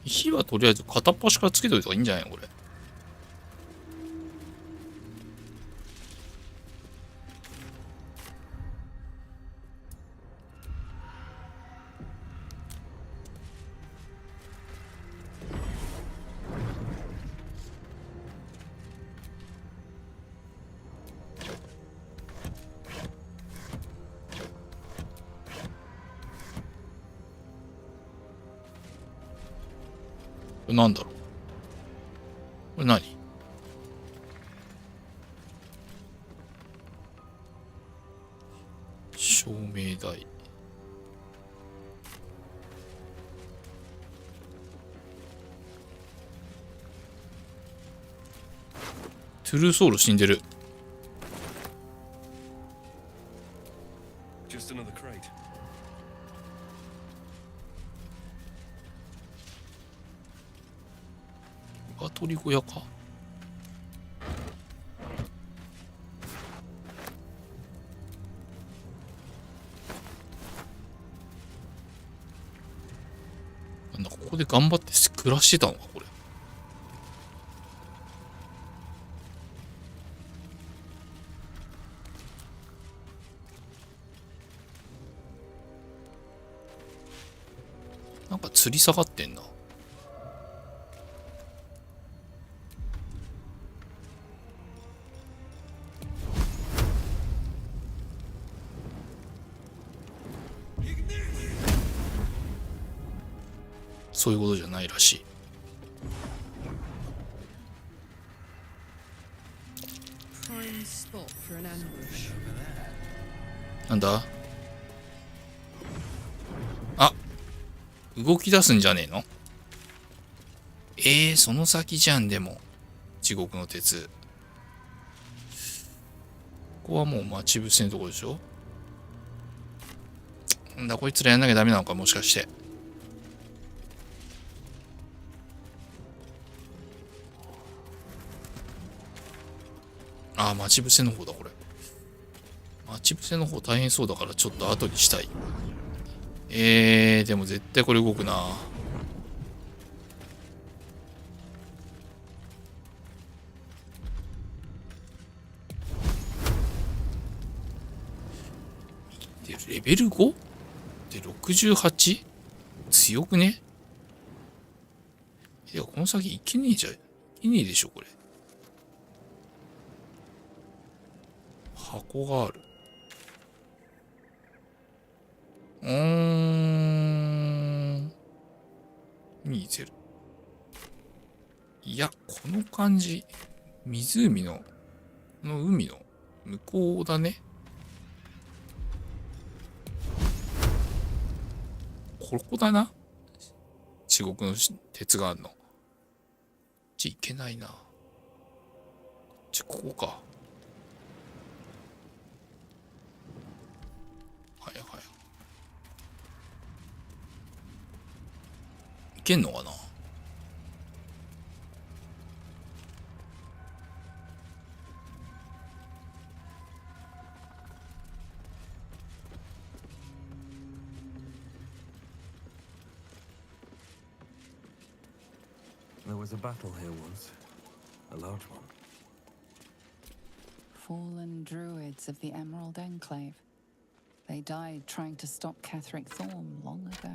火はとりあえず片っ端からつけといた方がいいんじゃないのこれ。これなんだろう。これ何？照明台。トゥルーソウル死んでる。Just another crate. 鶏小屋か。なんだここで頑張って暮らしてたのかこれ。なんか吊り下がってんな。そういうことじゃないらしい。Prime spot for an ambush. なんだ？あ、動き出すんじゃねえの？その先じゃん。でも地獄の鉄。ここはもう待ち伏せのところでしょ。んだこいつらやんなきゃダメなのか、もしかして。あ、待ち伏せの方だこれ。待ち伏せの方大変そうだからちょっと後にしたい。でも絶対これ動くな。でレベル 5？ で 68？ 強くね？いや、この先いけねえじゃん。いけねえでしょこれ。箱がある。20。いや、この感じ、湖の、この海の向こうだね。ここだな。地獄の鉄があるの。いけないな。ここか。はいはい。いけんのかな。There was a battle here once. A large one. Fallen druids of the Emerald Enclave. They died trying to stop Catherick Thorm long ago.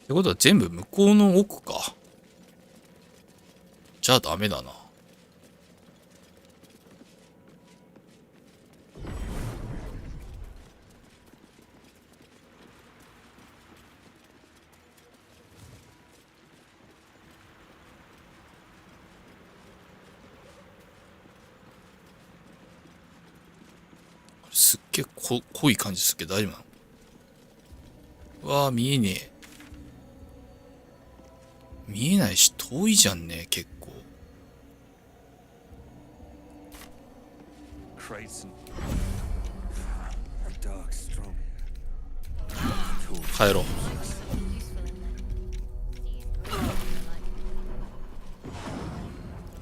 ってことは全部向こうの奥か。じゃあダメだな。すっげえ濃い感じすっけど大丈夫なの？うわあ、見えねえ。見えないし遠いじゃんね、結構。帰ろう。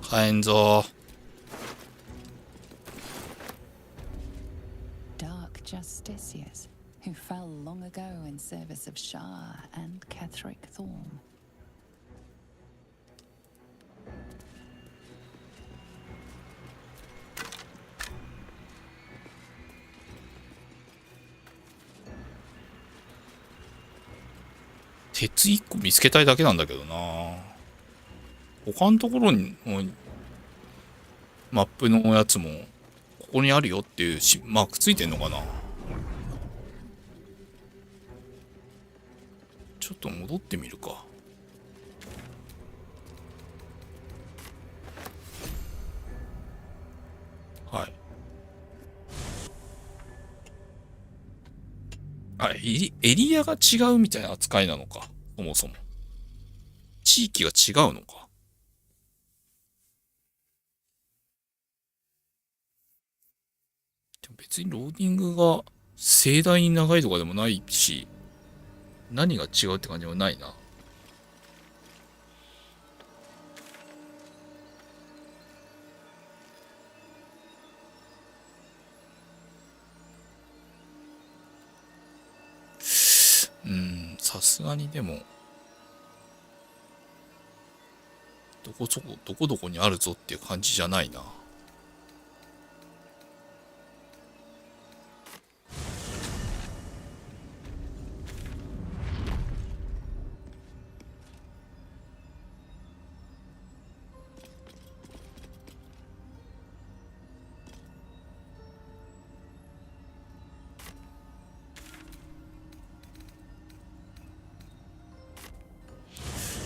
帰んぞ。Dark justiciars who fell long ago in service of Shah and Catherick Thorm. 鉄1個見つけたいだけなんだけどな。他のところにマップのやつもここにあるよっていうマークついてんのかな。ちょっと戻ってみるか。はい。あ、エリアが違うみたいな扱いなのか。そもそも。地域が違うのか。でも別にローディングが盛大に長いとかでもないし、何が違うって感じはないな。さすがにでもどこどこにあるぞっていう感じじゃないな。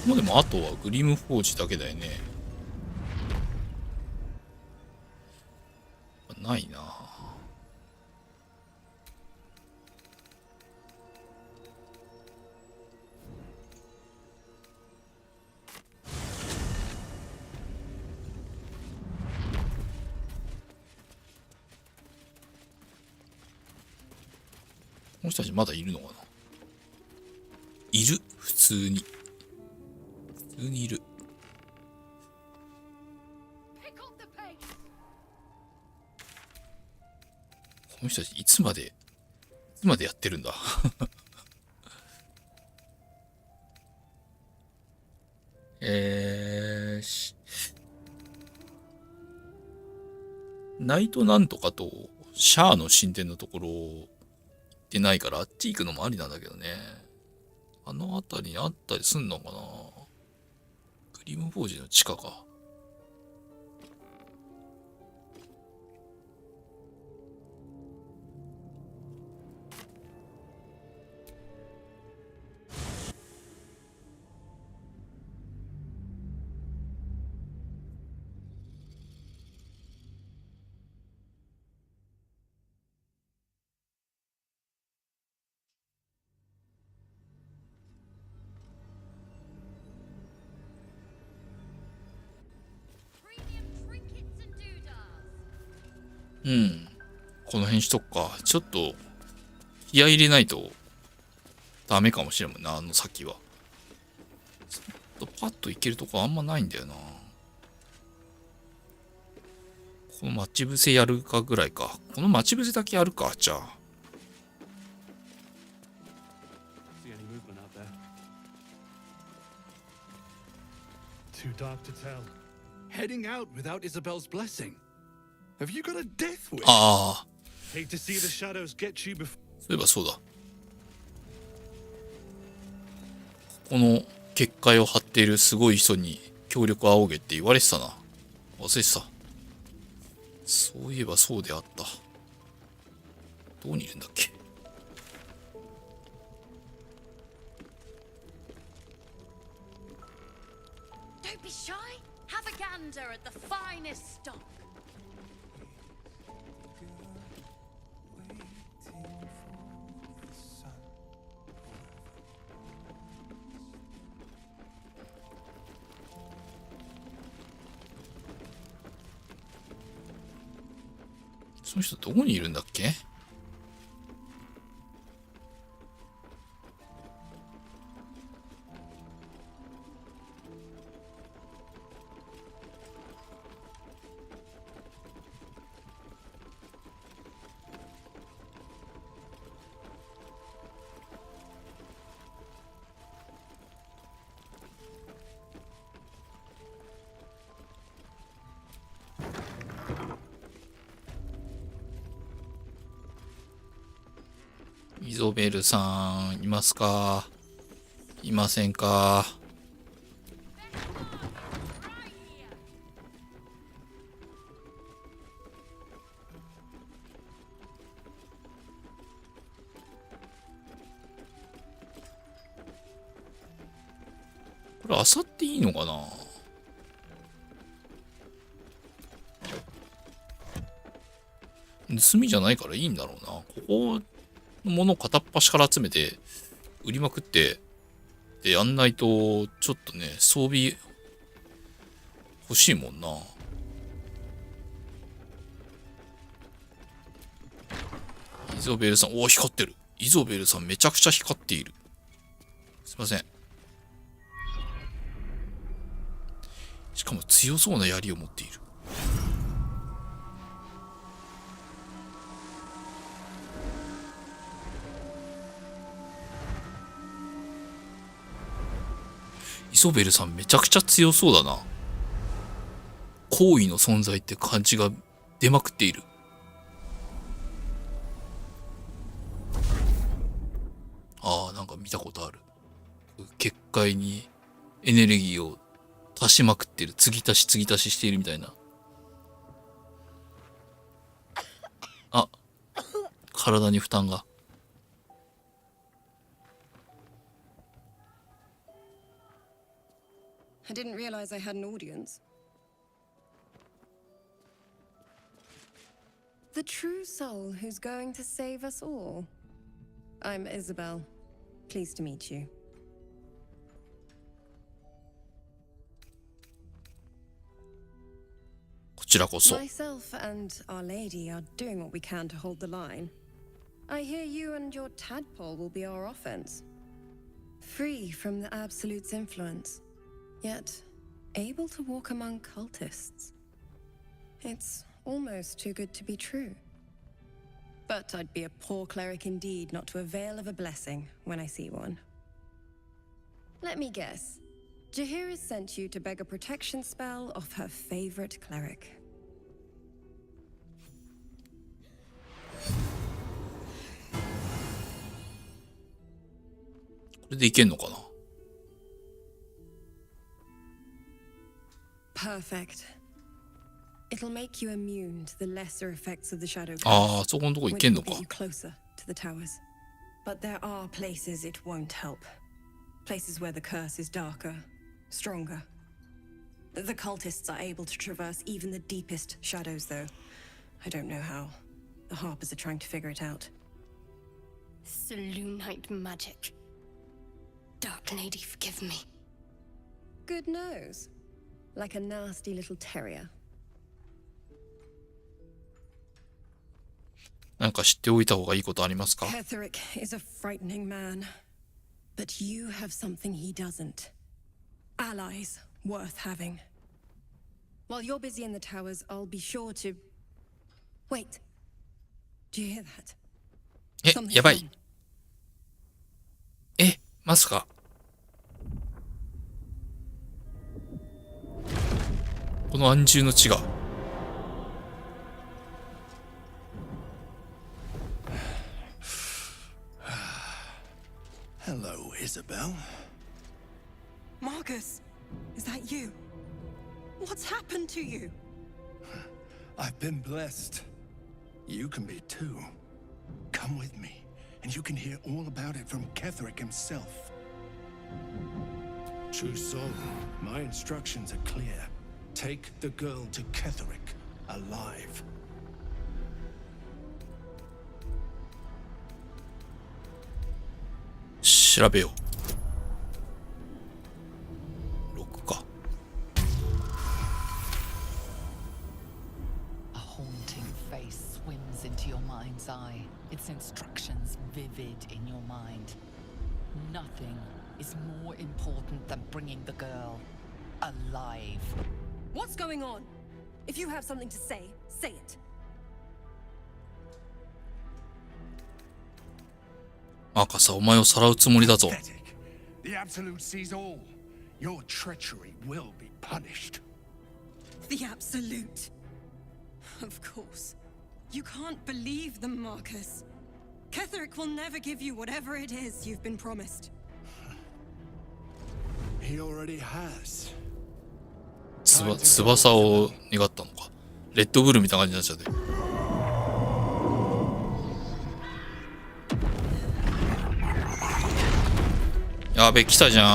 もうでもあとはグリムフォージだけだよね。ないな。この人たちまだいるのかな。いる、普通にいる。この人たちいつまでやってるんだ。ナイトなんとかとシャアの神殿のところ行ってないから、あっち行くのもありなんだけどね。あの辺りにあったりすんのかな。グリムフォージの地下か。うん。この辺しとくか。ちょっと、気合い入れないと、ダメかもしれんもんな、あの先は。ちょっとパッといけるとこあんまないんだよな。この待ち伏せやるかぐらいか。この待ち伏せだけやるか、じゃあ。Too dark to tell. Heading out without Isabel's blessing. Have you got a death wish? ああ。Hate to see the shadows get you before. そういえばそうだ。この結界を張っているすごい人に協力を仰げって言われてたな。忘れてた。そういえばそうであった。どこにいるんだっけ。Don't be shy. Have a gander at the finest stock. その人どこにいるんだっけ。イゾベルさんいますか。いませんか。これ漁っていいのかな。盗みじゃないからいいんだろうな。ここのものを片っ端から集めて売りまくってでやんないとちょっとね装備欲しいもんな。イゾベルさん、おお光ってる。イゾベルさんめちゃくちゃ光っている。すいません。しかも強そうな槍を持っている。イソベルさんめちゃくちゃ強そうだな。好意の存在って感じが出まくっている。ああ、なんか見たことある。結界にエネルギーを足しまくってる。継ぎ足し継ぎ足ししているみたいな。あ、体に負担が。I didn't realize I had an audience. The true soul who's going to save us all. I'm Isabel. Pleased to meet you. Myself and Our Lady are doing what we can to hold the line. I hear you and your tadpole will be our offense. Free from the Absolute's influence, yet able to walk among cultists. It's almost too good to be true. But I'd be a poor cleric indeed not to avail of a blessing when I see one. Let me guess. Jaheira sent you to beg a protection spell off her favorite cleric. Perfect. It'll make you immune to the lesser effects of the shadow curse, which will get you closer to the towers. But there are places it won't help. Places where the curse is darker, stronger. The cultists are able to traverse even the deepest shadows, though. I don't know how. The Harpers are trying to figure it out. Selûnite magic. Dark Lady, forgive me. Good nose. Like a nasty little terrier. なんか知っておいた方がいいことありますか? Ketherick is a frightening man. But you have something he doesn't. Allies worth having. While you're busy in the towers, I'll be sure to... Wait. Do you hear that? え、やばい。え、まさか。この安住の地が。Hello, Isabel. Marcus, is that you? What's happened to you? I've been blessed. You can be too. Come with me, and you can hear all about it from Ketherick himself. True soul, my instructions are clear. Take the girl to Ketherick, alive. Shirabeo. 6か。A haunting face swims into your mind's eye, its instructions vivid in your mind. Nothing is more important than bringing the girl alive. What's going on? If you have something to say, say it. マーカスはお前をさらうつもりだぞ。The Absolute sees all. Your treachery will be punished. The Absolute. Of course. You can't believe them, Marcus. Ketherick will never give you whatever it is you've been promised. He already has. 翼を願ったのか。レッドブルみたいな感じになっちゃって。やべ、来たじゃん。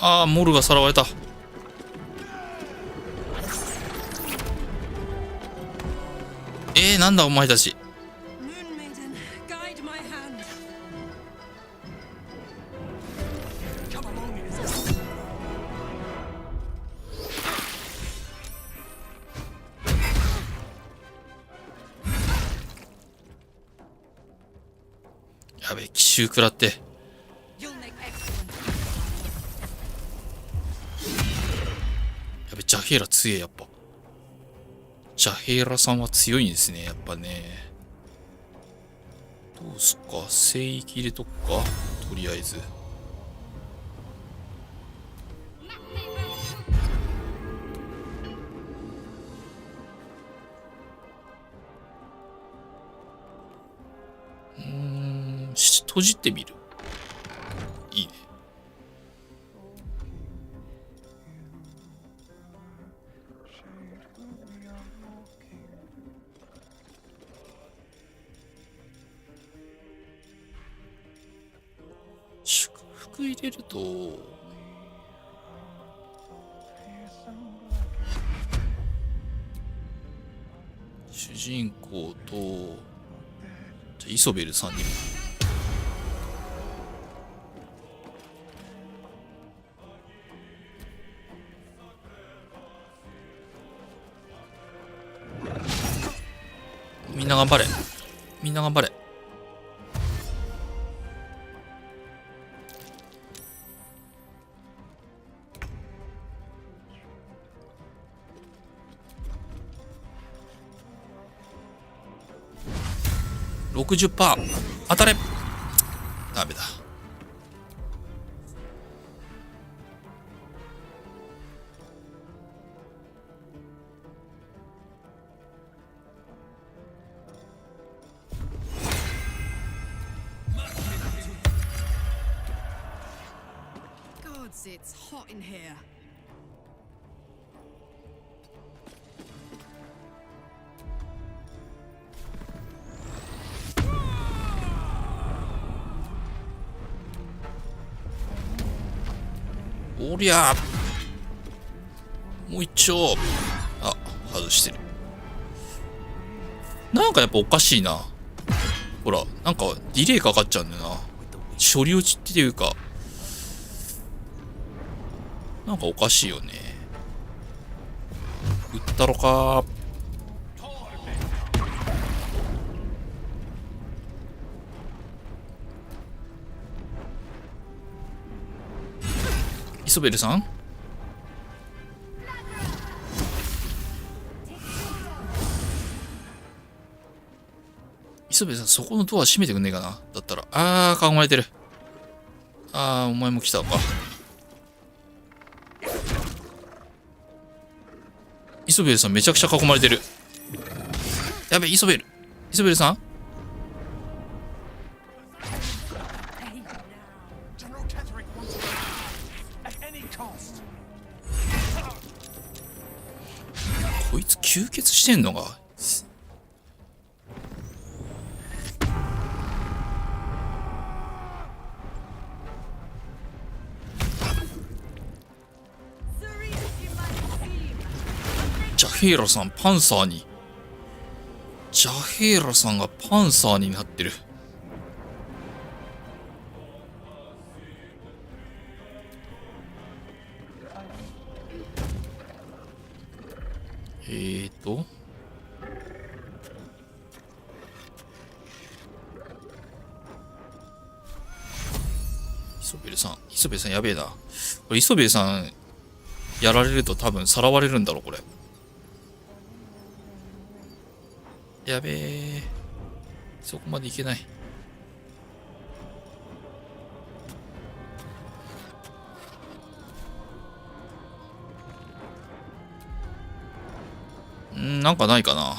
ああ、モルがさらわれた。なんだお前たち。やべえ、奇襲食らって。やべ、ジャヘイラ強え、やっぱ。ジャヘイラさんは強いんですね、やっぱね。どうすっか、聖域入れとくか、とりあえず。閉じてみる。いいね。ク入れると主人公とじゃあイソベルさんにもみんな頑張れ。みんな頑張れ。60%当たれ。ダメだ。Gods, it's hot in here. おりゃもう一丁。あ、外してる。なんかやっぱおかしいな。ほら、なんかディレイかかっちゃうんだよな。処理落ちっていうか、なんかおかしいよね。撃ったろか。イソベルさん、イソベルさん、そこのドア閉めてくんねえかな。だったら、あー、囲まれてる。あー、お前も来たのか。イソベルさんめちゃくちゃ囲まれてる。やべ、イソベルさん、こいつ吸血してんのがジャヘイラさんパンサーに、ジャヘイラさんがパンサーになってる。イソベルさん、イソベルさんやべえな。これイソベルさんやられると多分さらわれるんだろこれ。やべえ、そこまでいけない。なんかないかな。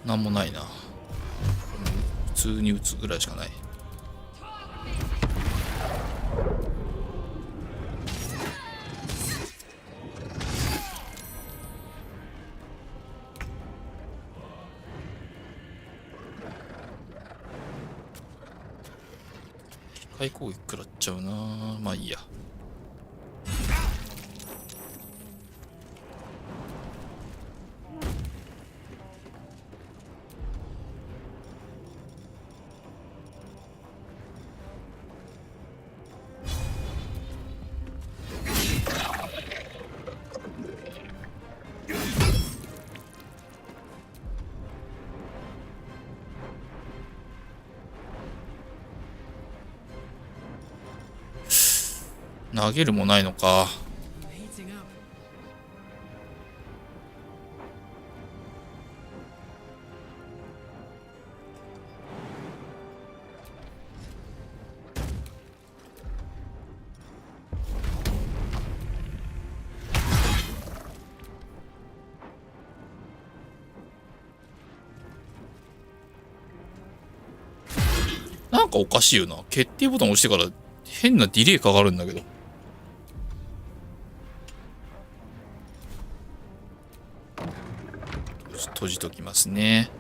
なんもないな。普通に打つぐらいしかない。機械攻撃食らっちゃうな。まあいいや。投げるもないのか。なんかおかしいよな。決定ボタン押してから変なディレイかかるんだけど。閉じときますね。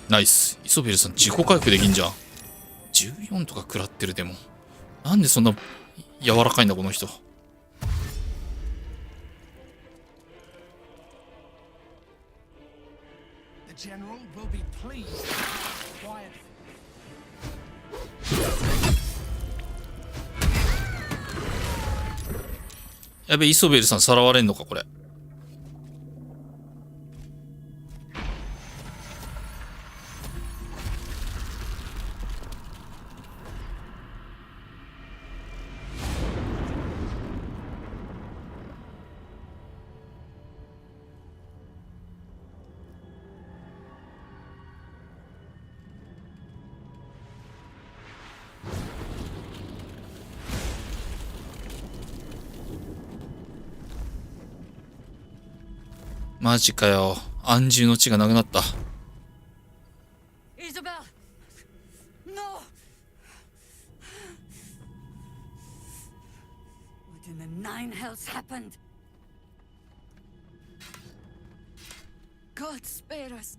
ナイス。イソベルさん自己回復できんじゃん。14とか食らってる。でもなんでそんな柔らかいんだこの人。やべ、イソベルさんさらわれんのかこれ。マジかよ。安住の地がなくなった。Isabel! No! What in the nine hells happened? God spare us.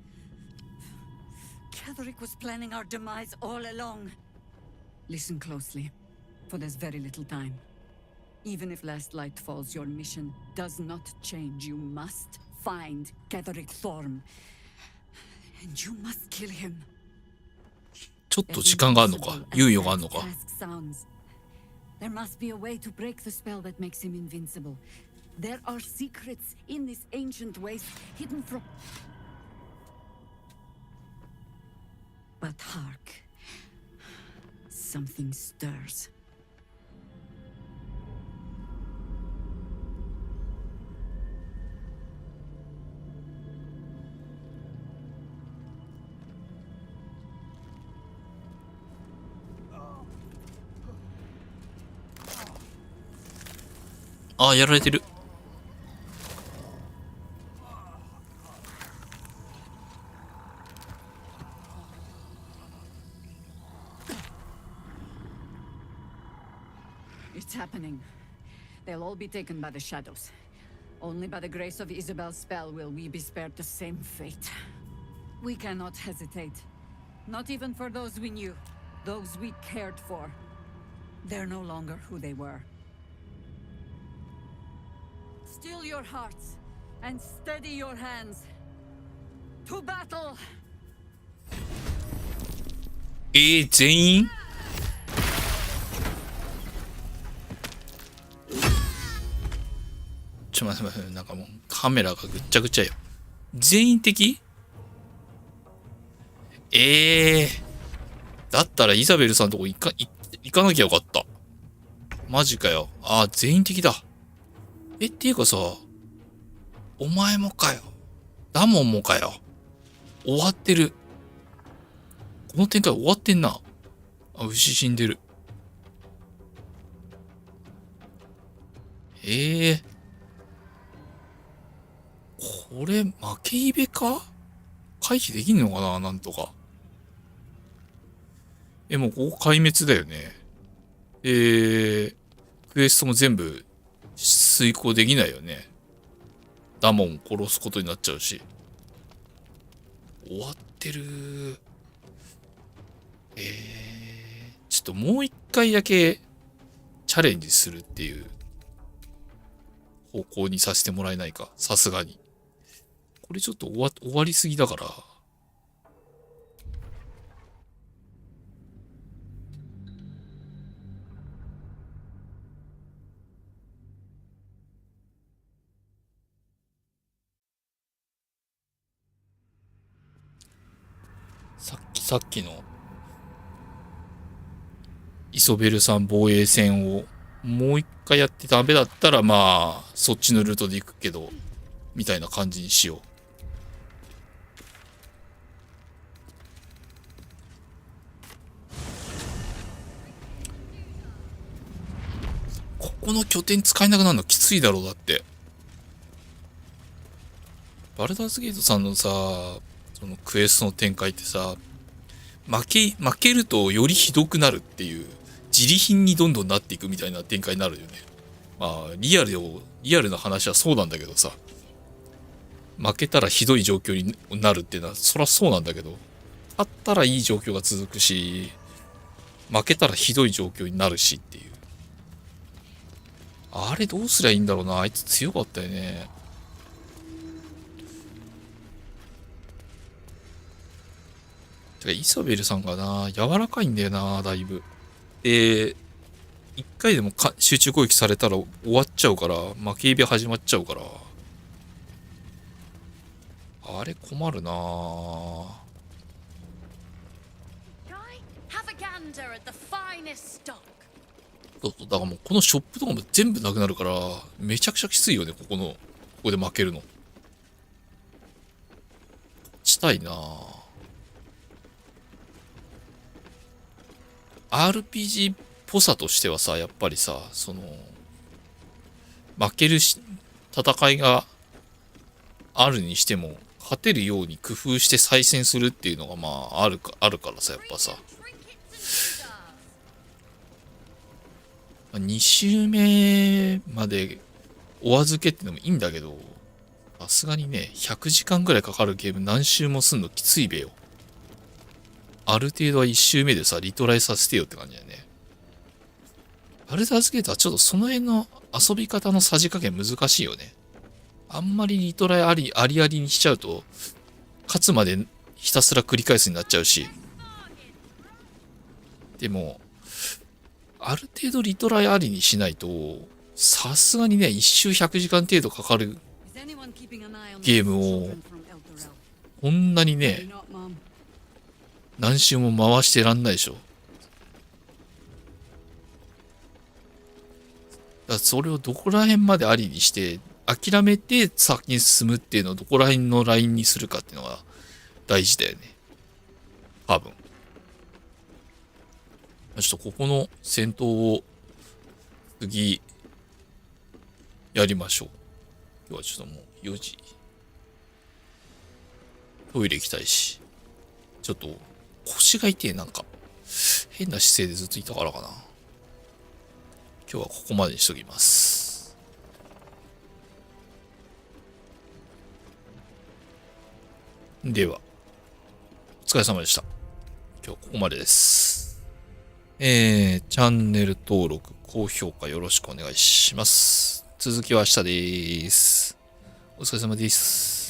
Ketherick was planning our demise all along. Listen closely, for there's very little time. Even if last light falls, your mission does not change. You must find Ketherick Thorm. And you must kill him. ちょっと時間があるのか。猶予があるのか。There must be a way to break the spell that makes him invincible. There are secrets in this ancient waste hidden from... But hark. Something stirs. Ah, やられてる。It's happening. They'll all be taken by the shadows. Only by the grace of Isabel's spell will we be spared the same fate. We cannot hesitate. Not even for those we knew, those we cared for. They're no longer who they were. Still your hearts and steady your hands. To battle! 全員待って、なんかもうカメラがぐっちゃぐちゃよ。全員的？だったらイザベルさんのとこ行かなきゃよかった。マジかよ。ああ、全員的だ。っていうかさ、お前もかよ。ダモンもかよ。終わってる。この展開終わってんな。あ、牛死んでる。これ、負けイベか？回避できんのかな、なんとか。もうここ壊滅だよね。クエストも全部遂行できないよね。ダモンを殺すことになっちゃうし。終わってる。ちょっともう一回だけチャレンジするっていう方向にさせてもらえないか。さすがに。これちょっと終わりすぎだから。さっきのイソベルさん防衛戦をもう一回やってダメだったら、まあ、そっちのルートで行くけど、みたいな感じにしよう。ここの拠点使えなくなるのきついだろう、だって。バルダーズゲートさんのさ、そのクエストの展開ってさ、負けるとよりひどくなるっていう、自利品にどんどんなっていくみたいな展開になるよね。まあ、リアルな話はそうなんだけどさ、負けたらひどい状況になるっていうのは、そりゃそうなんだけど、勝ったらいい状況が続くし、負けたらひどい状況になるしっていう。あれどうすりゃいいんだろうな。あいつ強かったよね。てか、イソベルさんがな、柔らかいんだよな、だいぶ。で、一回でも集中攻撃されたら終わっちゃうから、負け指始まっちゃうから。あれ困るなぁ。そうそう、だからもうこのショップとかも全部なくなるから、めちゃくちゃきついよね、ここで負けるの。したいなぁ。RPG っぽさとしてはさ、やっぱりさ、負ける戦いがあるにしても、勝てるように工夫して再戦するっていうのがまああるからさ、やっぱさ。2周目までお預けってのもいいんだけど、さすがにね、100時間ぐらいかかるゲーム何周もすんのきついべよ。ある程度は1周目でさ、リトライさせてよって感じだよね。バルダーズゲートはちょっとその辺の遊び方のさじ加減難しいよね。あんまりリトライありありにしちゃうと、勝つまでひたすら繰り返すになっちゃうし。でも、ある程度リトライありにしないと、さすがにね、1周100時間程度かかるゲームを、こんなにね、何周も回してらんないでしょ。だからそれをどこら辺までありにして、諦めて先に進むっていうのをどこら辺のラインにするかっていうのが大事だよね。多分。ちょっとここの戦闘を次やりましょう。今日はちょっともう4時。トイレ行きたいし。ちょっと腰が痛い、なんか。変な姿勢でずっといたからかな。今日はここまでにしときます。では、お疲れ様でした。今日はここまでです。チャンネル登録、高評価よろしくお願いします。続きは明日です。お疲れ様です。